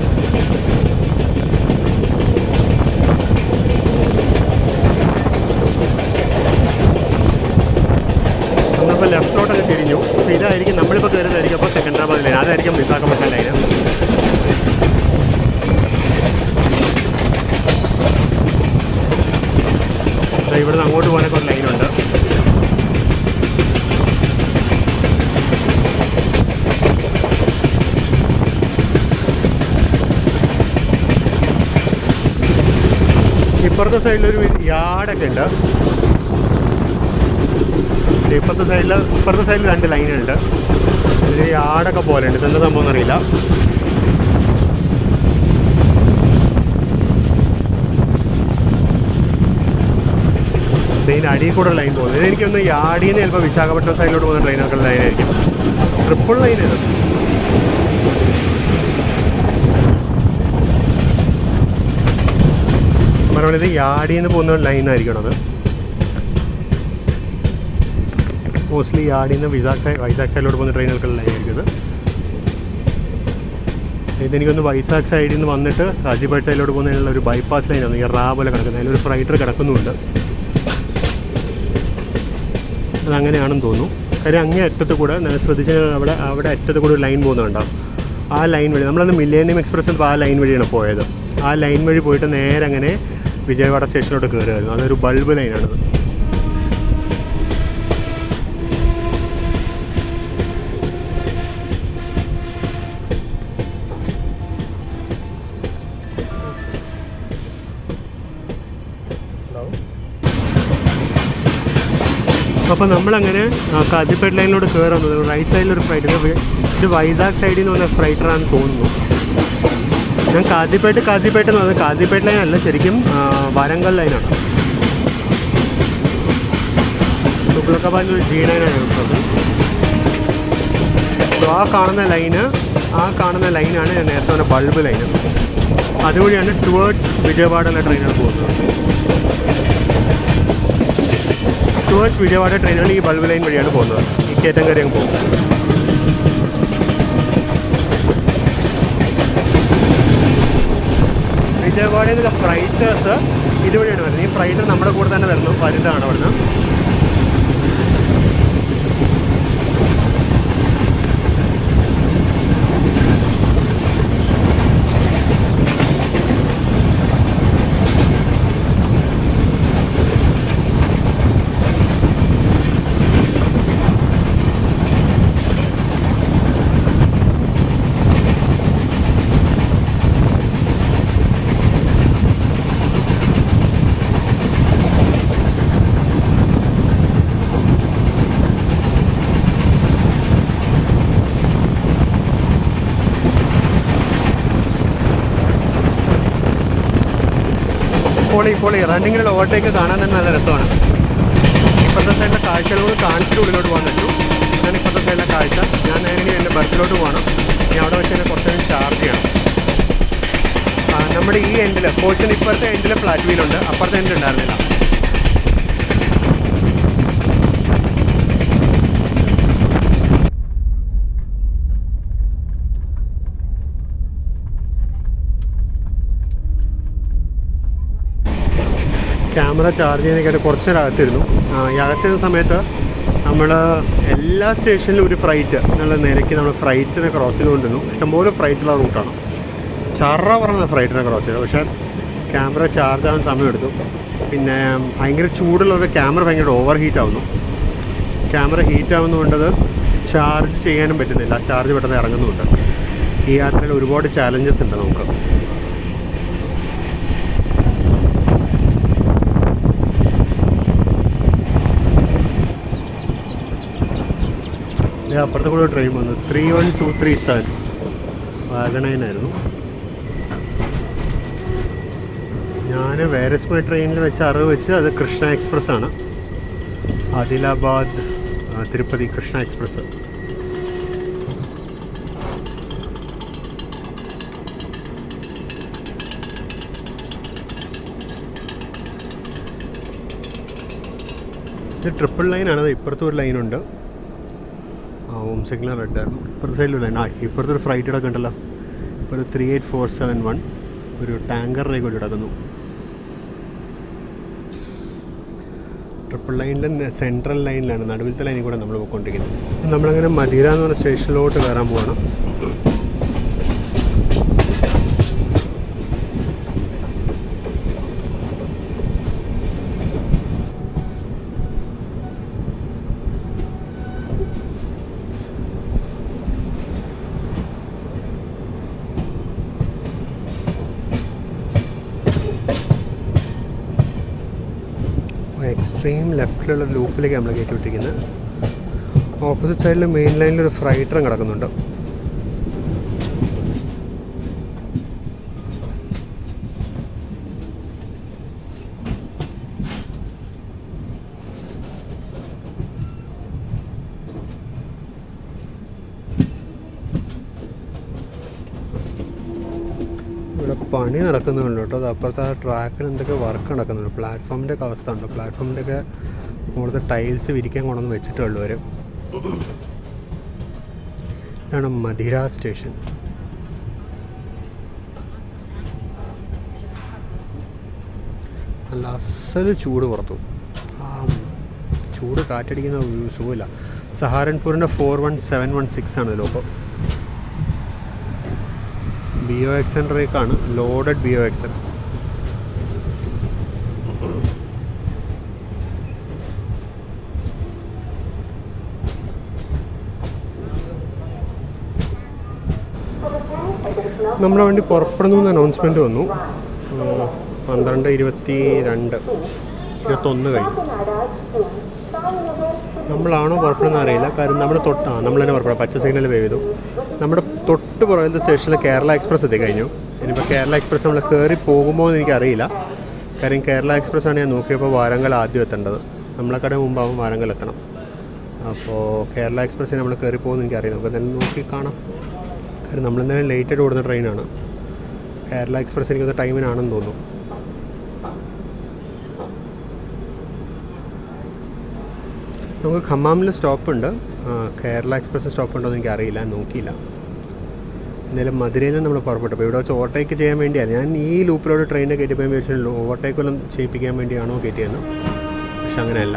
നമ്മളിപ്പോൾ ലെഫ്റ്റോട്ടൊക്കെ തിരിഞ്ഞു. അപ്പോൾ ഇതായിരിക്കും നമ്മളിപ്പോൾ കയറുന്നതായിരിക്കും അപ്പോൾ സെക്കൻഡറാബാദ് ലൈൻ, അതായിരിക്കും വിശാഖപട്ടണം ലൈന്. ഇവിടുന്ന് അങ്ങോട്ട് പോകാനൊക്കെ ഒരു ലൈനുണ്ട്. ഇപ്പുറത്തെ സൈഡിലൊരു യാർഡൊക്കെ ഉണ്ട്. ഇപ്പുറത്തെ സൈഡിൽ 2 ലൈനുണ്ട്. ഒരു യാർഡൊക്കെ പോലെ ഉണ്ട്. ഇതെന്താ സംഭവം എന്നറിയില്ല. ഇതിൻ്റെ അടിയിൽ കൂടെ ലൈൻ പോകുന്നത്. ഇതെനിക്കൊന്ന് യാർഡിൽ നിന്ന് ചിലപ്പോൾ വിശാഖപട്ടണം സൈഡിലോട്ട് പോകുന്ന ട്രെയിനൊക്കെ ലൈനായിരിക്കും. ട്രിപ്പിൾ ലൈൻ ഇത്. പറഞ്ഞാൽ ഇത് യാർഡിൽ നിന്ന് പോകുന്ന ലൈനായിരിക്കണം. അത് മോസ്റ്റ്ലി യാർഡിൽ നിന്ന് വൈസാഖ് സൈഡിലോട്ട് പോകുന്ന ട്രെയിനുകൾക്കുള്ള ലൈനായിരിക്കും ഇത്. ഇതെനിക്കൊന്ന് വൈസാഖ് സൈഡിൽ നിന്ന് വന്നിട്ട് ഹാജിപേട്ട് സൈഡിലോട്ട് പോകുന്നതിനുള്ള ഒരു ബൈപ്പാസ് ലൈനാണ് ഈ റാ പോലെ കിടക്കുന്നത്. അതിലൊരു ഫ്രൈറ്റർ കിടക്കുന്നുമുണ്ട്. അതങ്ങനെയാണെന്ന് തോന്നുന്നു. കാര്യം അങ്ങേ അറ്റത്ത് കൂടെ ശ്രദ്ധിച്ച് അവിടെ അറ്റത്ത് കൂടെ ഒരു ലൈൻ പോകുന്നുണ്ടാവും. ആ ലൈൻ വഴി നമ്മളന്ന് മില്ലേനിയം എക്സ്പ്രസ് ആ ലൈൻ വഴിയാണ് പോയത്. ആ ലൈൻ വഴി പോയിട്ട് നേരെ അങ്ങനെ വിജയവാഡ സ്റ്റേഷനിലോട്ട് കയറുമായിരുന്നു. അതൊരു ബൾബ് ലൈനാണത്. അപ്പോൾ നമ്മളങ്ങനെ കാസിപ്പേട്ട് ലൈനിലോട്ട് കയറുന്നത്. റൈറ്റ് സൈഡിലൊരു ഫ്ലൈറ്റ്. ഇത് വൈസാഖ് സൈഡിൽ നിന്ന് വന്ന ഫ്ലൈറ്ററാണെന്ന് തോന്നുന്നു. ഞാൻ കാസിപ്പേട്ട് എന്ന് പറഞ്ഞത് കാസിപ്പേട്ട് ലൈൻ അല്ല, ശരിക്കും വരങ്കൽ ലൈനാണ്. തുഗ്ലക്കാബാദിൻ്റെ ഒരു G9 ആണ് ഉള്ളത്. ആ കാണുന്ന ലൈനാണ് ഞാൻ നേരത്തെ പറഞ്ഞ ബൾബ് ലൈന്. അതുവഴിയാണ് ടുവേർഡ്സ് വിജയവാഡ എന്ന ട്രെയിനാണ് പോകുന്നത്. ടുവേർഡ്സ് വിജയവാഡ ട്രെയിനുകൾ ഈ ബൾബ് ലൈൻ വഴിയാണ് പോകുന്നത്. ഈ കേറ്റങ്കരി അങ്ങ് പോകും. വിജയവാഡയിൽ നിന്ന് ഫ്രൈറ്റേഴ്സ് ഇതുവഴിയാണ് വരുന്നത്. ഈ ഫ്രൈറ്റർ നമ്മുടെ കൂടെ തന്നെ വരുന്നു. വലുതാണ് അവിടുന്ന്. ഇപ്പോൾ ഈ റണ്ണിങ്ങിലുള്ള ഓവർടേക്ക് കാണാൻ തന്നെ നല്ല രസമാണ്. ഇപ്പോഴത്തെ സൈഡിലെ കാഴ്ചകൾ കാണിച്ചിട്ട് ഉള്ളിലോട്ട് പോകാൻ പറ്റൂ. ഞാൻ ഇപ്പോഴത്തെ സൈഡിലെ കാഴ്ച ഞാൻ നേരെ എൻ്റെ ബസ്സിലോട്ട് പോകണം. ഇനി അവിടെ വെച്ച് തന്നെ കുറച്ച് നേരം ചാർജ് ചെയ്യണം. നമ്മുടെ ഈ എൻഡിൽ കോച്ചിന് ഇപ്പോഴത്തെ എൻഡിൽ ഫ്ലാറ്റ് വീലുണ്ട്, അപ്പുറത്തെ എൻഡ് ഉണ്ടായിരുന്നില്ല. ക്യാമറ ചാർജ് ചെയ്യാനൊക്കെയായിട്ട് കുറച്ച് നേരം അകത്തിരുന്നു. ഈ അകത്തിരുന്ന സമയത്ത് നമ്മൾ എല്ലാ സ്റ്റേഷനിലും ഒരു ഫ്രൈറ്റ് എന്നുള്ള നിലയ്ക്ക് നമ്മൾ ഫ്രൈറ്റ്സിനെ ക്രോസ് ചെയ്തുകൊണ്ടിരുന്നു. ഇഷ്ടംപോലെ ഫ്രൈറ്റുള്ള റൂട്ടാണ്. പറഞ്ഞ ഫ്രൈറ്റിനെ ക്രോസ് ചെയ്തത്. പക്ഷേ ക്യാമറ ചാർജ് ആവാൻ സമയമെടുത്തു. പിന്നെ ഭയങ്കര ചൂടുള്ളത് ക്യാമറ ഭയങ്കര ഓവർ ഹീറ്റാവുന്നു. ക്യാമറ ഹീറ്റാവുന്നതുകൊണ്ടത് ചാർജ് ചെയ്യാനും പറ്റുന്നില്ല. ചാർജ് പെട്ടെന്ന് ഇറങ്ങുന്നുമുണ്ട്. ഈ യാത്രയിൽ ഒരുപാട് ചാലഞ്ചസ് ഉണ്ട് നമുക്ക്. അപ്പുറത്തെ കൂടെ ട്രെയിൻ വന്നു. 31237 വാഗണൈനായിരുന്നു. ഞാൻ വേരസ്മ ട്രെയിനിൽ വെച്ച അറിവ് വെച്ച് അത് കൃഷ്ണ എക്സ്പ്രസ് ആണ്. ആദിലാബാദ് തിരുപ്പതി കൃഷ്ണ എക്സ്പ്രസ്. ഇത് ട്രിപ്പിൾ ലൈനാണ്. ഇപ്പുറത്തും ഒരു ലൈനുണ്ട്. സിഗ്നൽ റെഡ് ആയിരുന്നു. ഇപ്പുറത്തെ സൈഡിലല്ല, ഇപ്പുറത്തൊരു ഫ്രൈറ്റ് കിടക്കുന്നുണ്ടല്ലോ. ഇപ്പോൾ ഒരു 38471 ഒരു ടാങ്കറിലേക്ക് കൂടി കിടക്കുന്നു. ട്രിപ്പിൾ ലൈനിലെ സെൻട്രൽ ലൈനിലാണ്, നടുവിലത്തെ ലൈനിൽ കൂടെ നമ്മൾ പോയിക്കൊണ്ടിരിക്കുന്നത്. നമ്മളങ്ങനെ മദീര എന്ന് പറഞ്ഞ സ്റ്റേഷനിലോട്ട് കയറാൻ പോകണം. എക്സ്ട്രീം ലെഫ്റ്റിലുള്ള ലൂപ്പിലേക്ക് നമ്മൾ കയറ്റി വിട്ടിരിക്കുന്നത്. ഓപ്പോസിറ്റ് സൈഡിൽ മെയിൻ ലൈനിലൊരു ഫ്രൈറ്ററും കിടക്കുന്നുണ്ട്. ഇവിടെ പണി നടക്കുന്നുണ്ട് കേട്ടോ. അത് അപ്പുറത്തെ ആ ട്രാക്കിന് എന്തൊക്കെ വർക്ക് നടക്കുന്നുണ്ട്. പ്ലാറ്റ്ഫോമിൻ്റെ ഒക്കെ അവസ്ഥ ഉണ്ട്. പ്ലാറ്റ്ഫോമിൻ്റെ ഒക്കെ മുകളിലത്തെ ടൈൽസ് വിരിക്കാൻ കൊണ്ടുവന്ന് വെച്ചിട്ടുള്ളൂ അവർ. ഇതാണ് മദിര സ്റ്റേഷൻ. നല്ല അസല് ചൂട് പുറത്തു. ചൂട് കാറ്റടിക്കുന്ന സുഖമില്ല. സഹാരൻപൂരിൻ്റെ 41716 ആണ് ലോഗോ. BOXN റേക്കാണ്, ലോഡഡ് BOXN. നമ്മുടെ വണ്ടി പുറപ്പെടുന്നു എന്ന് അനൗൺസ്മെൻറ്റ് വന്നു. 12:22 കഴിഞ്ഞു. നമ്മളാണോ പുറപ്പെടുന്ന അറിയില്ല. കാര്യം നമ്മൾ നമ്മൾ തന്നെ പുറപ്പെടാം. പച്ച സിഗ്നൽ വേവ് ചെയ്തു. നമ്മുടെ തൊട്ട് പുറകിലത്തെ സ്റ്റേഷനിൽ കേരള എക്സ്പ്രസ് എത്തിക്കഴിഞ്ഞു. ഇനിയിപ്പോൾ കേരള എക്സ്പ്രസ് നമ്മൾ കയറി പോകുമോ എന്ന് എനിക്കറിയില്ല. കാര്യം കേരള എക്സ്പ്രസ് ആണ് ഞാൻ നോക്കിയപ്പോൾ വാരങ്കൽ ആദ്യം എത്തേണ്ടത്. നമ്മളെക്കടെ മുമ്പാകുമ്പോൾ വാരങ്കൽ എത്തണം. അപ്പോൾ കേരള എക്സ്പ്രസ്സിന് നമ്മൾ കയറി പോകുമെന്ന് എനിക്കറിയില്ല. നമുക്ക് എന്തായാലും നോക്കി കാണാം. കാര്യം നമ്മളെന്തായാലും ലേറ്റായിട്ട് ഓടുന്ന ട്രെയിനാണ്. കേരള എക്സ്പ്രസ് എനിക്കൊന്ന് ടൈമിനാണെന്ന് തോന്നുന്നു. നമുക്ക് ഖമ്മാമിൽ സ്റ്റോപ്പുണ്ട്. കേരള എക്സ്പ്രസ് സ്റ്റോപ്പുണ്ടോ എന്ന് എനിക്കറിയില്ല, നോക്കിയില്ല. എന്തായാലും മധുരയിൽ നിന്ന് നമ്മൾ പുറപ്പെട്ടു. അപ്പോൾ ഇവിടെ വെച്ച് ഓവർടേക്ക് ചെയ്യാൻ വേണ്ടിയാണ് ഞാൻ ഈ ലൂപ്പിലോട് ട്രെയിനിനെ കയറ്റിപ്പോയി വിചാരിച്ചു. ഓവർടേക്ക് വല്ലതും ചെയ്യിപ്പിക്കാൻ വേണ്ടിയാണോ കയറ്റിയെന്ന്. പക്ഷെ അങ്ങനെയല്ല.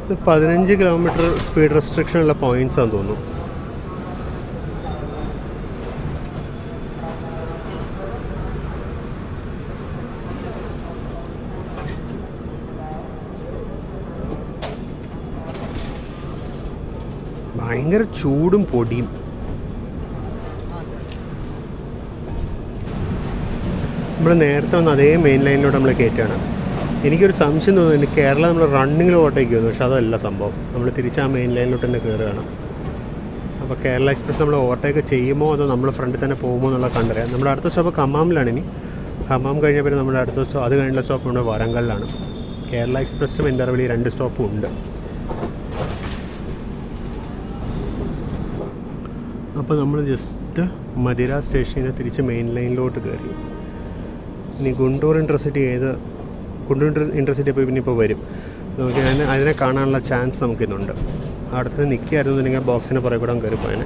ഇത് 15 കിലോമീറ്റർ സ്പീഡ് റെസ്ട്രിക്ഷൻ ഉള്ള പോയിൻറ്റ്സ് ആണെന്ന് തോന്നുന്നു. ഭയങ്കര ചൂടും പൊടിയും. നമ്മൾ നേരത്തെ വന്ന് അതേ മെയിൻ ലൈനിലോട്ട് നമ്മൾ കയറ്റുകയാണ്. എനിക്കൊരു സംശയം തോന്നുന്നു, കേരള നമ്മൾ റണ്ണിങ്ങിൽ ഓവർടേക്ക് വന്നു. പക്ഷെ അതല്ല സംഭവം. നമ്മൾ തിരിച്ച് ആ മെയിൻ ലൈനിലോട്ട് തന്നെ കയറുകയാണ്. അപ്പോൾ കേരള എക്സ്പ്രസ് നമ്മൾ ഓവർടേക്ക് ചെയ്യുമോ അതോ നമ്മൾ ഫ്രണ്ടിൽ തന്നെ പോകുമോ എന്നുള്ള കണ്ടറിയാം. നമ്മുടെ അടുത്ത സ്റ്റോപ്പ് ഖമ്മാമിലാണ്. ഇനി ഖമ്മാം കഴിഞ്ഞ പിന്നെ നമ്മുടെ അടുത്ത സ്റ്റോപ്പ്, അത് കഴിഞ്ഞുള്ള സ്റ്റോപ്പ് നമ്മുടെ വാരങ്കലിലാണ്. കേരള എക്സ്പ്രസ്സിനും എൻ്റർവെളി 2 സ്റ്റോപ്പും ഉണ്ട്. അപ്പോൾ നമ്മൾ ജസ്റ്റ് മദിര സ്റ്റേഷനിൽ നിന്ന് തിരിച്ച് മെയിൻ ലൈനിലോട്ട് കയറി. ഇനി ഗുണ്ടൂർ ഇൻ്റർസിറ്റി ഇൻ്റർസിറ്റി പോയി പിന്നെ ഇപ്പോൾ വരും. നമുക്ക് അതിനെ കാണാനുള്ള ചാൻസ് നമുക്കിന്നുണ്ട്. അടുത്ത് നിൽക്കുകയായിരുന്നുണ്ടെങ്കിൽ ബോക്സിന് പുറകെ കൂടെ കയറിപ്പോയതിനെ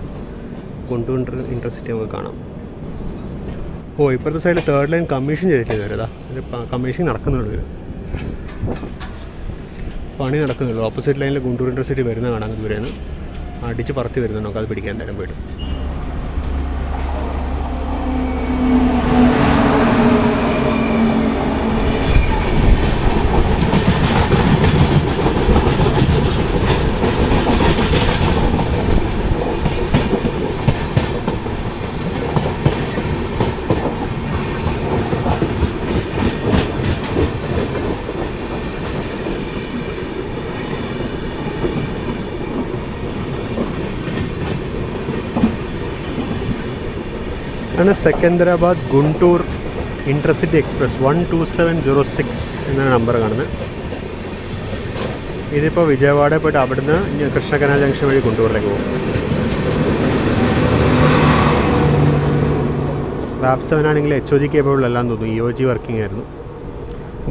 ഗുണ്ടൂർ ഇൻ്റർസിറ്റി നമുക്ക് കാണാം. ഇപ്പോഴത്തെ സൈഡിൽ 3rd ലൈൻ കമ്മീഷൻ ചെയ്തിട്ട് വരുതാ. കമ്മീഷൻ നടക്കുന്നുള്ളൂ, പണി നടക്കുന്നുള്ളൂ. ഓപ്പോസിറ്റ് ലൈനിൽ ഗുണ്ടൂർ ഇൻ്റർസിറ്റി വരുന്ന കാണാൻ ദൂരെന്ന് അടിച്ച് പറത്തി വരുന്നുണ്ട്. നമുക്ക് അത് പിടിക്കാൻ എന്തായാലും പോയിട്ട്. ആണ് സെക്കന്ദരാബാദ് ഗുണ്ടൂർ ഇൻ്റർസിറ്റി എക്സ്പ്രസ് 12706 എന്നാണ് നമ്പർ കാണുന്നത്. ഇതിപ്പോൾ വിജയവാഡ പോയിട്ട് അവിടുന്ന് കൃഷ്ണകനാൽ ജംഗ്ഷൻ വഴി ഗുണ്ടൂറിലേക്ക് പോകും. വാപ് 7 ആണെങ്കിൽ HOG കേബിളെല്ലാം തോന്നുന്നു. EOG വർക്കിംഗ് ആയിരുന്നു.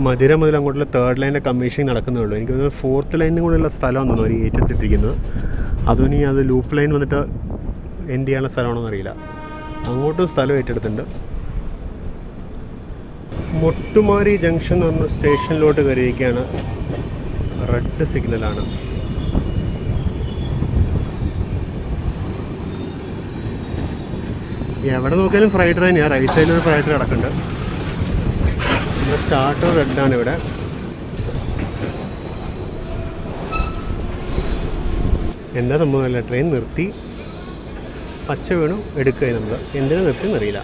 മധുര മുതൽ അങ്ങോട്ടുള്ള 3rd ലൈനിൻ്റെ കമ്മീഷനിങ് നടക്കുന്നേ ഉള്ളൂ. എനിക്ക് തോന്നുന്നു 4th ലൈനിനും കൂടെയുള്ള സ്ഥലമാണെന്ന് തോന്നുന്നു അവർ ഏറ്റെടുത്തിട്ടിരിക്കുന്നത്. അതും അത് ലൂപ്പ് ലൈൻ വന്നിട്ട് എൻഡ് ചെയ്യാനുള്ള സ്ഥലമാണോന്ന് അറിയില്ല. അങ്ങോട്ടും സ്ഥലം ഏറ്റെടുത്തിട്ടുണ്ട്. മൊട്ടുമാരി ജംഗ്ഷൻ എന്ന് പറഞ്ഞ സ്റ്റേഷനിലോട്ട് കയറിയിരിക്കുകയാണ്. റെഡ് സിഗ്നലാണ്. എവിടെ നോക്കിയാലും ഫ്രൈഡ് തന്നെയാണ്. റൈറ്റ് സൈഡിൽ ഒരു ഫ്രൈഡ് കിടക്കുന്നുണ്ട്. പിന്നെ സ്റ്റാർട്ടർ റെഡാണ് ഇവിടെ. എന്താ സംഭവമല്ല, ട്രെയിൻ നിർത്തി പച്ച വീണു എടുക്കുക നമ്മൾ. എന്തിനാ നിർത്തിയെന്ന് അറിയില്ല.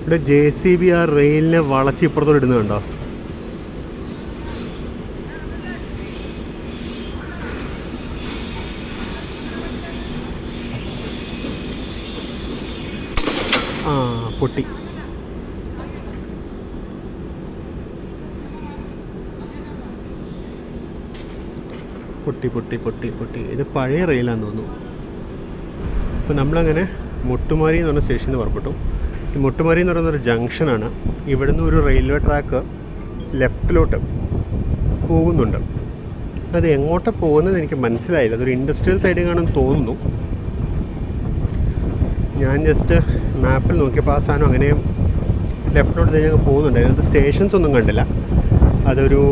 ഇവിടെ JCB ആ റെയിലിനെ വളച്ച് ഇപ്പുറത്തോട് ഇടുന്നുണ്ടോ? ആ പൊട്ടി. പൊട്ടി പൊട്ടി പൊട്ടി പൊട്ടി. ഇത് പഴയ റെയിലാണെന്ന് തോന്നുന്നു. അപ്പോൾ നമ്മളങ്ങനെ മുട്ടുമാരി എന്ന് പറഞ്ഞ സ്റ്റേഷനിൽ പുറപ്പെട്ടു. ഈ മുട്ടുമാരി എന്ന് പറയുന്നൊരു ജംഗ്ഷനാണ്. ഇവിടുന്ന് ഒരു റെയിൽവേ ട്രാക്ക് ലെഫ്റ്റിലോട്ട് പോകുന്നുണ്ട്. അത് എങ്ങോട്ടാണ് പോകുന്നത് എനിക്ക് മനസ്സിലായില്ല. അതൊരു ഇൻഡസ്ട്രിയൽ സൈഡിൽ കാണുമെന്ന് തോന്നുന്നു. ഞാൻ ജസ്റ്റ് മാപ്പിൽ നോക്കിയപ്പോൾ ആ സാധനം അങ്ങനെ ലെഫ്റ്റിലോട്ട് ഞങ്ങൾ പോകുന്നുണ്ട്. അതിനകത്ത് സ്റ്റേഷൻസ് ഒന്നും കണ്ടില്ല. അതൊരു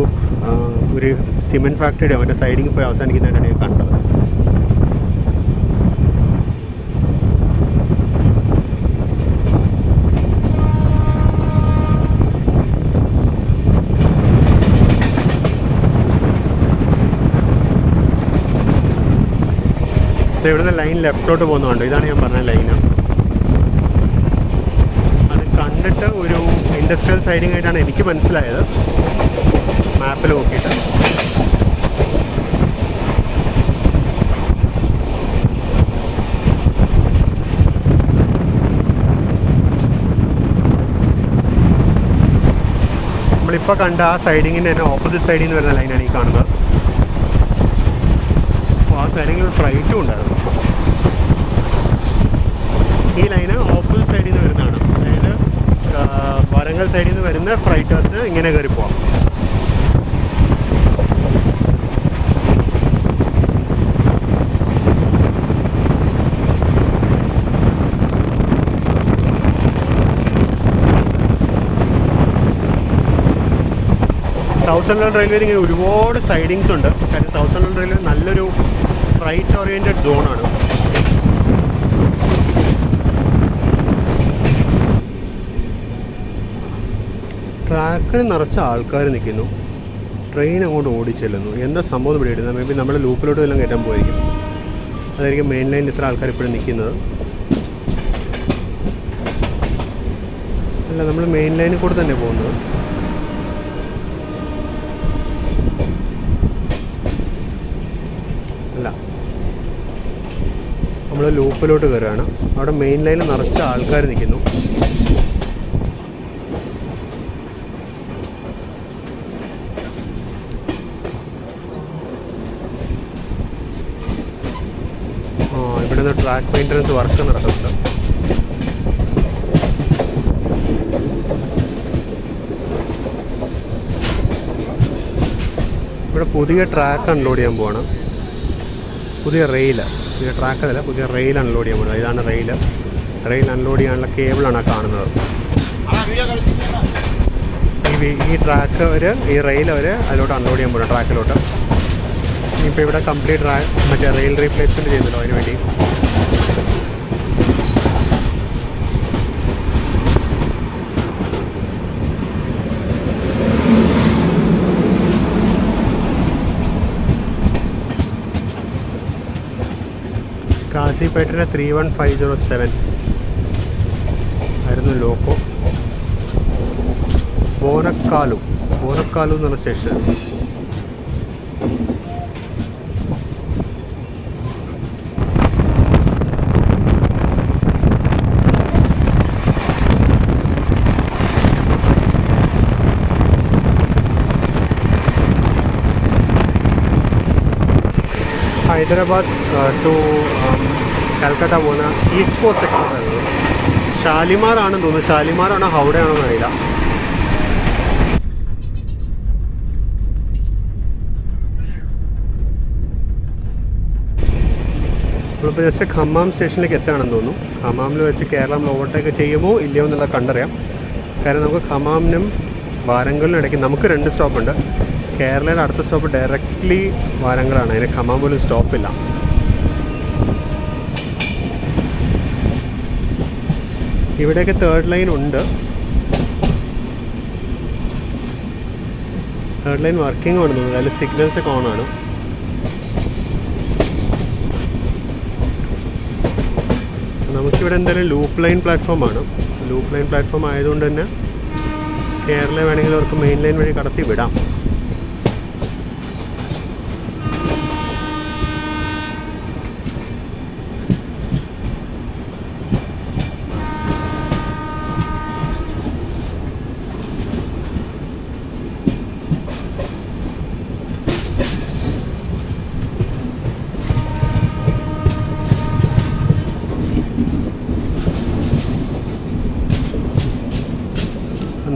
സിമെൻറ്റ് ഫാക്ടറിയുടെ അവൻ്റെ സൈഡിൽ പോയി അവസാനിക്കുന്നതായിട്ടാണ് ഞാൻ കണ്ടത്. ഇവിടുന്ന് ലൈൻ ലെഫ്റ്റോട്ട് പോകുന്നുണ്ട്. ഇതാണ് ഞാൻ പറഞ്ഞ ലൈന്. അത് കണ്ടിട്ട് ഒരു ഇൻഡസ്ട്രിയൽ സൈഡിങ് ആയിട്ടാണ് എനിക്ക് മനസ്സിലായത് മാപ്പിൽ നോക്കിയിട്ട്. നമ്മളിപ്പോൾ കണ്ട ആ സൈഡിങ്ങിൻ്റെ തന്നെ ഓപ്പോസിറ്റ് സൈഡിൽ നിന്ന് വരുന്ന ലൈനാണ് ഈ കാണുന്നത്. അപ്പോൾ ആ സൈഡിങ്ങിൽ ഒരു ഫ്ലൈറ്റും ഉണ്ടായിരുന്നു. ഈ ലൈന് ഓപ്പോസിറ്റ് സൈഡിൽ നിന്ന് വരുന്നതാണ്. അതായത് വരങ്കൽ സൈഡിൽ നിന്ന് വരുന്ന ഫ്ലൈറ്റേഴ്സിന് ഇങ്ങനെ കയറി പോവാം. സൗത്ത് സെൻട്രൽ റെയിൽവേയിൽ ഇങ്ങനെ ഒരുപാട് സൈഡിങ്സ് ഉണ്ട്. കാരണം സൗത്ത് സെൻട്രൽ റെയിൽവേ നല്ലൊരു ഫ്രൈറ്റ് ഓറിയൻറ്റഡ് സോണാണ്. ട്രാക്കിൽ നിറച്ച ആൾക്കാർ നിൽക്കുന്നു. ട്രെയിൻ അങ്ങോട്ട് ഓടിച്ചെല്ലുന്നു. എന്താ സംഭവം ഇവിടെ ഇടുന്നത്? മേ ബി നമ്മൾ ലൂപ്പിലോട്ട് എല്ലാം കയറ്റാൻ പോയിരിക്കും. അതായിരിക്കും മെയിൻ ലൈനിൽ ഇത്ര ആൾക്കാർ ഇപ്പോഴും നിൽക്കുന്നത്. അല്ല, നമ്മൾ മെയിൻ ലൈനിൽ കൂടെ തന്നെ പോകുന്നത്. അല്ല, നമ്മൾ ലൂപ്പിലോട്ട് കയറുകയാണ്. അവിടെ മെയിൻ ലൈനിൽ നിറച്ച ആൾക്കാർ നിൽക്കുന്നു. ഇവിടെ നിന്ന് ട്രാക്ക് മെയിൻ്റനൻസ് വർക്ക് നടക്കുന്നുണ്ട്. ഇവിടെ പുതിയ ട്രാക്ക് അൺലോഡ് ചെയ്യാൻ പോവാണ്. പുതിയ ട്രാക്കല്ല, പുതിയ റെയിൽ അൺലോഡ് ചെയ്യാൻ പോകുന്നത്. ഇതാണ് റെയിൽ അൺലോഡ് ചെയ്യാനുള്ള കേബിളാണ് കാണുന്നത്. ഈ ട്രാക്ക് ഈ റെയിൽ അതിലോട്ട് അൺലോഡ് ചെയ്യാൻ പോകുന്നത് ട്രാക്കിലോട്ട്. ഇപ്പോൾ ഇവിടെ കംപ്ലീറ്റ് മറ്റേ റെയിൽ റീപ്ലേസ്മെൻറ്റ് ചെയ്യുന്നല്ലോ അതിന് വേണ്ടി. കാസിപ്പേട്ടിൻ്റെ 31507 ആയിരുന്നു ലോക്കോ. ബോനക്കാലു എന്ന് പറഞ്ഞ സ്റ്റേഷൻ. ഹൈദരാബാദ് ടു കാൽക്കട്ട പോകുന്ന ഈസ്റ്റ് കോസ്റ്റ് എക്സ്പ്രസ് ആയിരുന്നു. ഷാലിമാറാണെന്ന് തോന്നുന്നു. ഷാലിമാറാണോ ഹൗഡയാണോ എന്നറിയില്ല. നമ്മളിപ്പോൾ ജസ്റ്റ് ഖമ്മാം സ്റ്റേഷനിലേക്ക് എത്തുകയാണെന്ന് തോന്നുന്നു. ഖമ്മാമിൽ വെച്ച് കേരളം ഓവർടേക്ക് ചെയ്യുമോ ഇല്ലയോ എന്നുള്ളത് കണ്ടറിയാം. കാരണം നമുക്ക് ഖമ്മാമിനും വാരങ്കലിനും ഇടയ്ക്ക് നമുക്ക് 2 സ്റ്റോപ്പുണ്ട്. കേരളയുടെ അടുത്ത സ്റ്റോപ്പ് ഡയറക്റ്റ്ലി വാരങ്കലാണ്. അതിന് ഖമ്മാം പോലും സ്റ്റോപ്പില്ല. ഇവിടെയൊക്കെ 3rd ലൈൻ ഉണ്ട്. 3rd ലൈൻ വർക്കിംഗ് ആണെന്ന് തോന്നുന്നു. അതിൽ സിഗ്നൽസ് ഒക്കെ ഓണാണ്. നമുക്കിവിടെ എന്തായാലും ലൂപ്പ് ലൈൻ പ്ലാറ്റ്ഫോമാണ്. ലൂപ്പ് ലൈൻ പ്ലാറ്റ്ഫോം ആയതുകൊണ്ട് തന്നെ കേരള വേണമെങ്കിൽ അവർക്ക് മെയിൻ ലൈൻ വഴി കടത്തി വിടാം.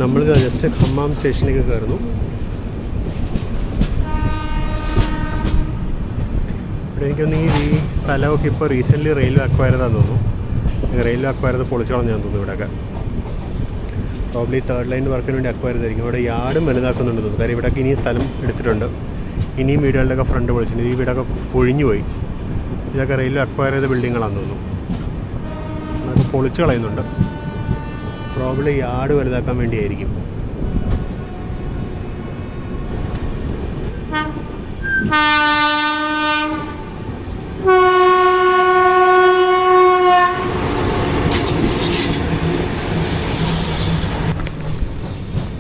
നമ്മൾ ജസ്റ്റ് ഖമ്മാം സ്റ്റേഷനിലേക്ക് കയറുന്നു. ഇവിടെ എനിക്കൊന്ന് ഈ സ്ഥലമൊക്കെ ഇപ്പോൾ റീസെൻ്റ്ലി റെയിൽവേ അക്വയർ ചെയ്താന്ന് തോന്നുന്നു. റെയിൽവേ അക്വയർ ചെയ്ത് പൊളിച്ചു കളഞ്ഞാന്ന് തോന്നുന്നു. ഇവിടെയൊക്കെ പ്രോബ്ലി 3rd ലൈൻ വർക്കിന് വേണ്ടി അക്വയർ ചെയ്തായിരിക്കും. ഇവിടെ യാർഡും വലുതാക്കുന്നുണ്ട് തോന്നുന്നു. കാര്യം ഇവിടെയൊക്കെ ഇനിയും സ്ഥലം എടുത്തിട്ടുണ്ട്. ഇനിയും വീടുകളുടെയൊക്കെ ഫ്രണ്ട് പൊളിച്ചിട്ടുണ്ട്. ഈ വീടൊക്കെ പൊഴിഞ്ഞു പോയി. ഇതൊക്കെ റെയിൽവേ അക്വയർ ചെയ്ത ബിൽഡിങ്ങുകളാണെന്ന് തോന്നുന്നു. അതൊക്കെ പൊളിച്ചു കളയുന്നുണ്ട്. പ്രോബ്ലി യാർഡ് വലുതാക്കാൻ വേണ്ടിയായിരിക്കും.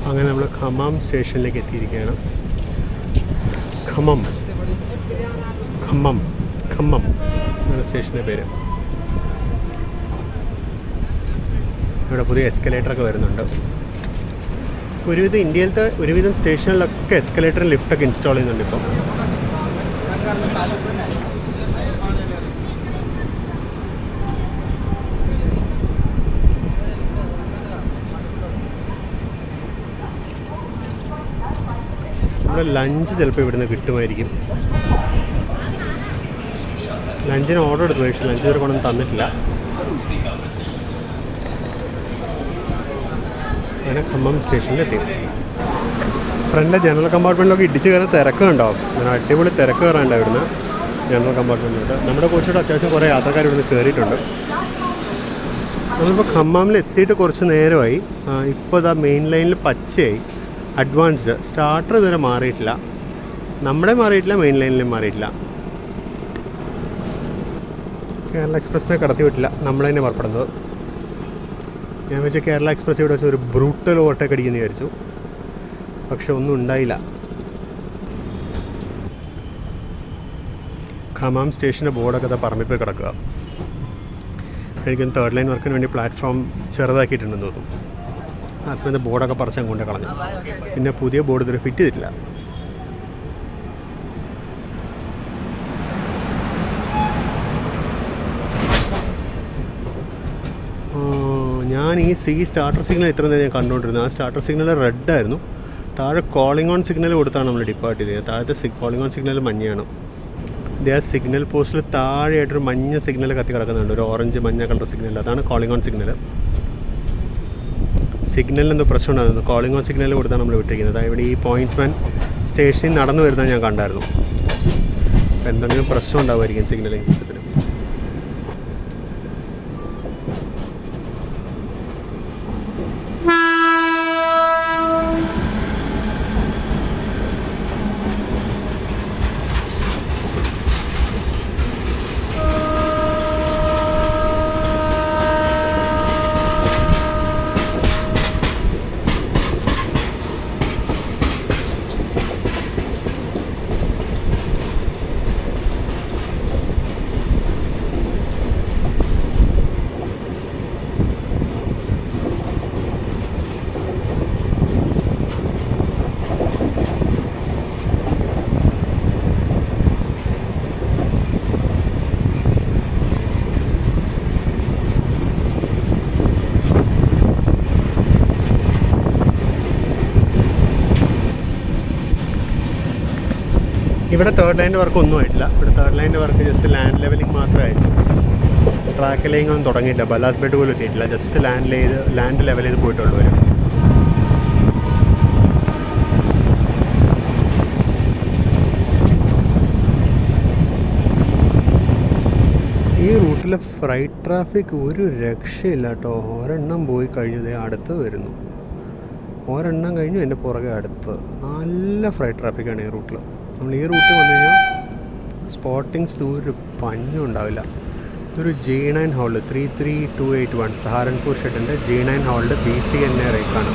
അങ്ങനെ നമ്മൾ ഖമ്മാം സ്റ്റേഷനിലേക്ക് എത്തിയിരിക്കുകയാണ്. ഖമ്മം ഖമ്മം ഖമ്മം എന്നാണ് സ്റ്റേഷൻ്റെ പേര്. ഇവിടെ പുതിയ എസ്കലേറ്ററൊക്കെ വരുന്നുണ്ട്. ഒരുവിധം ഇന്ത്യയിലത്തെ ഒരുവിധം സ്റ്റേഷനിലൊക്കെ എസ്കലേറ്ററും ലിഫ്റ്റൊക്കെ ഇൻസ്റ്റാൾ ചെയ്യുന്നുണ്ട് ഇപ്പോൾ. നമ്മുടെ ലഞ്ച് ചിലപ്പോൾ ഇവിടുന്ന് കിട്ടുമായിരിക്കും. ലഞ്ചിന് ഓർഡർ എടുത്തു, പക്ഷേ ലഞ്ച് ഇവരെ കൊണ്ടൊന്നും തന്നിട്ടില്ല. അങ്ങനെ ഖമ്മം സ്റ്റേഷനിലെത്തി. ഫ്രണ്ടിലെ ജനറൽ കമ്പാർട്ട്മെൻറ്റിലൊക്കെ ഇടിച്ച് കയറാൻ തിരക്ക് ഉണ്ടാവും. അങ്ങനെ അടിപൊളി തിരക്ക് കയറാനുണ്ട് ഇവിടുന്ന് ജനറൽ കമ്പാർട്ട്മെൻറ്റിലോട്ട്. നമ്മുടെ കോച്ചിലോട്ട് അത്യാവശ്യം കുറേ യാത്രക്കാർ ഇവിടുന്ന് കയറിയിട്ടുണ്ട്. നമ്മളിപ്പോൾ ഖമ്മാമിൽ എത്തിയിട്ട് കുറച്ച് നേരമായി. ഇപ്പോൾ ഇതാ മെയിൻ ലൈനിൽ പച്ചയായി, അഡ്വാൻസ്ഡ്. സ്റ്റാർട്ടർ ഇതുവരെ മാറിയിട്ടില്ല. നമ്മുടെ മാറിയിട്ടില്ല, മെയിൻ ലൈനിലും മാറിയിട്ടില്ല. കേരള എക്സ്പ്രസ്സിനെ കടത്തി വിട്ടില്ല, നമ്മൾ തന്നെ പുറപ്പെടുന്നത്. ഞാൻ വെച്ചാൽ കേരള എക്സ്പ്രസ് ഇവിടെ വെച്ച് ഒരു ബ്രൂട്ടൽ ഓവർടേക്ക് അടിക്കുന്നു വിചാരിച്ചു. പക്ഷെ ഒന്നും ഉണ്ടായില്ല. ഖമ്മാം സ്റ്റേഷൻ്റെ ബോർഡൊക്കെ പറമ്പിൽ പോയി കിടക്കുക. എനിക്കൊന്ന് 3rd ലൈൻ വർക്കിന് വേണ്ടി പ്ലാറ്റ്ഫോം ചെറുതാക്കിയിട്ടുണ്ടെന്ന് തോന്നുന്നു. ആ സമയത്ത് ബോർഡൊക്കെ പറിച്ച് കൊണ്ട് കളഞ്ഞു. പിന്നെ പുതിയ ബോർഡ് ഇതുവരെ ഫിറ്റ് ചെയ്തിട്ടില്ല. ഞാൻ ഈ സ്റ്റാർട്ടർ സിഗ്നൽ ഇത്ര നേരം ഞാൻ കണ്ടുകൊണ്ടിരുന്നു. ആ സ്റ്റാർട്ടർ സിഗ്നൽ റെഡായിരുന്നു. താഴെ കോളിംഗ് ഓൺ സിഗ്നൽ കൊടുത്താണ് നമ്മൾ ഡിപ്പാർട്ട് ചെയ്തത്. താഴത്തെ കോളിംഗ് ഓൺ സിഗ്നൽ മഞ്ഞയാണ്. ആ സിഗ്നൽ പോസ്റ്റിൽ താഴെയായിട്ടൊരു മഞ്ഞ സിഗ്നൽ കത്തി കിടക്കുന്നുണ്ട്, ഒരു ഓറഞ്ച് മഞ്ഞ കളർ സിഗ്നൽ. അതാണ് കോളിംഗ് ഓൺ സിഗ്നൽ. സിഗ്നലിന് എന്തോ പ്രശ്നം ഉണ്ടായിരുന്നു. കോളിംഗ് ഓൺ സിഗ്നൽ കൊടുത്താണ് നമ്മൾ വിട്ടിരിക്കുന്നത്. ഇവിടെ ഈ പോയിൻറ്റ്സ്മാൻ സ്റ്റേഷനിൽ നടന്നു വരുന്നത് ഞാൻ കണ്ടായിരുന്നു. എന്തെങ്കിലും പ്രശ്നം ഉണ്ടാവുമായിരിക്കും സിഗ്നലിംഗ് സിസ്റ്റത്തിന്. ഇവിടെ തേർഡ് ലൈൻ്റെ വർക്ക് ഒന്നും ആയിട്ടില്ല. ഇവിടെ തേർഡ് ലൈൻ്റെ വർക്ക് ജസ്റ്റ് ലാൻഡ് ലെവലിംഗ് മാത്രമായിരുന്നു. ട്രാക്ക് ലെയിങ് ഒന്നും തുടങ്ങിയിട്ടില്ല, ബലാസ് ബെഡ് പോലും എത്തിയിട്ടില്ല. ജസ്റ്റ് ലാൻഡ് ലെവൽ ചെയ്ത് പോയിട്ടുള്ളൂ വരും. ഈ റൂട്ടിലെ ഫ്രൈറ്റ് ട്രാഫിക് ഒരു രക്ഷയില്ല കേട്ടോ. ഒരെണ്ണം പോയി കഴിഞ്ഞത് അടുത്ത് വരുന്നു, ഒരെണ്ണം കഴിഞ്ഞു എൻ്റെ പുറകെ അടുത്ത്. നല്ല ഫ്രൈറ്റ് ട്രാഫിക്കാണ് ഈ റൂട്ടിൽ. നമ്മൾ ഈ റൂട്ടിൽ വന്നു കഴിഞ്ഞാൽ സ്പോട്ടിങ്സിന് ഒരു പഞ്ഞും ഉണ്ടാവില്ല. ഇതൊരു G9 ഹോൾഡ് 33281 സഹാരൻപൂർ ഷെഡിൻ്റെ G9 ഹോൾഡ് BCNA റേക്കാണ്.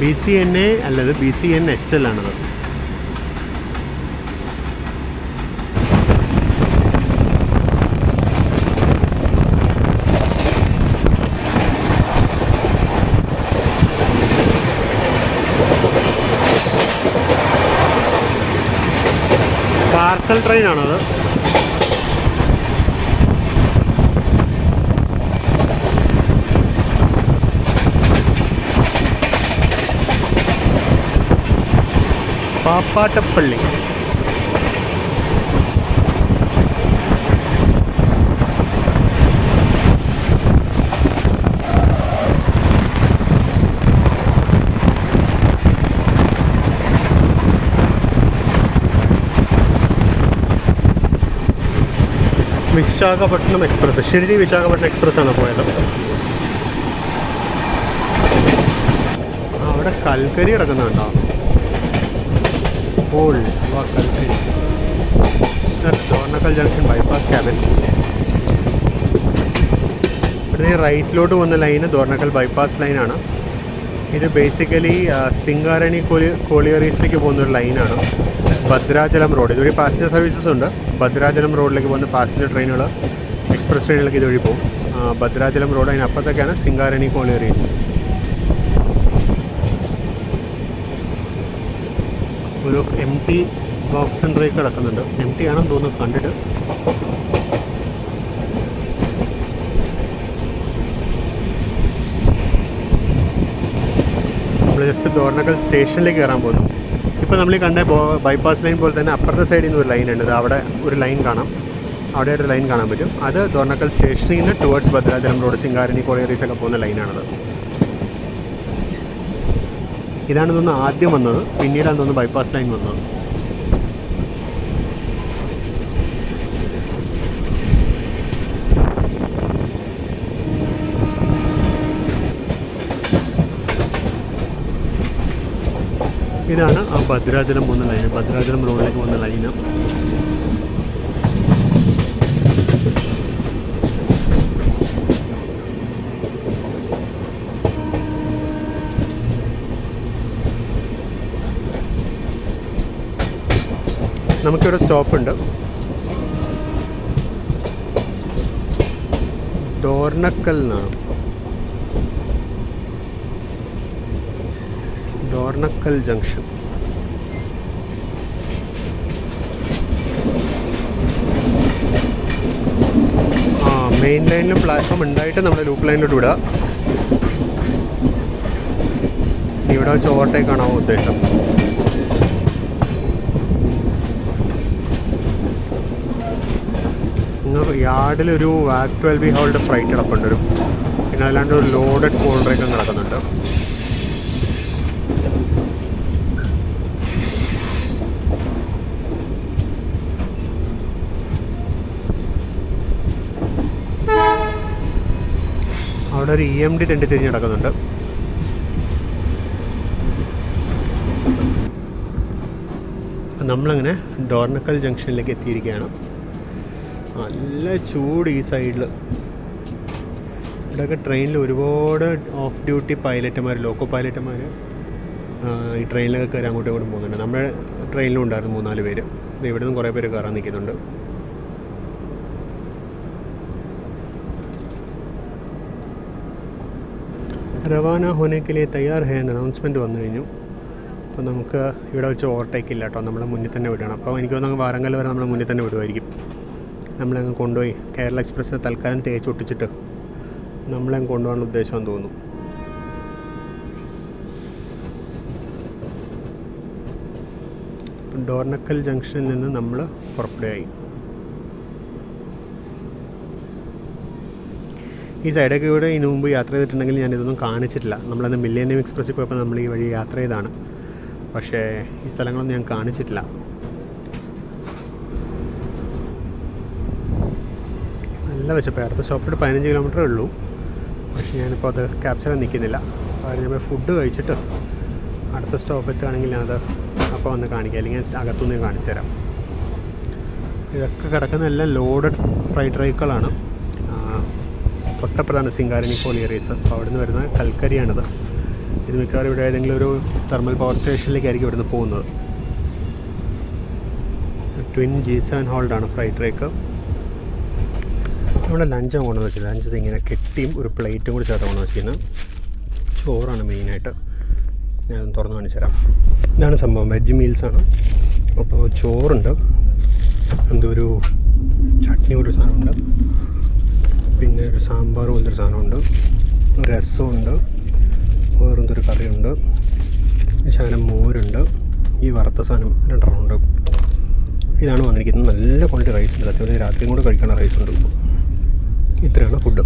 BCNA അല്ലത് BCNHL ആണത്. പാർസൽ ട്രെയിനാണത്. പാപ്പാട്ടപ്പള്ളി. വിശാഖപട്ടണം എക്സ്പ്രസ്, ഷിരിഡി വിശാഖപട്ടണം എക്സ്പ്രസ് ആണ് പോയത്. അവിടെ കൽക്കരി കിടക്കുന്നുണ്ടോ? കൽക്കരി. Dornakal junction bypass cabin. ഇവിടുന്ന് റൈറ്റിലോട്ട് പോകുന്ന ലൈന് ദോർണക്കൽ ബൈപ്പാസ് ലൈനാണ്. ഇത് ബേസിക്കലി സിംഗാരണി കോളിയറീസിലേക്ക് പോകുന്നൊരു ലൈനാണ്. ഭദ്രാചലം റോഡ് ഇതുവഴി പാസഞ്ചർ സർവീസസ് ഉണ്ട്. ഭദ്രാചലം റോഡിലേക്ക് പോകുന്ന പാസഞ്ചർ ട്രെയിനുകൾ, എക്സ്പ്രസ് ട്രെയിനുകളൊക്കെ ഇതുവഴി പോകും. ഭദ്രാചലം റോഡ് അതിനപ്പുറത്തൊക്കെയാണ് സിംഗാരണി കോളിയറീസ്. ഒരു MT ബോക്സ് ആൻഡ് റേക്ക് കിടക്കുന്നുണ്ട്. MT ആണെന്ന് തോന്നുന്നു കണ്ടിട്ട്. നമ്മൾ ജസ്റ്റ് ദോർണക്കൽ സ്റ്റേഷനിലേക്ക് കയറാൻ പോകുന്നു. ഇപ്പോൾ നമ്മൾ ഈ കണ്ട ബൈപ്പാസ് ലൈൻ പോലെ തന്നെ അപ്പുറത്തെ സൈഡിൽ നിന്ന് ഒരു ലൈൻ ഉണ്ട്. അവിടെ ഒരു ലൈൻ കാണാം, അവിടെ ഒരു ലൈൻ കാണാൻ പറ്റും. അത് ദോർണക്കൽ സ്റ്റേഷനിൽ നിന്ന് ടുവേർഡ്സ് ഭദ്രാചലം റോഡ്, സിംഗാരണി കോളിയറീസ് ഒക്കെ പോകുന്ന ലൈനാണത്. ഇതാണ് തോന്നുന്നു ആദ്യം വന്നത്, പിന്നീടാണ് തോന്നുന്നു ബൈപ്പാസ് ലൈൻ വന്നത്. ഇതാണ് ആ ഭദ്രാചലം പോകുന്ന ലൈന്, ഭദ്രാചലം റോഡിലേക്ക് പോകുന്ന ലൈന്. നമുക്കിവിടെ സ്റ്റോപ്പുണ്ട്. ഡോർണക്കൽ എന്നാണ്, ഡോർണക്കൽ ജംഗ്ഷൻ. മെയിൻ ലൈനിലും പ്ലാറ്റ്ഫോം ഉണ്ടായിട്ട് നമ്മൾ ലൂപ്പ് ലൈനിലോട്ട് വിടുക. ഇവിടെ വെച്ച് ഓവർടേക്ക് ആണോ ഉദ്ദേശം? യാർഡിലൊരു വാക് 12B ഹോൾഡ് ഫ്രൈറ്റ് കിടപ്പുണ്ട് ഒരു, പിന്നെ അല്ലാണ്ട് ഒരു ലോഡഡ് കോൾ ബ്രേക്കും കിടക്കുന്നുണ്ട്. അവിടെ ഒരു EMD തെണ്ടിത്തിരിഞ്ഞ് കിടക്കുന്നുണ്ട്. നമ്മളങ്ങനെ ഡോർണക്കൽ ജംഗ്ഷനിലേക്ക് എത്തിയിരിക്കുകയാണ്. നല്ല ചൂട് ഈ സൈഡിൽ. ഇവിടെയൊക്കെ ട്രെയിനിൽ ഒരുപാട് ഓഫ് ഡ്യൂട്ടി പൈലറ്റുമാർ, ലോക്കോ പൈലറ്റുമാർ ഈ ട്രെയിനിലൊക്കെ കയറി അങ്ങോട്ടും ഇങ്ങോട്ടും പോകുന്നുണ്ട്. നമ്മുടെ ട്രെയിനിലും ഉണ്ടായിരുന്നു 3-4 പേര്. ഇവിടെ നിന്നും കുറേ പേര് കയറാൻ നിൽക്കുന്നുണ്ട്. രവാന ഹോനേക്കിലെ തയ്യാർ ഹേ എന്ന അനൗൺസ്മെൻറ്റ് വന്നു കഴിഞ്ഞു. അപ്പോൾ നമുക്ക് ഇവിടെ വെച്ച് ഓവർടേക്ക് ഇല്ല കേട്ടോ, നമ്മളെ മുന്നിൽ തന്നെ വിടണം. അപ്പോൾ എനിക്ക് തോന്നുന്നു വാരങ്കൽ വരെ നമ്മളെ മുന്നിൽ തന്നെ വിടുമായിരിക്കും. നമ്മളങ്ങ് കൊണ്ടുപോയി കേരള എക്സ്പ്രസ്സിനെ തൽക്കാലം തേച്ചൊട്ടിച്ചിട്ട് നമ്മളങ്ങ് കൊണ്ടുപോകാനുള്ള ഉദ്ദേശമെന്ന് തോന്നുന്നു. ഡോർനക്കൽ ജംഗ്ഷനിൽ നിന്ന് നമ്മൾ പുറപ്പെടുകയായി. ഈ സൈഡൊക്കെ ഇവിടെ ഇതിനു മുമ്പ് യാത്ര ചെയ്തിട്ടുണ്ടെങ്കിൽ ഞാനിതൊന്നും കാണിച്ചിട്ടില്ല. നമ്മളന്ന് മില്ലേനിയം എക്സ്പ്രസ്സിൽ പോയപ്പോൾ നമ്മൾ ഈ വഴി യാത്ര ചെയ്താണ്, പക്ഷേ ഈ സ്ഥലങ്ങളൊന്നും ഞാൻ കാണിച്ചിട്ടില്ല. നല്ല വിശപ്പ്. അടുത്ത സ്റ്റോപ്പിലോട്ട് 15 കിലോമീറ്ററേ ഉള്ളൂ, പക്ഷേ ഞാനിപ്പോൾ അത് ക്യാപ്ചർ ചെയ്യാൻ നിൽക്കുന്നില്ല. അതിന് നമ്മൾ ഫുഡ് കഴിച്ചിട്ട് അടുത്ത സ്റ്റോപ്പ് എത്തുകയാണെങ്കിൽ ഞാനത് അപ്പോൾ വന്ന് കാണിക്കാം, അല്ലെങ്കിൽ ഞാൻ അകത്തുനിന്ന് കാണിച്ചു തരാം. ഇതൊക്കെ കിടക്കുന്നതെല്ലാം ലോഡഡ് ഫ്രൈഡ് ട്രക്കുകളാണ്. തൊട്ടപ്പുറത്താണ് സിംഗാരണി കോളിയറീസ്. അപ്പോൾ അവിടെ നിന്ന് വരുന്ന കൽക്കരിയാണിത്. ഇത് മിക്കവാറും ഇവിടെ ഏതെങ്കിലും ഒരു തെർമൽ പവർ സ്റ്റേഷനിലേക്കായിരിക്കും ഇവിടുന്ന് പോകുന്നത്. ട്വിൻ G7 ഹോൾഡാണ് ഫ്രൈഡ് ട്രക്ക്. നമ്മുടെ ലഞ്ചാണ് കൊണ്ടുവന്ന് വെച്ചത്. ലഞ്ച് ഇങ്ങനെ കെട്ടിയും ഒരു പ്ലേറ്റും കൂടി ചേർത്ത് കൊണ്ടുവന്ന് വെച്ചിരിക്കുന്നത്. ചോറാണ് മെയിനായിട്ട്. ഞാനതൊന്ന് തുറന്ന് കാണിച്ചു തരാം. ഇതാണ് സംഭവം, വെജ് മീൽസാണ്. അപ്പോൾ ചോറുണ്ട്, എന്തോ ഒരു ചട്നി ഒരു സാധനമുണ്ട്, പിന്നെ ഒരു സാമ്പാർ പോലത്തെ ഒരു സാധനമുണ്ട്, രസമുണ്ട്, വേറെന്തൊരു കറിയുണ്ട്, ശകലം മോരുണ്ട്, ഈ വറുത്ത സാധനം 2 റൗണ്ട്. ഇതാണ് വന്നിരിക്കുന്നത്. നല്ല ക്വാളിറ്റി റൈസ് ഉണ്ട്. അത്യാവശ്യം രാത്രിയും കൂടെ കഴിക്കുന്ന റൈസുണ്ട്. ഇത്രയാണ് ഫുഡ്.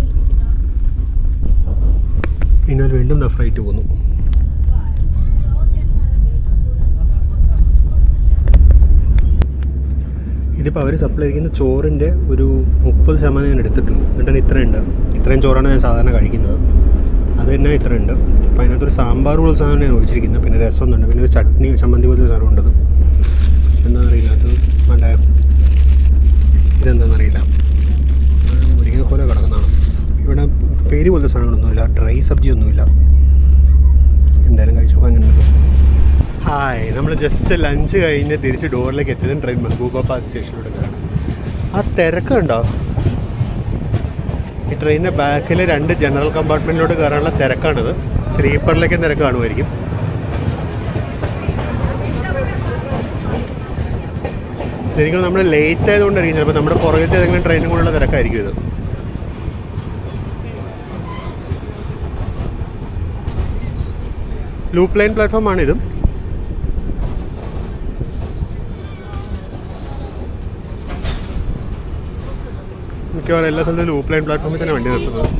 ഇനി വീണ്ടും ഫ്രൈറ്റ് പോകുന്നു. ഇതിപ്പോൾ അവർ സപ്ലൈ ചെയ്യുന്ന ചോറിൻ്റെ ഒരു 30% ഞാൻ എടുത്തിട്ടുണ്ട്. എന്നിട്ട് ഇത്രയും ചോറാണ് ഞാൻ സാധാരണ കഴിക്കുന്നത്. അത് തന്നെ ഇത്രയുണ്ട്. അപ്പോൾ അതിനകത്തൊരു സാമ്പാർ പോലുള്ള സാധനം ഞാൻ ഒഴിച്ചിരിക്കുന്നത്. പിന്നെ രസം ഒന്നുണ്ട്, പിന്നെ ഒരു ചട്നി ചമ്മന്തി പോലത്തെ സാധനം ഉണ്ടത്. എന്താണെന്നറിയില്ല, അത് നല്ല ഇതെന്താണെന്നറിയില്ല, മുരിങ്ങ പോലെ കിടക്കുന്നതാണ്. ഇവിടെ പേര് പോലത്തെ സാധനങ്ങളൊന്നുമില്ല, ഡ്രൈ സബ്ജി ഒന്നുമില്ല. എന്തായാലും കഴിച്ചു നോക്കാൻ അങ്ങനെ. ഹായ്, നമ്മൾ ജസ്റ്റ് ലഞ്ച് കഴിഞ്ഞ് തിരിച്ച് ഡോറിലേക്ക് എത്തിയതും ട്രെയിൻ മെഹബൂബാബാദ് സ്റ്റേഷനിലൂടെ കയറണം. ആ തിരക്കുണ്ടോ? ഈ ട്രെയിനിൻ്റെ ബാക്കിൽ 2 ജനറൽ കമ്പാർട്ട്മെൻറ്റിലോട്ട് കയറാനുള്ള തിരക്കാണിത്. സ്ലീപ്പറിലേക്കും തിരക്ക് കാണുമായിരിക്കും. ശരിക്കും നമ്മൾ ലേറ്റ് ആയതുകൊണ്ടായിരിക്കും ചിലപ്പോൾ നമ്മുടെ പുറകത്തെ ഏതെങ്കിലും ട്രെയിനും കൂടെയുള്ള തിരക്കായിരിക്കും ഇത്. ലൂപ്പ് ലൈൻ പ്ലാറ്റ്ഫോമാണിതും. മിക്കവാറും എല്ലാ സ്ഥലത്തും ലൂപ്പ് ലൈൻ പ്ലാറ്റ്ഫോമിൽ തന്നെ വണ്ടി നിർത്തുന്നത്.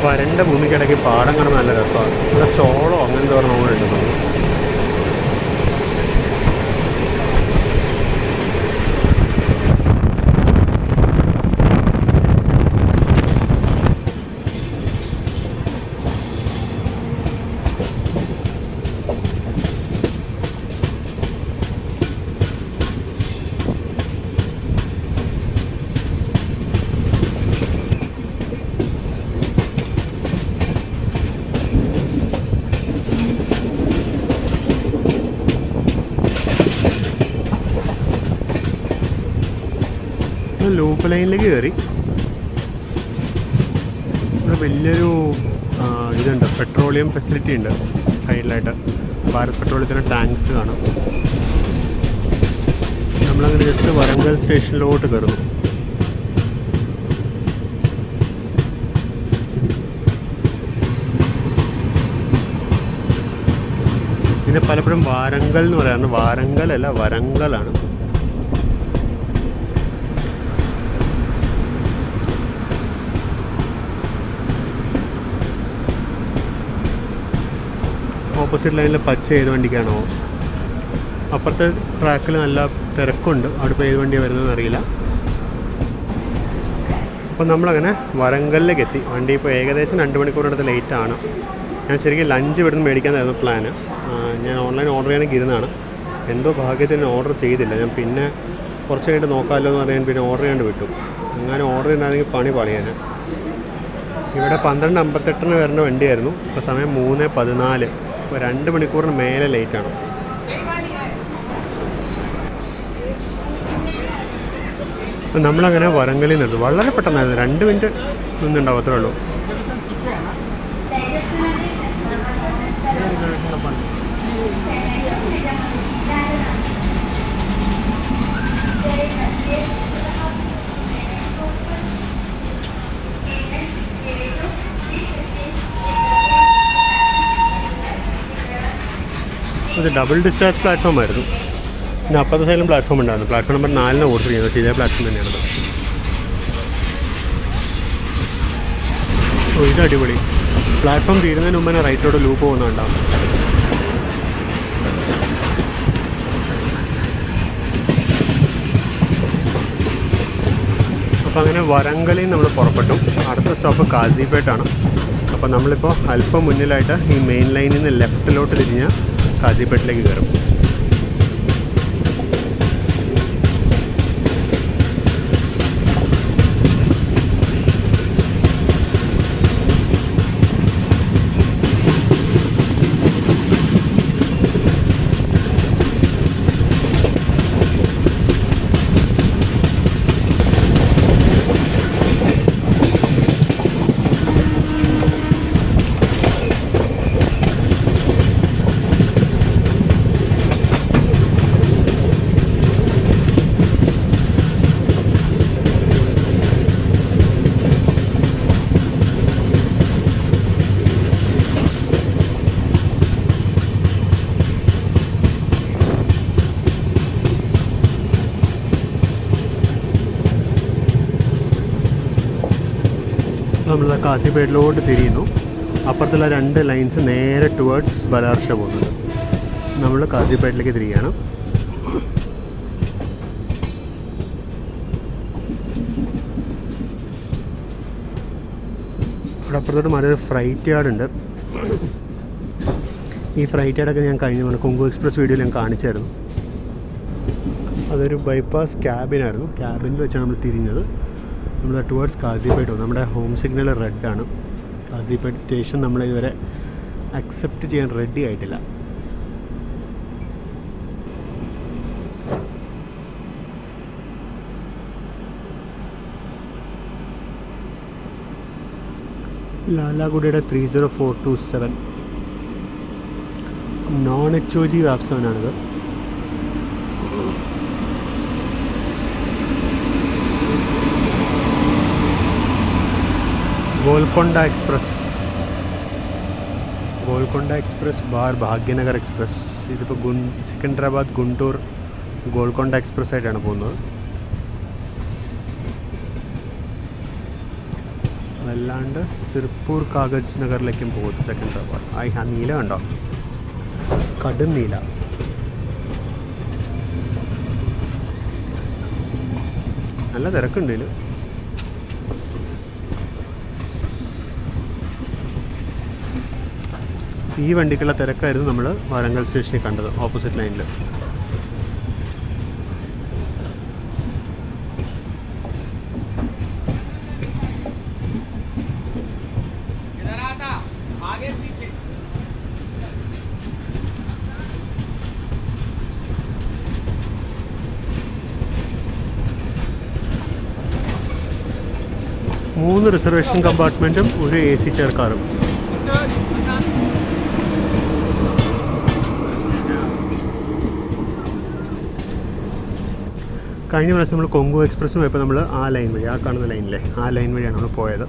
വരണ്ട ഭൂമിക്കിടയ്ക്ക് പാടം കാണുമ്പോൾ നല്ല രസമാണ്. ഇവിടെ ചോളോ അങ്ങനത്തെ പറഞ്ഞ കിട്ടുന്നു. ലൂപ്പ് ലൈനിലേക്ക് കയറി. ഇവിടെ വലിയൊരു ഇതുണ്ട്, പെട്രോളിയം ഫെസിലിറ്റി ഉണ്ട് സൈഡിലായിട്ട്. ഭാരത് പെട്രോളിയത്തിൻ്റെ ടാങ്ക്സ് കാണാം. നമ്മളങ്ങനെ ജസ്റ്റ് വരങ്കൽ സ്റ്റേഷനിലോട്ട് കയറുന്നു. പിന്നെ പലപ്പോഴും വാരങ്കൽ എന്ന് പറയാറുണ്ട്. വാരങ്കലല്ല, വരങ്കലാണ്. ഓപ്പോസിറ്റ് ലൈനിൽ പച്ച ഏത് വണ്ടിക്കാണോ. അപ്പുറത്തെ ട്രാക്കിൽ നല്ല തിരക്കുണ്ട്, അവിടെ ഇപ്പോൾ ഏത് വണ്ടിയാണ് വരുന്നതെന്ന് അറിയില്ല. അപ്പോൾ നമ്മളങ്ങനെ വരങ്കലിലേക്ക് എത്തി. വണ്ടി ഇപ്പോൾ ഏകദേശം 2 മണിക്കൂറിനടുത്ത് ലേറ്റാണ്. ഞാൻ ശരിക്കും ലഞ്ച് ഇവിടുന്ന് മേടിക്കാനായിരുന്നു പ്ലാന്. ഞാൻ ഓൺലൈൻ ഓർഡർ ചെയ്യണമെങ്കിൽ ഇരുന്നാണ്. എന്തോ ഭാഗ്യത്തിന് ഓർഡർ ചെയ്തില്ല. ഞാൻ പിന്നെ കുറച്ച് കഴിഞ്ഞിട്ട് നോക്കാമല്ലോ എന്ന് പറയാൻ പിന്നെ ഓർഡർ ചെയ്യാണ്ട് വിട്ടു. അങ്ങനെ ഓർഡർ ചെയ്യണമെങ്കിൽ പണി പണിയാൻ. ഇവിടെ 12:58 വരേണ്ട വണ്ടിയായിരുന്നു. ഇപ്പോൾ സമയം 3:14. ഇപ്പോൾ 2 മണിക്കൂറിന് മേലെ ലേറ്റാണ്. അപ്പം നമ്മളങ്ങനെ വരങ്കലിൽ നിന്നു. വളരെ പെട്ടെന്നായിരുന്നു, 2 മിനിറ്റ് നിന്നുണ്ടാവും, അത്രേ ഉള്ളൂ. ഇത് ഡബിൾ ഡിസ്ചാർജ് പ്ലാറ്റ്ഫോം ആയിരുന്നു. പിന്നെ അപ്പുറത്തെ സൈഡിലും പ്ലാറ്റ്ഫോം ഉണ്ടായിരുന്നു. പ്ലാറ്റ്ഫോം നമ്പർ 4 ഓർഡർ ചെയ്യുന്നത്. പക്ഷേ ഇതേ പ്ലാറ്റ്ഫോം തന്നെയാണത്. ഓ, ഇത് അടിപൊളി. പ്ലാറ്റ്ഫോം തീരുന്നതിന് മുമ്പ് തന്നെ റൈറ്റോട് ലൂപ്പ് പോകുന്നുണ്ടാവും. അപ്പോൾ അങ്ങനെ വരങ്കലിൽ നമ്മൾ പുറപ്പെട്ടു. അടുത്ത സ്റ്റോപ്പ് കാസിപ്പേട്ടാണ്. അപ്പോൾ നമ്മളിപ്പോൾ അല്പം മുന്നിലായിട്ട് ഈ മെയിൻ ലൈനിൽ നിന്ന് ലെഫ്റ്റിലോട്ട് തിരിഞ്ഞ് കാസിപ്പേട്ടിലേക്ക് കയറും. നമ്മൾ കാസിപ്പേട്ടിലോട്ട് തിരിയുന്നു. അപ്പുറത്തുള്ള 2 ലൈൻസ് നേരെ ടുവേർഡ്സ് ബലാർഷ പോകുന്നത്. നമ്മൾ കാസിപ്പേട്ടിലേക്ക് തിരികെയാണ്. ഇവിടെ അപ്പുറത്തോട്ട് മറ്റൊരു ഫ്രൈറ്റ് യാർഡ് ഉണ്ട്. ഈ ഫ്രൈറ്റ് യാർഡൊക്കെ ഞാൻ കഴിഞ്ഞ കൊങ്കു എക്സ്പ്രസ് വീഡിയോയിൽ ഞാൻ കാണിച്ചായിരുന്നു. അതൊരു ബൈപ്പാസ് ക്യാബിനായിരുന്നു. ക്യാബിനിൽ വെച്ചാണ് നമ്മൾ തിരിഞ്ഞത്. നമ്മൾ ടുവേർഡ്സ് കാസിപ്പേട്ട് പോകും. നമ്മുടെ ഹോം സിഗ്നൽ റെഡാണ്. കാസിപ്പേട്ട് സ്റ്റേഷൻ നമ്മളിതുവരെ അക്സെപ്റ്റ് ചെയ്യാൻ റെഡി ആയിട്ടില്ല. ലാലാഗുഡയുടെ 30427 നോൺ HOG വാപ്സോനാണിത്. ഗോൽക്കൊണ്ട എക്സ്പ്രസ് ബാർ ഭാഗ്യനഗർ എക്സ്പ്രസ്. ഇതിപ്പോൾ സിക്കൻഡറാബാദ് ഗുണ്ടൂർ ഗോൽക്കൊണ്ട എക്സ്പ്രസ് ആയിട്ടാണ് പോകുന്നത്. അല്ലാണ്ട് സിർപ്പൂർ കാഗജ് നഗറിലേക്കും പോകുന്നു സെക്കൻഡറാബാദ്. ആ നീല കണ്ടോ, കടും നീല. നല്ല തിരക്കുണ്ട് ഇതിൽ. ഈ വണ്ടിക്കുള്ള തിരക്കായിരുന്നു നമ്മൾ വരങ്കൽ സ്റ്റേഷനിൽ കണ്ടത്, ഓപ്പോസിറ്റ് ലൈനിൽ. മൂന്ന് റിസർവേഷൻ കമ്പാർട്ട്മെൻറ്റും ഒരു AC ചേർക്കാറും. കഴിഞ്ഞ പ്രാവശ്യം നമ്മൾ കൊങ്കു എക്സ്പ്രസ് പോയപ്പോൾ നമ്മൾ ആ ലൈൻ വഴി, ആ കാണുന്ന ലൈനിലെ ആ ലൈൻ വഴിയാണ് നമ്മൾ പോയത്.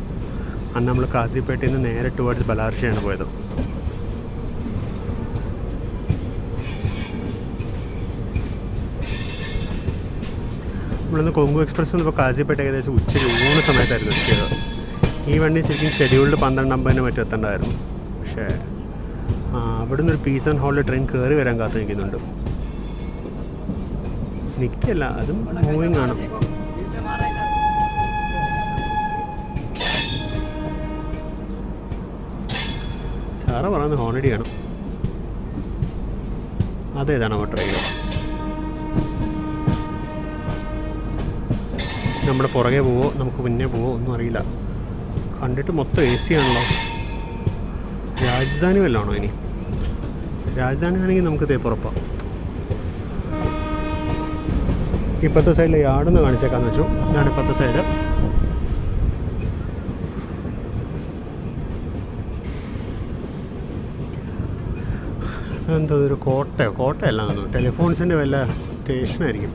അന്ന് നമ്മൾ കാസിപ്പേട്ടയിൽ നിന്ന് നേരെ ടുവേർഡ്സ് ബലാർഷയാണ് പോയത്. നമ്മളിന്ന് കൊങ്കു എക്സ്പ്രസ് വന്നപ്പോൾ കാസിപ്പേട്ട ഏകദേശം ഉച്ചയ്ക്ക് ഊണ് സമയത്തായിരുന്നു എത്തിയത്. ഈ വണ്ടി ശരിക്കും ഷെഡ്യൂൾഡ് 12:50 മറ്റും എത്തേണ്ടതായിരുന്നു. പക്ഷേ അവിടെ നിന്നൊരു പീസ് ആൻഡ് ഹോളിൽ ട്രെയിൻ കയറി വരാൻ കാത്തു നിൽക്കുന്നുണ്ട്. നിൽക്കല്ല, അതും മൂവിങ് ആണ്. സാറ പറയുന്നത് ഹോണടിയാണ്. അതേതാണ് ആ ട്രെയിൻ? നമ്മുടെ പുറകെ പോവോ നമുക്ക് മുന്നേ പോവോ ഒന്നും അറിയില്ല. കണ്ടിട്ട് മൊത്തം AC ആണല്ലോ. രാജധാനി വല്ലതാണോ ഇനി? രാജധാനി ആണെങ്കിൽ നമുക്ക് തേപ്പുറപ്പാം. ഇപ്പോഴത്തെ സൈഡിൽ യാർഡൊന്ന് കാണിച്ചേക്കാന്ന് വെച്ചു. ഇതാണ് ഇപ്പോഴത്തെ സൈഡ്. എന്താ ഒരു കോട്ടയല്ല തോന്നുന്നു. ടെലിഫോൺസിൻ്റെ വല്ല സ്റ്റേഷനായിരിക്കും.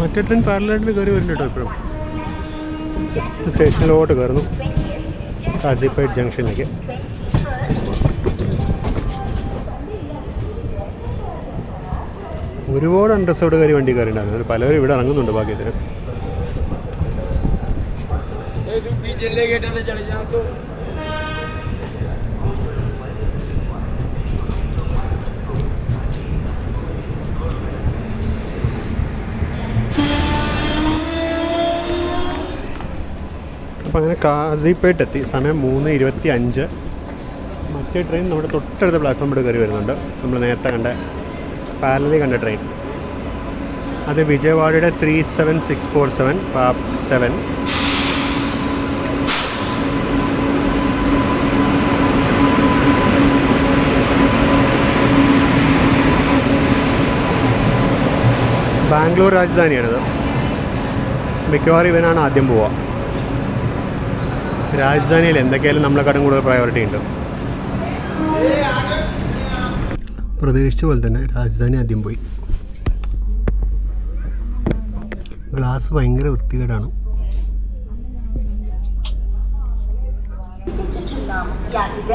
മറ്റേ ട്രെയിൻ പാരലായിട്ട് കയറി വരുന്നുണ്ട് കേട്ടോ. ഇപ്പോഴും ജസ്റ്റ് സ്റ്റേഷനിലോട്ട് കയറുന്നു, കാസിപ്പേട്ട് ജംഗ്ഷനിലേക്ക്. ഒരുപാട് അൺറിസർവ്ഡ് വണ്ടി കയറിയിട്ടുണ്ടായിരുന്നു. പലരും ഇവിടെ ഇറങ്ങുന്നുണ്ട് ഭാഗ്യത്തിന്. അപ്പോൾ അങ്ങനെ കാസിപ്പേട്ട് എത്തി. സമയം 3:25. മറ്റേ ട്രെയിൻ നമ്മുടെ തൊട്ടടുത്ത പ്ലാറ്റ്ഫോമിൽ കയറി വരുന്നുണ്ട്. നമ്മൾ നേരത്തെ കണ്ട പാരലലി കണ്ട ട്രെയിൻ. അത് വിജയവാഡയുടെ 37647 പാപ്പ് 7. ബാംഗ്ലൂർ രാജധാനിയാണിത്. മിക്കവാറും ഇവനാണ് ആദ്യം പോവുക. രാജധാനിയിൽ എന്തൊക്കെയായാലും നമ്മളെക്കാട്ടും കൂടുതൽ പ്രയോറിറ്റി ഉണ്ട്. പ്രതീക്ഷിച്ച പോലെ തന്നെ രാജധാനി ആദ്യം പോയി. ഗ്ലാസ് ഭയങ്കര വൃത്തികേടാണ്.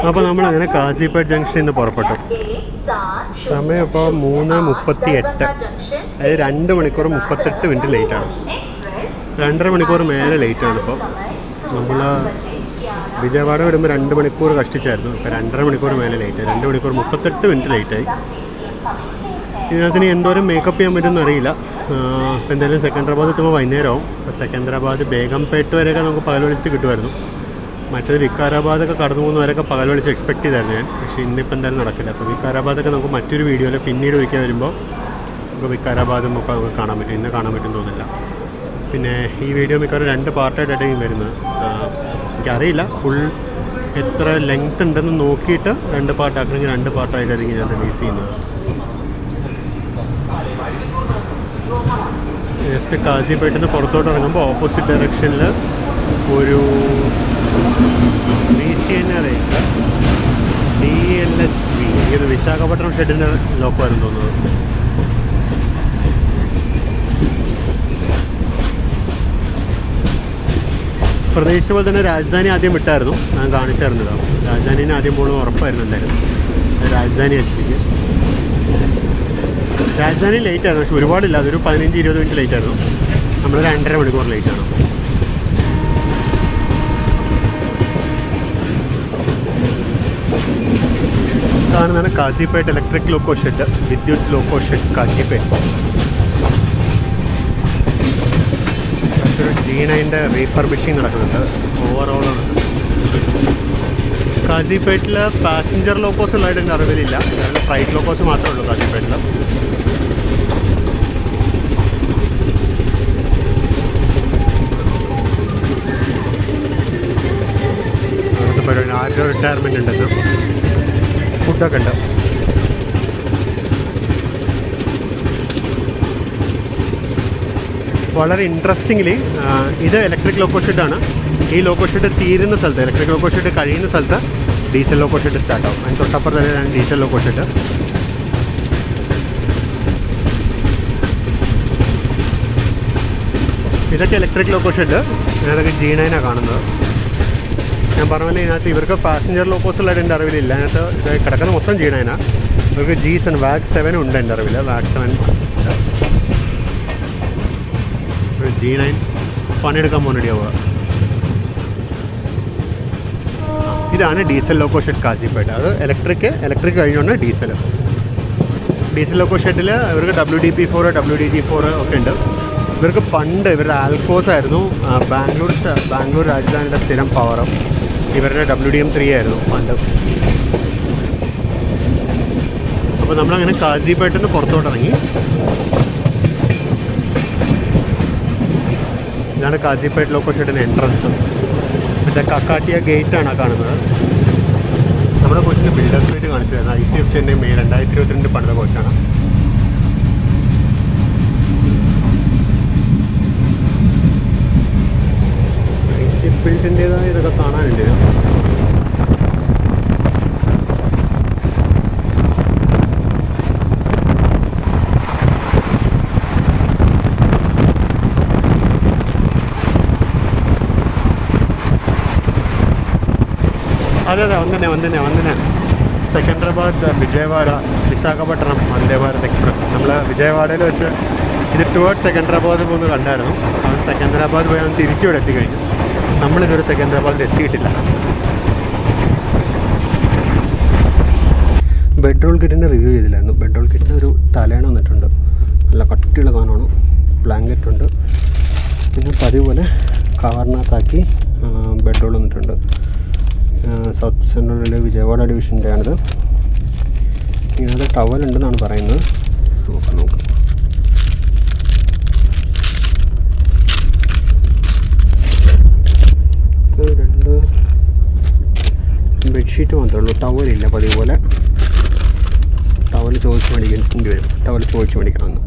അപ്പോൾ നമ്മളങ്ങനെ കാസിപ്പേട്ട് ജംഗ്ഷനിൽ നിന്ന് പുറപ്പെട്ടു. സമയം ഇപ്പോൾ 3:38. അതായത് 2 മണിക്കൂർ 38 മിനിറ്റ് ലേറ്റാണ്. 2.5 മണിക്കൂർ മേലെ ലേറ്റാണ്. ഇപ്പോൾ നമ്മൾ വിജയവാഡ വിടുമ്പോൾ 2 മണിക്കൂർ കഷ്ടിച്ചായിരുന്നു. ഇപ്പോൾ 2.5 മണിക്കൂർ മേലെ ലേറ്റായി. 2 മണിക്കൂർ 38 മിനിറ്റ് ലേറ്റായി. ഇതിനകത്തിന് എന്തോരം മേക്കപ്പ് ചെയ്യാൻ പറ്റുമെന്ന് അറിയില്ല. ഇപ്പോൾ എന്തായാലും സെക്കൻഡറാബാദ് എത്തുമ്പോൾ വൈകുന്നേരമാവും. ഇപ്പോൾ സെക്കൻഡറാബാദ് ബേഗംപേട്ട് വരെയൊക്കെ നമുക്ക് പകൽ വെളിച്ചത്ത് കിട്ടുമായിരുന്നു. മറ്റേത് വിക്കാരാബാദൊക്കെ കടന്നു പോകുന്നവരൊക്കെ പകൽ വെളിച്ച് എക്സ്പെക്ട് ചെയ്തായിരുന്നു ഞാൻ. പക്ഷേ ഇന്നിപ്പോൾ എന്തായാലും നടക്കില്ല. അപ്പോൾ വിക്കാരാബാദൊക്കെ നമുക്ക് മറ്റൊരു വീഡിയോയിൽ പിന്നീട് ഒരിക്കൽ വരുമ്പോൾ നമുക്ക് വിക്കാരാബാദും ഒക്കെ നമുക്ക് കാണാൻ പറ്റും. ഇന്ന് കാണാൻ പറ്റും തോന്നില്ല. പിന്നെ ഈ വീഡിയോ മിക്കവാറും 2 പാർട്ടായിട്ടായിരിക്കും വരുന്നത്. എനിക്കറിയില്ല ഫുൾ എത്ര ലെങ്ത് ഉണ്ടെന്ന് നോക്കിയിട്ട് 2 പാർട്ടാക്കണമെങ്കിൽ 2 പാർട്ടായിട്ടായിരിക്കും ഞാൻ റിലീസ് ചെയ്യുന്നത്. ജസ്റ്റ് കാസിപ്പേട്ടിന് പുറത്തോട്ട് ഇറങ്ങുമ്പോൾ ഓപ്പോസിറ്റ് ഡയറക്ഷനിൽ ഒരു DLSV, ഇത് വിശാഖപട്ടണം ഷെഡിൻ്റെ ലോക്കമായിരുന്നു തോന്നുന്നത്. പ്രതീക്ഷിച്ച പോലെ തന്നെ രാജധാനി ആദ്യം വിട്ടായിരുന്നു. ഞാൻ കാണിച്ചായിരുന്നല്ലോ. രാജധാനിന് ആദ്യം പോകുന്നത് ഉറപ്പായിരുന്നു എന്തായാലും. രാജധാനി എത്തിക്ക് രാജധാനി ലേറ്റായിരുന്നു. പക്ഷെ ഒരുപാടില്ല, അതൊരു 15-20 മിനിറ്റ് ലേറ്റായിരുന്നു. നമ്മൾ 2.5 മണിക്കൂർ ലേറ്റാണ്. കാണുന്നതാണ് കാസിപ്പേട്ട് ഇലക്ട്രിക് ലോക്കോ ഷെഡ്, വിദ്യുത് ലോക്കോ ഷെഡ് കാസിപ്പേട്ട്. G9 റീഫർബിഷിങ് നടക്കുന്നുണ്ട്. ഓവറോളാണ്. കാസിപ്പേട്ടിൽ പാസഞ്ചർ ലോക്കോസ് ഉള്ളതായിട്ട് എൻ്റെ അറിവിലില്ല. അതിൽ ഫ്ലൈറ്റ് ലോക്കോസ് മാത്രമേ ഉള്ളൂ കാസിപ്പേട്ടിൽ. അവിടുത്തെ പരിപാടി ആരുടെ റിട്ടയർമെൻറ്റ് ഉണ്ടെന്ന്. ഫുഡൊക്കെ ഉണ്ട്. വളരെ ഇൻട്രസ്റ്റിംഗ്ലി ഇത് ഇലക്ട്രിക് ലോക്കോ ഷെഡാണ്. ഈ ലോക്കോ ഷെഡ് തീരുന്ന സ്ഥലത്ത്, ഇലക്ട്രിക് ലോക്കോ ഷെഡ് കഴിയുന്ന സ്ഥലത്ത് ഡീസൽ ലോക്കോ ഷെഡ് സ്റ്റാർട്ടാവും. അതിന് തൊട്ടപ്പുറത്ത് തന്നെയാണ് ഡീസൽ ലോക്കോ ഷെഡ്. ഇതൊക്കെ ഇലക്ട്രിക് ലോക്കോ ഷെഡ്. ഞാനതൊക്കെ G9 കാണുന്നത്. ഞാൻ പറഞ്ഞ പോലെ ഇതിനകത്ത് ഇവർക്ക് പാസഞ്ചർ ലോക്കോസുള്ളതായിട്ട് എൻ്റെ അറിവിലില്ല. അതിനകത്ത് ഇത് കിടക്കുന്ന മൊത്തം G9. ഇവർക്ക് G7 വാഗ് 7 ഉണ്ട് എൻ്റെ അറിവിൽ. വാഗ് 7 G9 പണിയെടുക്കാൻ പോകുന്നടിയാവുക. ഇതാണ് ഡീസൽ ലോക്കോ ഷെഡ് കാസിപ്പേട്ട്. അത് ഇലക്ട്രിക് കഴിഞ്ഞുകൊണ്ട് ഡീസൽ ലോക്കോ ഷെഡിൽ ഇവർക്ക് WDP4 WDG4 ഒക്കെ ഉണ്ട്. ഇവർക്ക് പണ്ട് ഇവരുടെ ആൽക്കോസ് ആയിരുന്നു ബാംഗ്ലൂർ രാജധാനിയുടെ സ്ഥിരം പവറും. ഇവരുടെ WDM3 ആയിരുന്നു പണ്ട്. അപ്പോൾ നമ്മളങ്ങനെ കാസിപ്പേട്ടിൽ നിന്ന് പുറത്തോട്ടിറങ്ങി. ഇതാണ് കാസിപ്പേട്ട് ലോക്കോ ഷെഡിൻ്റെ എൻട്രൻസ്. മറ്റേ കക്കാട്ടിയ ഗേറ്റാണ് കാണുന്നത്. നമ്മുടെ കോച്ചിൻ്റെ ബിൽഡർ സ്ട്രീറ്റ് കാണിച്ചു തരുന്നത് ICF ചെന്നൈ മെയ് 2022 പണിത കോച്ചാണ്. ICF ബിൽഡിൻ്റേതായ ഇതൊക്കെ കാണാനുണ്ട്. അതെ വന്ദന സെക്കൻഡറാബാദ് വിജയവാഡ വിശാഖപട്ടണം വന്ദേ ഭാരത് എക്സ്പ്രസ്. നമ്മൾ വിജയവാഡയിൽ വെച്ച് ഇത് ടുവേർഡ് സെക്കൻഡറാബാദ് പോകുന്നത് കണ്ടായിരുന്നു. അവൻ സെക്കൻഡറാബാദ് പോയി അവൻ തിരിച്ചിവിടെ എത്തിക്കഴിഞ്ഞു. നമ്മളിതുവരെ സെക്കൻഡറാബാദിൽ എത്തിയിട്ടില്ല. Bedroll കിറ്റിൻ്റെ review ചെയ്തില്ലായിരുന്നു. ബെഡ്റോൾ കിറ്റിന് ഒരു തലേണ വന്നിട്ടുണ്ട്. നല്ല കട്ടിയുള്ള സാധനമാണ്. ബ്ലാങ്കറ്റ് ഉണ്ട്. പിന്നെ പതിവ് പോലെ കവറിനകത്താക്കി ബെഡ്റോൾ വന്നിട്ടുണ്ട്. സൗത്ത് സെൻട്രൽ റെയിൽവേ വിജയവാഡ ഡിവിഷൻ്റെ ആണിത്. ഇതിനകത്ത് ടവൽ ഉണ്ടെന്നാണ് പറയുന്നത്. നോക്കാം. രണ്ട് ബെഡ്ഷീറ്റ് മാത്രമേ ഉള്ളൂ. ടവലില്ല. പതിവ് പോലെ ടവൽ ചോദിച്ച് മേടിക്കേണ്ടി വരും. മേടിക്കണമെന്ന്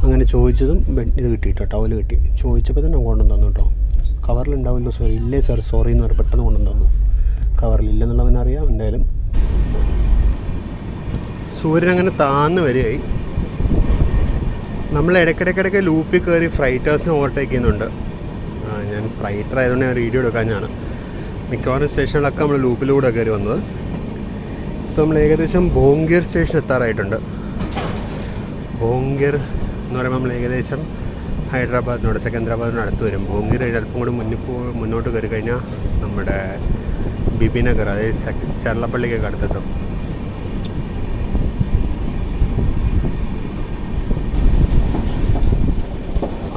അങ്ങനെ ചോദിച്ചതും ഇത് കിട്ടി കേട്ടോ. ടവൽ കിട്ടി. ചോദിച്ചപ്പോൾ തന്നെ കൊണ്ടുവന്നു തന്നു കേട്ടോ. കവറിലുണ്ടാവില്ലോ. ഇല്ലേ സാർ സോറി എന്ന് പറഞ്ഞാൽ പെട്ടെന്ന് കൊണ്ടുവന്നു തന്നു. കവറിലില്ലെന്നുള്ളവനറിയാം. എന്തായാലും സൂര്യൻ അങ്ങനെ താന്ന് വരികയായി. നമ്മൾ ഇടയ്ക്കിടയ്ക്കിടയ്ക്ക് ലൂപ്പിൽ കയറി ഫ്രൈറ്റേഴ്സിനെ ഓവർടേക്ക് ചെയ്യുന്നുണ്ട്. ഞാൻ ഫ്രൈറ്റർ ആയതുകൊണ്ട് ഞാൻ വീഡിയോ എടുക്കാനാണ്. മിക്കവാറും സ്റ്റേഷനിലൊക്കെ നമ്മൾ ലൂപ്പിലൂടെ കയറി വന്നത്. ഇപ്പോൾ നമ്മൾ ഏകദേശം ഭോംഗീർ സ്റ്റേഷൻ എത്താറായിട്ടുണ്ട്. ഭോംഗീർ എന്ന് പറയുമ്പോൾ നമ്മൾ ഏകദേശം ഹൈദരാബാദിനോട് സെക്കൻഡറാബാദിനോട് അടുത്ത് വരും. ഭോംഗീർ അല്പം കൂടി മുന്നോട്ട് കയറി കഴിഞ്ഞാൽ നമ്മുടെ ബിബിനഗർ, അതായത് ചർലപ്പള്ളിക്കൊക്കെ അടുത്തെത്തും.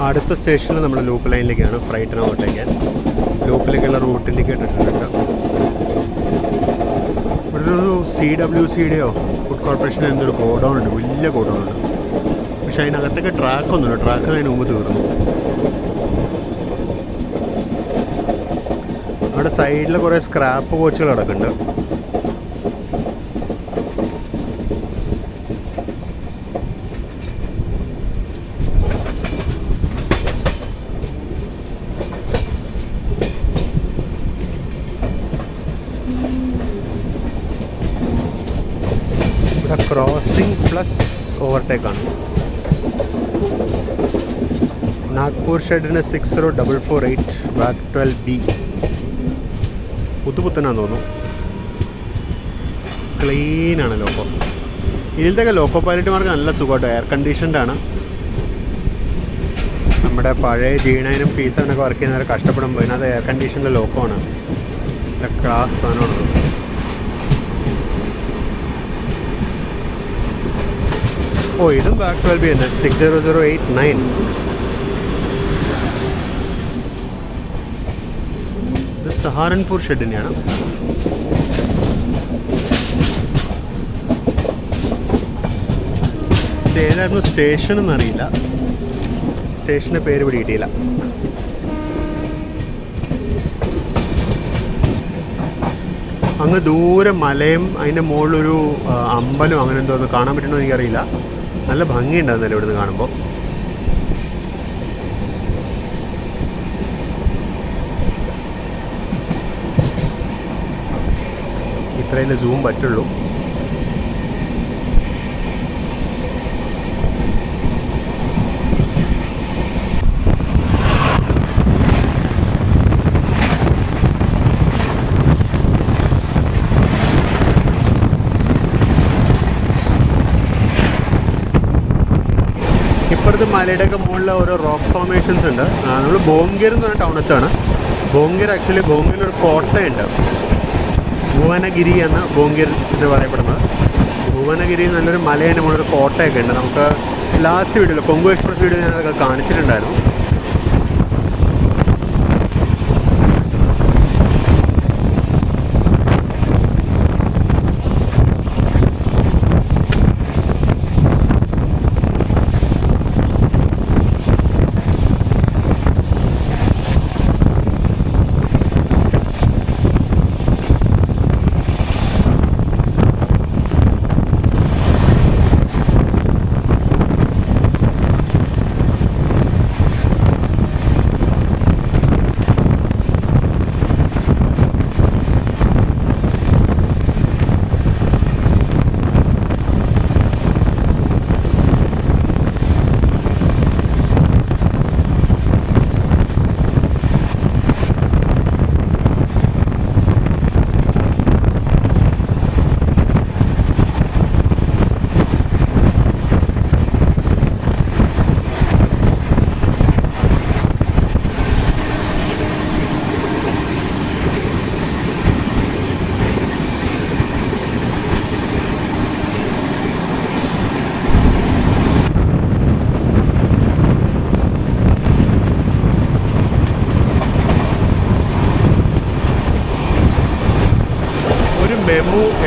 അടുത്ത സ്റ്റേഷനിൽ നമ്മൾ ലൂപ്പ് ലൈനിലേക്കാണ് ഫ്രൈറ്റിനെ ഓവർടേക്കാൻ. ലൂപ്പിലേക്കുള്ള റൂട്ട് ഇൻഡിക്കേറ്റർ ഇട്ടിട്ടുണ്ട്. ഇവിടെ ഒരു CWCയുടെയോ ഫുഡ് കോർപ്പറേഷൻ്റെ എന്തൊരു ഗോഡൗൺ ഉണ്ട്. വലിയ ഗോഡൗൺ ഉണ്ട്. പക്ഷെ അതിനകത്തൊക്കെ ട്രാക്കൊന്നുമില്ല. ട്രാക്ക് അതിന് മുമ്പ് തീർന്നു. അവിടെ സൈഡിൽ കുറേ സ്ക്രാപ്പ് കോച്ചുകൾ കിടക്കുന്നുണ്ട്. ഇവിടെ ക്രോസിംഗ് പ്ലസ് ഓവർടേക്കാണ്. നാഗ്പൂർ ഷെഡിന് 60448 ബാഗ് 12B. പുത്തുപുത്തനാന്ന് തോന്നുന്നു. ക്ലീനാണ് ലോക്കോ. ഇതിലത്തെയൊക്കെ ലോക്കോ പൈലറ്റുമാർക്ക് നല്ല സുഖമായിട്ട് എയർ കണ്ടീഷൻഡാണ്. നമ്മുടെ പഴയ G9 P7 വർക്ക് ചെയ്യുന്നവരെ കഷ്ടപ്പെടുമ്പോൾ ഇതിനകത്ത് എയർ കണ്ടീഷൻ്റെ ലോക്കോ ആണ്. നല്ല ക്ലാസ് സാധനമാണ്. ഇതും ബാഗ് 12B തന്നെ. 60089. ഇത് സഹാരൻപൂർ ഷെഡിനെയാണ്. ഇത് ഏതായിരുന്നു സ്റ്റേഷൻ എന്നറിയില്ല. സ്റ്റേഷൻ്റെ പേര് പിടിയിട്ടില്ല. അങ്ങ് ദൂരെ മലയും അതിൻ്റെ മുകളിലൊരു അമ്പലം അങ്ങനെ എന്തോ ഒന്ന് കാണാൻ പറ്റണമെന്ന് എനിക്കറിയില്ല. നല്ല ഭംഗിയുണ്ടായിരുന്നല്ലോ ഇവിടുന്ന് കാണുമ്പോൾ. അത്രയും സൂം പറ്റുള്ളൂ. ഇപ്പുറത്ത് മലയുടെയൊക്കെ മുകളിൽ ഓരോ റോക്ക് ഫോർമേഷൻസ് ഉണ്ട്. നമ്മൾ ബോംഗീർ എന്ന് പറഞ്ഞ ടൗണത്താണ്. ബോംഗീർ ബോംഗീരിലൊരു കോട്ടയുണ്ട്, ഭുവനഗിരി എന്ന ബോംഗീർ ഇത് പറയപ്പെടുന്നത്. ഭുവനഗിരിയിൽ നല്ലൊരു മലേൻ്റെ മുകളിലൊരു കോട്ടയൊക്കെ ഉണ്ട്. നമുക്ക് ലാസ്റ്റ് വീഡിയോയിൽ കൊങ്കു എക്സ്പ്രസ് വീഡിയോ ഞാനതൊക്കെ കാണിച്ചിട്ടുണ്ടായിരുന്നു.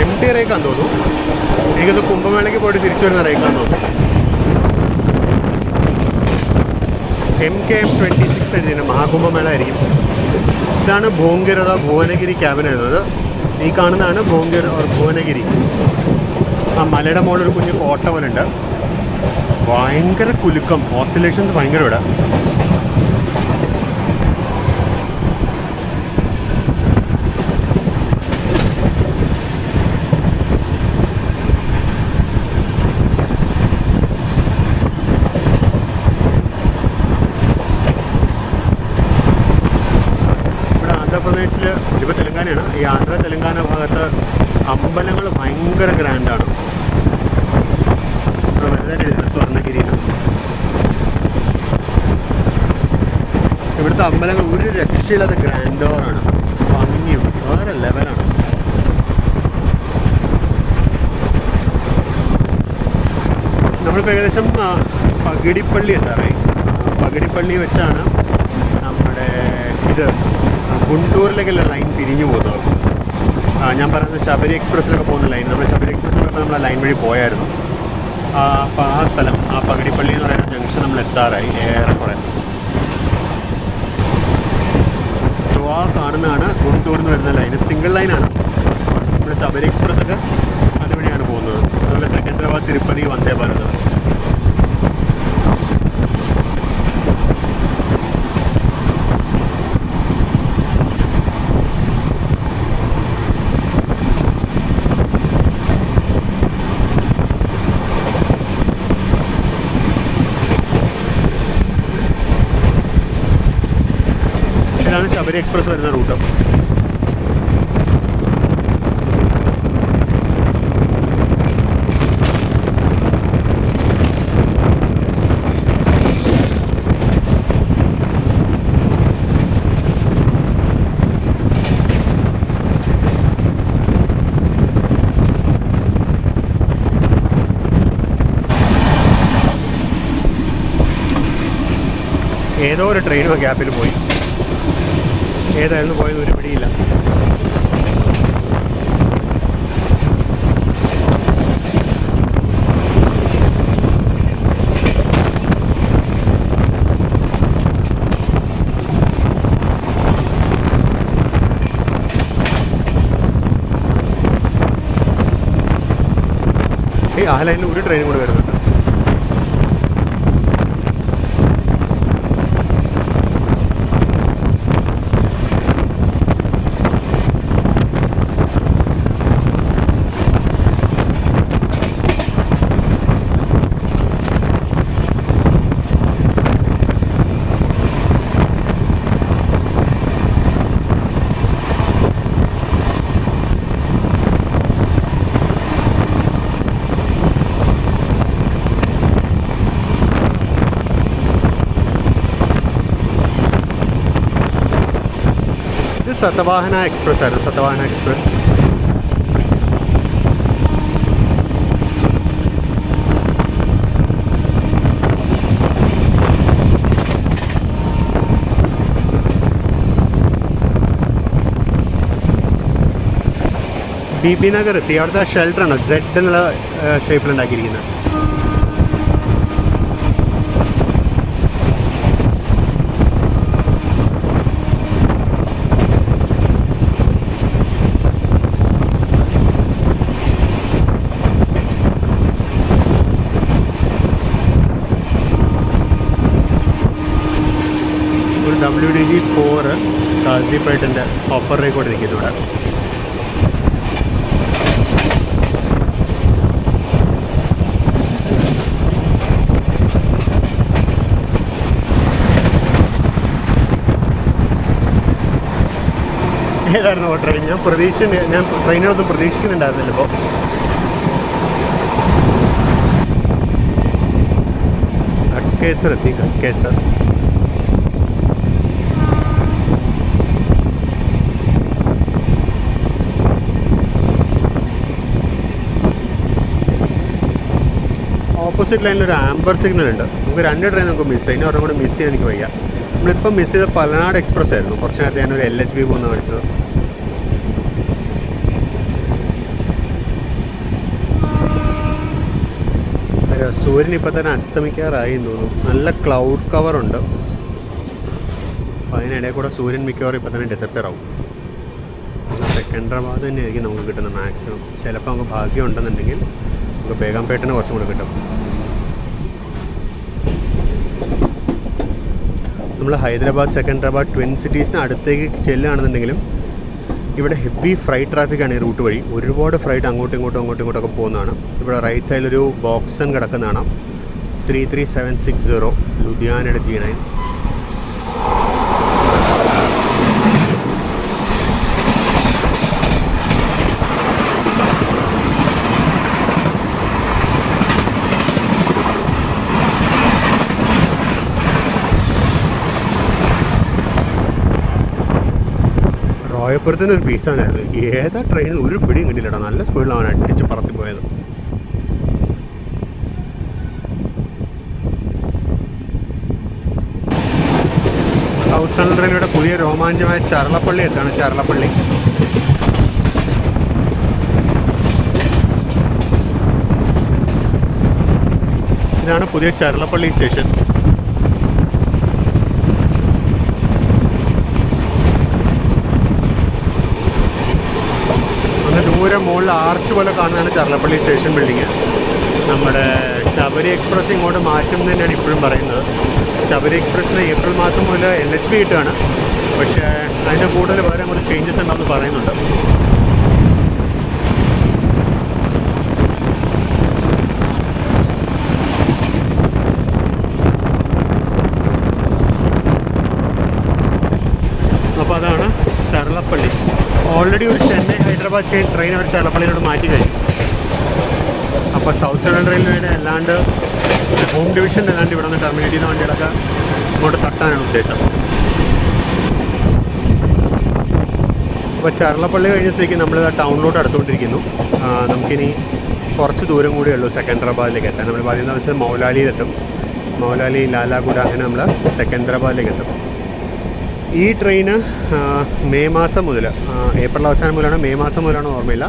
എം ടി റേക്കാന്ന് തോന്നുന്നു. എനിക്കത് കുംഭമേളയ്ക്ക് പോയിട്ട് തിരിച്ചു വരുന്ന റേക്കാന്ന് തോന്നുന്നു. MKM26 എഴുതിയാണ്, മഹാകുംഭമേള ആയിരിക്കും. ഇതാണ് ഭോംഗിർ അഥവാ ഭുവനഗിരി ക്യാബിൻ എഴുതുന്നത്. ഈ കാണുന്നതാണ് ഭോംഗിർ ഓർ ഭുവനഗിരി. ആ മലയുടെ മുകളിൽ ഒരു കുഞ്ഞ് കോട്ട പോലെ ഉണ്ട്. ഭയങ്കര കുലുക്കം, ഓസിലേഷൻസ് ഭയങ്കര ഇവിടെ. ആന്ധ്രാപ്രദേശിൽ, ഇപ്പോൾ തെലങ്കാനയാണ്, ഈ തെലങ്കാന ഭാഗത്ത് അമ്പലങ്ങൾ ഭയങ്കര ഗ്രാൻഡാണ്. ഇവിടെ വെറുതെ എഴുതുന്നത് സ്വർണ്ണഗിരിയിൽ. ഇവിടുത്തെ അമ്പലങ്ങൾ ഒരു രക്ഷയില്ലാത്ത ഗ്രാൻഡോറാണ്, ഭംഗിയും വേറെ ലെവലാണ്. നമ്മളിപ്പോൾ ഏകദേശം പകിടിപ്പള്ളി എത്താറായി. പകിടിപ്പള്ളി വെച്ചാണ് നമ്മുടെ ഇത് ഗുണ്ടൂരിലേക്കുള്ള ലൈൻ തിരിഞ്ഞു പോകുന്നത്. ഞാൻ പറയുന്നത് ശബരി എക്സ്പ്രസ്സിലൊക്കെ പോകുന്ന ലൈൻ. നമ്മൾ ശബരി എക്സ്പ്രസ്സിലൊക്കെ നമ്മൾ ആ ലൈൻ വഴി പോയായിരുന്നു. അപ്പോൾ ആ സ്ഥലം, ആ പകിടിപ്പള്ളി എന്ന് പറയുന്ന ജംഗ്ഷൻ നമ്മൾ എത്താറായി ഏറെക്കുറെ. സോ ആ കാണുന്നതാണ് ഗുണ്ടൂരിൽ നിന്ന് വരുന്ന ലൈൻ. സിംഗിൾ ലൈനാണ്. നമ്മുടെ ശബരി എക്സ്പ്രസ്സൊക്കെ അതുവഴിയാണ് പോകുന്നത്. അതുപോലെ സെക്കൻഡരാബാദ്, തിരുപ്പതി, വന്ദേ ഭാരത്. ഇതാണ് ശബരി എക്സ്പ്രസ് വരുന്ന റൂട്ട്. ഏതോ ഒരു ട്രെയിനോ ഗ്യാപ്പിൽ പോയി. ഏതായിരുന്നു പോയത് ഒരു പിടിയില്ല. ആ ലൈനിൽ ഒരു ട്രെയിനും കൂടെ വരുന്നുണ്ട്. സതവാഹന എക്സ്പ്രസ് ആയിരുന്നു, സതവാഹന എക്സ്പ്രസ്. ബി നഗർ എത്തി. അവിടുത്തെ ഷെൽട്ടറാണ് സെഡ് എന്നുള്ള ഷേപ്പിലുണ്ടാക്കിയിരിക്കുന്നത്. ഒരു WDG4 കാസിപ്പേട്ടിൻ്റെ ഓഫർ റേക്കോർഡ് ഇരിക്കുന്നു ഇവിടെ. ഏതായിരുന്നു ട്രെയിൻ? ഞാൻ ട്രെയിനിനൊന്നും പ്രതീക്ഷിക്കുന്നുണ്ടായിരുന്നില്ല. ഇപ്പോൾ ഘട്കേസർ എത്തി. ഘട്കേസർ ഓപ്പോസിറ്റ് ലൈനിൽ ഒരു ആംബർ സിഗ്നൽ ഉണ്ട്. നമുക്ക് 2 ട്രെയിൻ നമുക്ക് മിസ് ചെയ്യാം. ഇനി ഒരെണ്ണം കൂടെ മിസ് ചെയ്യാൻ എനിക്ക് വയ്യ. നമ്മളിപ്പം മിസ് ചെയ്ത പലനാട് എക്സ്പ്രസ് ആയിരുന്നു. കുറച്ച് നേരത്തെ ഞാനൊരു LHB പോകുന്ന കാണിച്ചത്. സൂര്യൻ ഇപ്പം തന്നെ അസ്തമിക്കാറായി എന്ന് തോന്നുന്നു. നല്ല ക്ലൗഡ് കവറുണ്ട്. അപ്പോൾ അതിനിടയിൽ കൂടെ സൂര്യൻ മിക്കവാറും ഇപ്പം തന്നെ ഡിസപ്പിയർ ആവും. സെക്കൻഡറാബാദ് തന്നെയായിരിക്കും നമുക്ക് കിട്ടുന്നത് മാക്സിമം. ചിലപ്പോൾ നമുക്ക് ഭാഗ്യം ഉണ്ടെന്നുണ്ടെങ്കിൽ നമുക്ക് ബേഗംപേട്ടിന് കുറച്ചും കൂടെ കിട്ടും. നമ്മൾ ഹൈദരാബാദ് സെക്കൻഡറാബാദ് ട്വിൻ സിറ്റീസിന് അടുത്തേക്ക് ചെല്ലുകയാണെന്നുണ്ടെങ്കിലും ഇവിടെ ഹെവി ഫ്രൈറ്റ് ട്രാഫിക്കാണ് ഈ റൂട്ട് വഴി. ഒരുപാട് ഫ്രൈറ്റ് അങ്ങോട്ടും ഇങ്ങോട്ടൊക്കെ പോകുന്നതാണ്. ഇവിടെ റൈറ്റ് സൈഡിലൊരു ബോക്സൺ കിടക്കുന്നതാണ്. 33760 ലുധിയാനയുടെ G9. റോയപ്പുറത്തിൻ്റെ ഒരു പീസാണായിരുന്നു. ഏതാ ട്രെയിനിൽ ഒരു പിടിയും കിട്ടിയില്ലട്ടോ. നല്ല സ്പീഡിലാണ് അടിച്ച് പറത്തി പോയത്. സൗത്ത് സെൻട്രൽ റെയിൽവേയുടെ പുതിയ രോമാഞ്ചമായ ചരളപ്പള്ളി എത്താണ്. ചരളപ്പള്ളി ഇതാണ് പുതിയ ചരളപ്പള്ളി സ്റ്റേഷൻ. ദൂരെ മുകളിൽ ആർച്ച് പോലെ കാണുന്നതാണ് ചരളപ്പള്ളി സ്റ്റേഷൻ ബിൽഡിങ്. നമ്മുടെ ശബരി എക്സ്പ്രസ് ഇങ്ങോട്ട് മാറ്റും എന്ന് തന്നെയാണ് ഇപ്പോഴും പറയുന്നത്. ശബരി എക്സ്പ്രസ്സിന് ഏപ്രിൽ മാസം മുതൽ LHB കിട്ടുകയാണ്. പക്ഷേ അതിൻ്റെ കൂടുതൽ വേറെ കുറച്ച് ചേഞ്ചസ് ഉണ്ടെന്ന് പറയുന്നുണ്ട്. അപ്പോൾ അതാണ് ചരളപ്പള്ളി. ഓൾറെഡി ഒരു ചെന്നൈ ഹൈദരാബാദ് ട്രെയിൻ അവർ ചരളപ്പള്ളിയിലോട്ട് മാറ്റി കഴിഞ്ഞു. അപ്പോൾ സൗത്ത് സെൻട്രൽ റെയിൽവേയുടെ അല്ലാണ്ട് ഹോം ഡിവിഷൻ അല്ലാണ്ട് ഇവിടെ നിന്ന് ടെർമിനേറ്റ് ചെയ്യുന്ന വണ്ടികളൊക്കെ ഇങ്ങോട്ട് തട്ടാനാണ് ഉദ്ദേശം. അപ്പോൾ ചരളപ്പള്ളി കഴിഞ്ഞ സ്ഥിതിക്ക് നമ്മൾ ടൗണിലോട്ട് അടുത്തുകൊണ്ടിരിക്കുന്നു. നമുക്കിനി കുറച്ച് ദൂരം കൂടിയേ ഉള്ളൂ സെക്കൻഡറാബാദിലേക്ക് എത്താൻ. നമ്മൾ പറയുന്ന ദിവസം മൗലാലിയിലെത്തും. മൗലാലി, ലാലാഗുഡ, അങ്ങനെ നമ്മൾ സെക്കൻഡറാബാദിലേക്ക് എത്തും. ഈ ട്രെയിന് മെയ് മാസം മുതൽ, ഏപ്രിൽ അവസാനം മുതലാണ്, മെയ് മാസം മുതലാണ് ഓർമ്മയില്ല,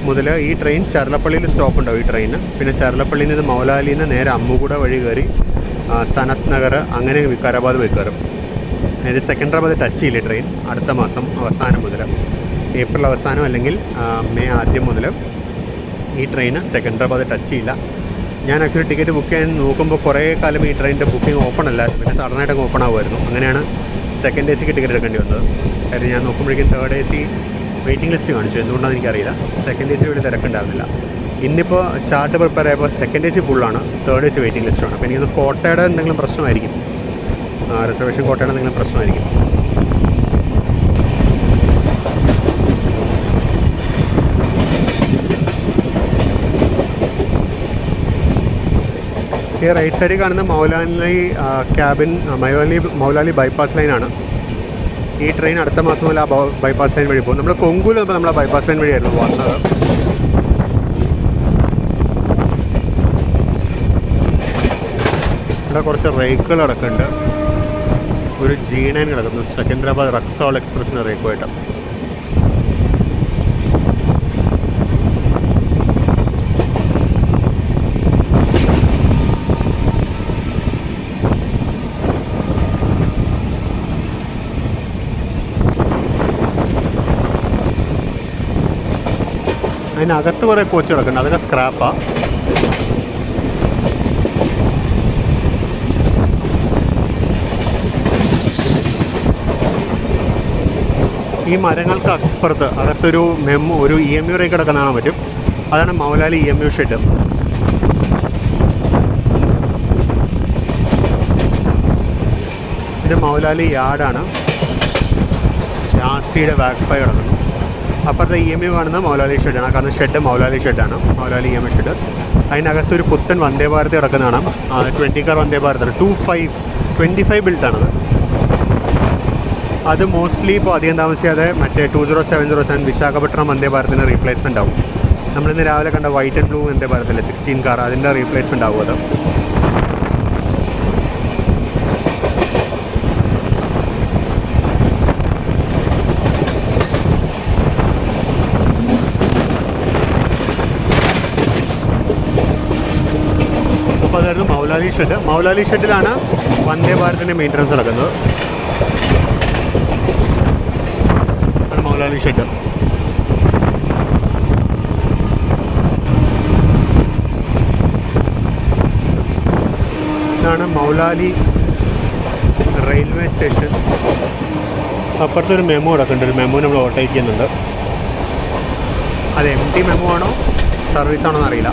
മുതൽ ഈ ട്രെയിൻ ചരളപ്പള്ളിയിൽ സ്റ്റോപ്പ് ഉണ്ടാവും. ഈ ട്രെയിന് പിന്നെ ചരളപ്പള്ളിയിൽ നിന്ന് മൗലാലിയിൽ നിന്ന് നേരെ അമ്മുകുട വഴി കയറി സനത് നഗർ, അങ്ങനെ വികാരാബാദ് പോയി കയറും. അതായത് സെക്കൻഡറാബാദ് ടച്ച് ചെയ്യില്ല ട്രെയിൻ. അടുത്ത മാസം അവസാനം മുതൽ, ഏപ്രിൽ അവസാനം അല്ലെങ്കിൽ മെയ് ആദ്യം മുതൽ ഈ ട്രെയിന് സെക്കൻഡറാബാദ് ടച്ച് ചെയ്യില്ല. ഞാൻ ആക്ച്വലി ടിക്കറ്റ് ബുക്ക് ചെയ്യാൻ നോക്കുമ്പോൾ കുറേ കാലം ഈ ട്രെയിനിൻ്റെ ബുക്കിംഗ് ഓപ്പൺ അല്ല. പിന്നെ സഡനായിട്ടൊക്കെ ഓപ്പൺ ആകുമായിരുന്നു. അങ്ങനെയാണ് സെക്കൻഡ് AC ടിക്കറ്റ് എടുക്കേണ്ടി വന്നത്. കാര്യം ഞാൻ നോക്കുമ്പോഴേക്കും തേർഡ് AC വെയിറ്റിംഗ് ലിസ്റ്റ് കാണിച്ചു. എന്തുകൊണ്ടാണെന്ന് എനിക്കറിയില്ല. സെക്കൻഡ് AC വലിയ തിരക്കുണ്ടായിരുന്നില്ല. ഇന്നിപ്പോൾ ചാർട്ട് പ്രിപ്പയർ ആയപ്പോൾ സെക്കൻഡ് AC ഫുള്ളാണ്, തേർഡ് AC വെയിറ്റിംഗ് ലിസ്റ്റാണ്. അപ്പോൾ എനിക്കൊന്ന് കോട്ടയുടെ എന്തെങ്കിലും പ്രശ്നമായിരിക്കും, റിസർവേഷൻ കോട്ടയുടെ എന്തെങ്കിലും പ്രശ്നമായിരിക്കും. ഈ റൈറ്റ് സൈഡിൽ കാണുന്ന മൗലാലി ക്യാബിൻ, മൗലാലി ബൈപ്പാസ് ലൈനാണ്. ഈ ട്രെയിൻ അടുത്ത മാസം മുതൽ ആ ബൈപ്പാസ് ലൈൻ വഴി പോകും. നമ്മൾ കൊങ്കൂൽ വന്നപ്പോൾ നമ്മൾ ആ ബൈപ്പാസ് ലൈൻ വഴിയായിരുന്നു വന്നത്. ഇവിടെ കുറച്ച് റേക്കുകൾ കിടക്കുന്നുണ്ട്. ഒരു G9 കിടക്കുന്നു, സെക്കൻഡരാബാദ് റക്സോൾ എക്സ്പ്രസ്സിന് റേക്കുമായിട്ട്. അതിനകത്ത് കുറേ കോച്ച് കിടക്കുന്നുണ്ട്, അതൊക്കെ സ്ക്രാപ്പാണ്. ഈ മരങ്ങൾക്ക് അപ്പുറത്ത് അകത്തൊരു ഒരു EMU റേക്ക് കിടക്കുന്ന കാണാൻ പറ്റും. അതാണ് മൗലാലി EMU ഷെഡ്. ഇത് മൗലാലി യാർഡാണ്. ജാസിയുടെ വാക്ഫൈ കിടക്കുന്നു. അപ്പുറത്തെ EMU കാണുന്നത് മൗലാലി ഷെഡാണ്. കാരണം ഷെഡ് മൗലാലി ഷെഡാണ്, മൗലാലി EMU ഷെഡ്. അതിനകത്തൊരു പുത്തൻ വന്ദേ ഭാരത് കിടക്കുന്ന കാണാം. 20 കാർ വന്ദേ ഭാരതാണ്. 25 ബിൽട്ടാണത്. അത് മോസ്റ്റ്ലി ഇപ്പോൾ അധികം താമസിയാതെ മറ്റേ 20707 വിശാഖപട്ടണം വന്ദേ ഭാരതിന് റീപ്ലേസ്മെൻ്റ് ആവും. നമ്മളിന്ന് രാവിലെ കണ്ട വൈറ്റ് ആൻഡ് ബ്ലൂ വന്ദേ ഭാരതല്ലേ 16 കാർ, അതിൻ്റെ റീപ്ലേസ്മെൻ്റ് ആവും അത്. അപ്പോൾ അതായിരുന്നു മൗലാലി ഷെഡ്. മൗലാലി ഷെഡിലാണ് വന്ദേ ഭാരതിൻ്റെ മെയിൻ്റനൻസ് നടക്കുന്നത്. മൗലാലി ഷെഡ് ഇതാണ് മൗലാലി റെയിൽവേ സ്റ്റേഷൻ. അപ്പുറത്തൊരു മെമോ കിടക്കുന്നുണ്ട്. ഒരു മെമോ നമ്മൾ ഓവർടേക്ക് ചെയ്യുന്നുണ്ട്. അത് empty മെമോ ആണോ സർവീസ് ആണോ എന്നറിയില്ല.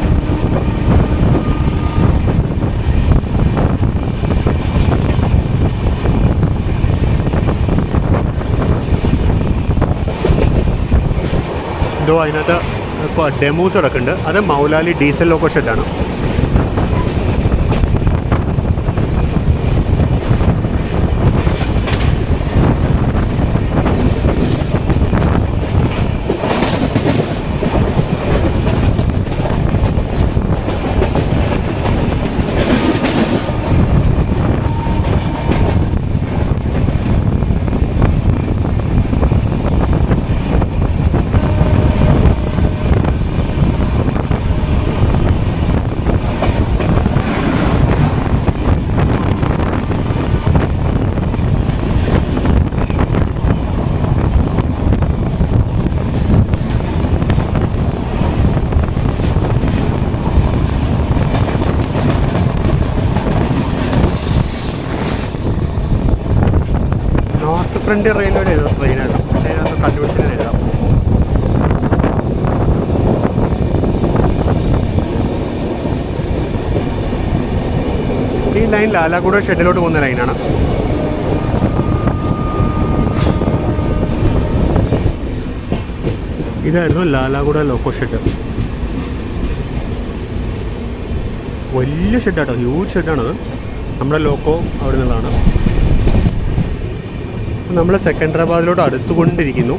ഇതോ അതിനകത്ത് ഇപ്പോൾ ഡെമോസ് കിടക്കുന്നുണ്ട്. അത് മൗലാലി ഡീസൽ ലോക്കോ ഷെഡാണ്. ഫ്രണ്ട് റെയിൽവേയുടെ എഴുതാം ട്രെയിനകത്ത്. അതിനകത്ത് കണ്ടുപിടിച്ചതിന് എഴുതാം. ഈ ലൈൻ ലാലാഗുഡ ഷെഡിലോട്ട് പോകുന്ന ലൈനാണ്. ഇതായിരുന്നു ലാലാഗുഡ ലോക്കോ ഷെഡ്. വലിയ ഷെഡാട്ടോ, ഹ്യൂജ് ഷെഡാണത്. നമ്മുടെ ലോക്കോ അവിടെ നിന്നുള്ളതാണ്. നമ്മൾ സെക്കൻഡരാബാദിലോട്ട് അടുത്തുകൊണ്ടിരിക്കുന്നു.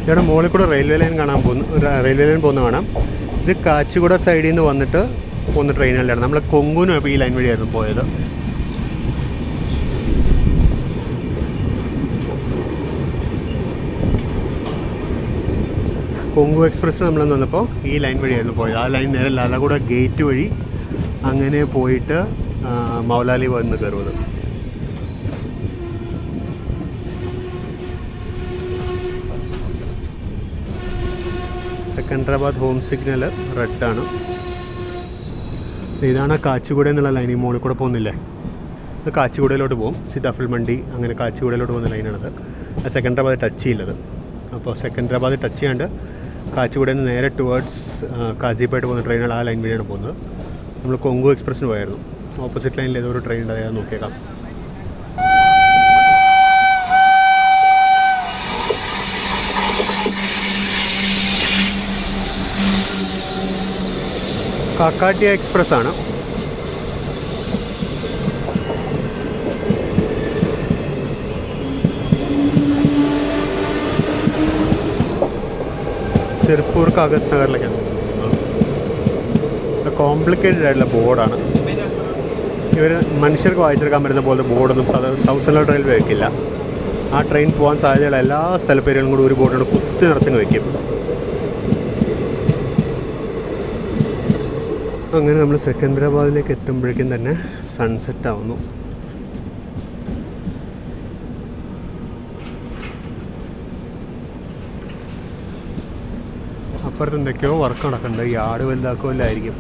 ഇവിടെ മുകളിൽ കൂടെ റെയിൽവേ ലൈൻ പോകുന്ന കാണാം. ഇത് കാച്ചിഗുഡ സൈഡിൽ നിന്ന് വന്നിട്ട് പോകുന്ന ട്രെയിനുകളിലാണ്. നമ്മൾ കൊങ്കൂനും ഇപ്പോൾ ഈ ലൈൻ വഴിയായിരുന്നു പോയത്. കൊങ്കു എക്സ്പ്രസ് നമ്മൾ വന്നപ്പോൾ ഈ ലൈൻ വഴിയായിരുന്നു പോയത്. ആ ലൈൻ നേരെ ലാലാഗുഡ ഗേറ്റ് വഴി അങ്ങനെ പോയിട്ട് മൗലാലി വന്ന് കയറുന്നത്. സെക്കൻഡരാബാദ് ഹോം സിഗ്നൽ റെഡാണ്. ഇതാണ് കാച്ചിഗുഡ എന്നുള്ള ലൈൻ. ഈ മുകളിൽ കൂടെ പോകുന്നില്ലേ, അത് കാച്ചിഗുഡയിലോട്ട് പോകും. സീതാഫൽ മണ്ഡി അങ്ങനെ കാച്ചിഗുഡയിലോട്ട് പോകുന്ന ലൈനാണത്. സെക്കൻഡരാബാദ് ടച്ച് ചെയ്യില്ലത്. അപ്പോൾ സെക്കൻഡരാബാദ് ടച്ച് ചെയ്യാണ്ട് കാച്ചിഗുഡയിൽ നിന്ന് നേരെ ടുവേർഡ്സ് കാസിപ്പായിട്ട് പോകുന്ന ട്രെയിനുകൾ ആ ലൈൻ വഴിയാണ് പോകുന്നത്. നമ്മൾ കൊങ്കു എക്സ്പ്രസ്സിന് പോയായിരുന്നു. ഓപ്പോസിറ്റ് ലൈനിൽ ഏതോ ഒരു ട്രെയിൻ ഉണ്ടായത് നോക്കിയേക്കാം. കാക്കാട്ടിയ എക്സ്പ്രസ് ആണ്. സിർപ്പൂർ കാഗസ് നഗറിലേക്കാണ്. കോംപ്ലിക്കേറ്റഡ് ആയിട്ടുള്ള ബോർഡാണ്. ഇവർ മനുഷ്യർക്ക് വായിച്ചെടുക്കാൻ പറ്റുന്ന പോലത്തെ ബോർഡൊന്നും സൗത്ത് സെൻട്രൽ റെയിൽവേ വയ്ക്കില്ല. ആ ട്രെയിൻ പോകാൻ സാധ്യതയുള്ള എല്ലാ സ്ഥലപ്പേരുകളും കൂടി ഒരു ബോർഡോട് കുത്തി നിറച്ചങ്ങ് വയ്ക്കും. അങ്ങനെ നമ്മൾ സെക്കന്ദരാബാദിലേക്ക് എത്തുമ്പോഴേക്കും തന്നെ സൺസെറ്റ് ആവുന്നു. അപ്പുറത്ത് എന്തൊക്കെയോ വർക്ക് നടക്കുന്നുണ്ട്. യാർഡ് വലുതാക്കുമല്ലായിരിക്കും.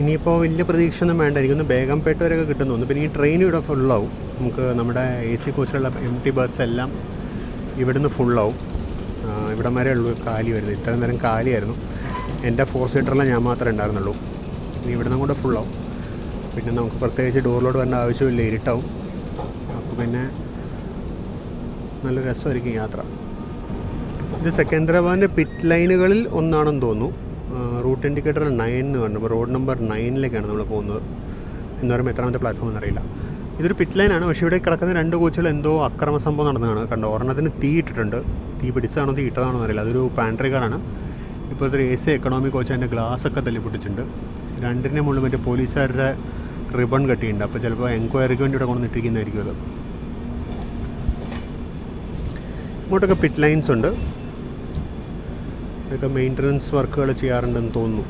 ഇനിയിപ്പോൾ വലിയ പ്രതീക്ഷയൊന്നും വേണ്ടായിരിക്കും. ഒന്ന് ബേഗംപേട്ട വരെയൊക്കെ കിട്ടുന്നു തോന്നുന്നു. പിന്നെ ഈ ട്രെയിൻ ഇവിടെ ഫുള്ളാവും. നമുക്ക് നമ്മുടെ AC കോച്ചിലുള്ള empty ബർത്ത് എല്ലാം ഇവിടുന്ന് ഫുള്ളാവും. ഇവിടം വരെ ഉള്ളൂ കാലി വരുന്നത്. ഇത്ര നേരം കാലിയായിരുന്നു. എൻ്റെ 4 സീറ്ററിലാണ് ഞാൻ മാത്രമേ ഉണ്ടായിരുന്നുള്ളൂ. ഇനി ഇവിടുന്ന് കൂടെ ഫുള്ളാവും. പിന്നെ നമുക്ക് പ്രത്യേകിച്ച് ഡോറിലോട്ട് വരേണ്ട ആവശ്യമില്ല, ഇരുട്ടാവും. അപ്പോൾ പിന്നെ നല്ല രസമായിരിക്കും യാത്ര. ഇത് സെക്കന്ദരാബാദിൻ്റെ പിറ്റ് ലൈനുകളിൽ ഒന്നാണെന്ന് തോന്നുന്നു. റൂട്ട് ഇൻഡിക്കേറ്റർ 9 എന്ന് പറഞ്ഞു. അപ്പോൾ റോഡ് നമ്പർ 9ലേക്കാണ് നമ്മൾ പോകുന്നത്. എന്ന് പറയുമ്പോൾ എത്രാമത്തെ പ്ലാറ്റ്ഫോം എന്നറിയില്ല. ഇതൊരു പിറ്റ് ലൈനാണ്. പക്ഷേ ഇവിടെ കിടക്കുന്ന 2 കോച്ചുകൾ എന്തോ അക്രമ സംഭവം നടന്നതാണ്. കണ്ടോ, ഒരെണ്ണത്തിന് തീ ഇട്ടിട്ടുണ്ട്. തീ പിടിച്ചതാണോ തീ ഇട്ടതാണോ എന്നറിയില്ല. അതൊരു പാൻട്രി കാറാണ്. ഇപ്പോൾ ഇതൊരു AC എക്കണോമി കോച്ച്. അതിൻ്റെ ഗ്ലാസ്സൊക്കെ തല്ലിപ്പൊട്ടിച്ചിട്ടുണ്ട്. 2ൻ്റെ മുകളിൽ മറ്റേ പോലീസുകാരുടെ റിബൺ കെട്ടിയിട്ടുണ്ട്. അപ്പോൾ ചിലപ്പോൾ എൻക്വയറിക്ക് വേണ്ടി ഇവിടെ കൊണ്ടിട്ടിരിക്കുന്നതായിരിക്കും അത്. ഇങ്ങോട്ടൊക്കെ പിറ്റ് ലൈൻസ് ഉണ്ട്. ഇതൊക്കെ മെയിൻ്റനൻസ് വർക്കുകൾ ചെയ്യാറുണ്ടെന്ന് തോന്നുന്നു.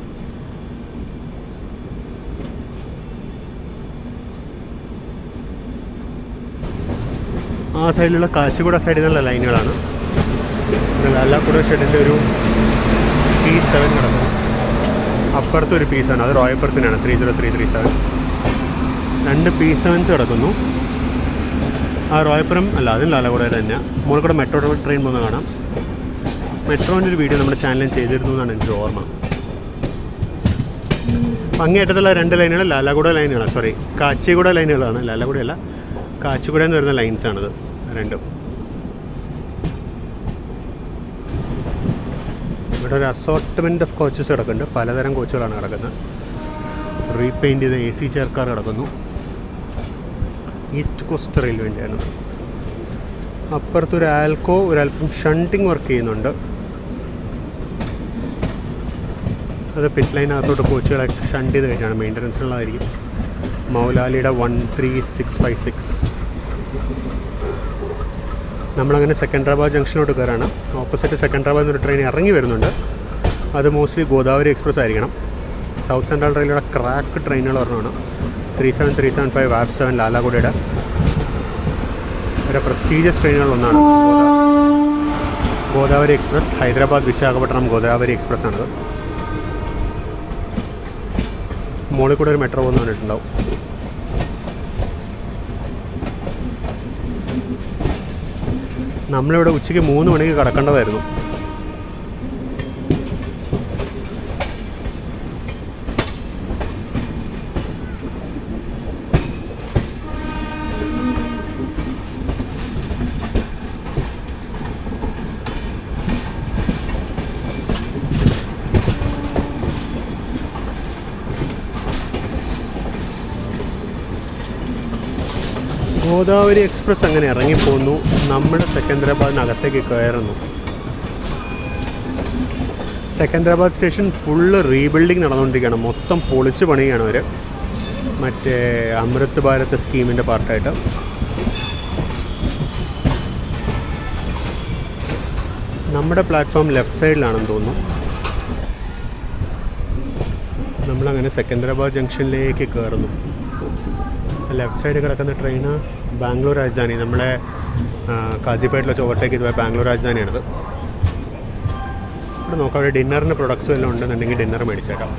ആ സൈഡിലുള്ള കാച്ചിഗുഡ സൈഡിൽ നിന്നുള്ള ലൈനുകളാണ്. ലാലാക്കുട ഷെഡിൻ്റെ ഒരു P7 കിടക്കുന്നു. അപ്പുറത്തൊരു പീസാണ്. അത് റോയപ്പുറത്തിനാണ്. 30337. 2 P7s കിടക്കുന്നു. ആ റോയപ്പുറം അല്ല, അതും ലാലാക്കുടയിൽ തന്നെയാണ്. മുകളിൽ കൂടെ മെട്രോ ട്രെയിൻ പോകുന്ന കാണാം. മെട്രോൻ്റെ ഒരു വീഡിയോ നമ്മുടെ ചാനലിൽ ചെയ്തിരുന്നു എന്നാണ് എനിക്ക് ഓർമ്മ. അങ്ങേറ്റത്തുള്ള 2 ലൈനുകൾ ലാലാഗുഡ ലൈനുകളാണ്. സോറി, കാച്ചിഗുഡ ലൈനുകളാണ്. ലാലാഗുഡയല്ല, കാച്ചിഗുഡ എന്ന് വരുന്ന ലൈൻസാണിത് രണ്ടും. ഇവിടെ ഒരു അസോർട്ട്മെൻറ്റ് ഓഫ് കോച്ചസ് കിടക്കുന്നുണ്ട്. പലതരം കോച്ചുകളാണ് കിടക്കുന്നത്. റീപെയിൻറ്റ് ചെയ്ത AC ചെയർക്കാർ കിടക്കുന്നു. ഈസ്റ്റ് കോസ്റ്റ് റെയിൽവേൻ്റെയാണ്. അപ്പുറത്തൊരു ആൽക്കോ ഒരല്പം ഷണ്ടിങ് വർക്ക് ചെയ്യുന്നുണ്ട്. അത് പിറ്റ് ലൈനകത്തോട്ട് കോച്ചുകളെ ഷണ്ട് ചെയ്ത് കഴിഞ്ഞാണ്. മെയിൻ്റനൻസിനുള്ളതായിരിക്കും. മൗലാലിയുടെ 13656. നമ്മളങ്ങനെ സെക്കന്ദരാബാദ് ജംഗ്ഷനിലോട്ട് കയറാണ്. ഓപ്പോസിറ്റ് സെക്കന്ദരാബാദിൽ ഒരു ട്രെയിൻ ഇറങ്ങി വരുന്നുണ്ട്. അത് മോസ്റ്റ്ലി ഗോദാവരി എക്സ്പ്രസ് ആയിരിക്കണം. സൗത്ത് സെൻട്രൽ റെയിൽവേയുടെ ക്രാക്ക് ട്രെയിനുകൾ പറഞ്ഞാണ്. 37375 VAB7 ലാലാഗുഡയുടെ ഒരു പ്രസ്റ്റീജിയസ് ട്രെയിനുകളിലൊന്നാണ് ഗോദാവരി എക്സ്പ്രസ്. ഹൈദരാബാദ് വിശാഖപട്ടണം ഗോദാവരി എക്സ്പ്രസ് ആണത്. മുകളിൽ കൂടെ ഒരു മെട്രോ പോകുന്ന പറഞ്ഞിട്ടുണ്ടാവും. നമ്മളിവിടെ ഉച്ചയ്ക്ക് 3 മണിക്ക് കിടക്കേണ്ടതായിരുന്നു. ഗോദാവരി എക്സ്പ്രസ് അങ്ങനെ ഇറങ്ങിപ്പോന്നു. നമ്മൾ സെക്കന്ദരാബാദിനകത്തേക്ക് കയറുന്നു. സെക്കന്ദരാബാദ് സ്റ്റേഷൻ ഫുള്ള് റീബിൽഡിങ് നടന്നുകൊണ്ടിരിക്കുകയാണ്. മൊത്തം പൊളിച്ച് പണിയാണ് അവർ. മറ്റേ അമൃത് ഭാരത് സ്കീമിൻ്റെ പാർട്ടായിട്ട്. നമ്മുടെ പ്ലാറ്റ്ഫോം ലെഫ്റ്റ് സൈഡിലാണെന്ന് തോന്നുന്നു. നമ്മളങ്ങനെ സെക്കന്ദരാബാദ് ജംഗ്ഷനിലേക്ക് കയറുന്നു. ലെഫ്റ്റ് സൈഡിൽ കിടക്കുന്ന ട്രെയിന് ബാംഗ്ലൂർ രാജധാനി. നമ്മളെ കാസിപ്പേട്ടിൽ വെച്ച് ഓവർടേക്ക് ചെയ്ത് പോയ ബാംഗ്ലൂർ രാജധാനിയാണിത്. ഇവിടെ നോക്കാം, അവിടെ ഡിന്നറിന് പ്രൊഡക്ട്സ് വല്ലതും ഉണ്ടെന്നുണ്ടെങ്കിൽ ഡിന്നർ മേടിച്ചേക്കാം.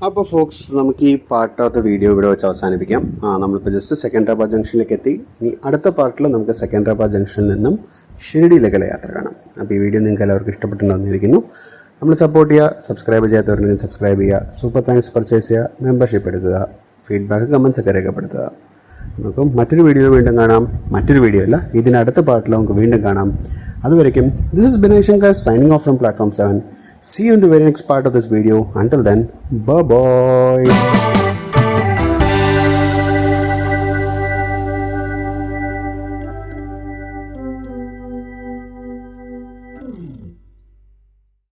അപ്പോൾ ഫോക്സ് നമുക്ക് ഈ പാർട്ട് ഓഫ് ദ വീഡിയോ ഇവിടെ വെച്ച് അവസാനിപ്പിക്കാം. നമ്മളിപ്പോൾ ജസ്റ്റ് സെക്കൻഡറാബാദ് ജംഗ്ഷനിലേക്ക് എത്തി. ഇനി അടുത്ത പാർട്ടിൽ നമുക്ക് സെക്കൻഡറാബാദ് ജംഗ്ഷനിൽ നിന്നും ഷിർഡിയിലേക്കുള്ള യാത്ര കാണാം. അപ്പോൾ ഈ വീഡിയോ നിങ്ങൾക്ക് എല്ലാവർക്കും ഇഷ്ടപ്പെട്ടുണ്ടെന്നിരിക്കുന്നു. നമ്മൾ സപ്പോർട്ട് ചെയ്യുക. സബ്സ്ക്രൈബ് ചെയ്യാത്തവരുണ്ടെങ്കിൽ സബ്സ്ക്രൈബ് ചെയ്യുക. സൂപ്പർ താങ്ക്സ് പർച്ചേസ് ചെയ്യുക. മെമ്പർഷിപ്പ് എടുക്കുക. ഫീഡ്ബാക്ക് കമൻസ് ഒക്കെ രേഖപ്പെടുത്തുക. നമുക്ക് മറ്റൊരു വീഡിയോ വീണ്ടും കാണാം. മറ്റൊരു വീഡിയോ അല്ല, ഇതിനടുത്ത പാർട്ടിൽ നമുക്ക് വീണ്ടും കാണാം. അതുവരയ്ക്കും this is Binoy Shankar signing off from platform 7. See you in the very next part of this video. Until then, bye bye.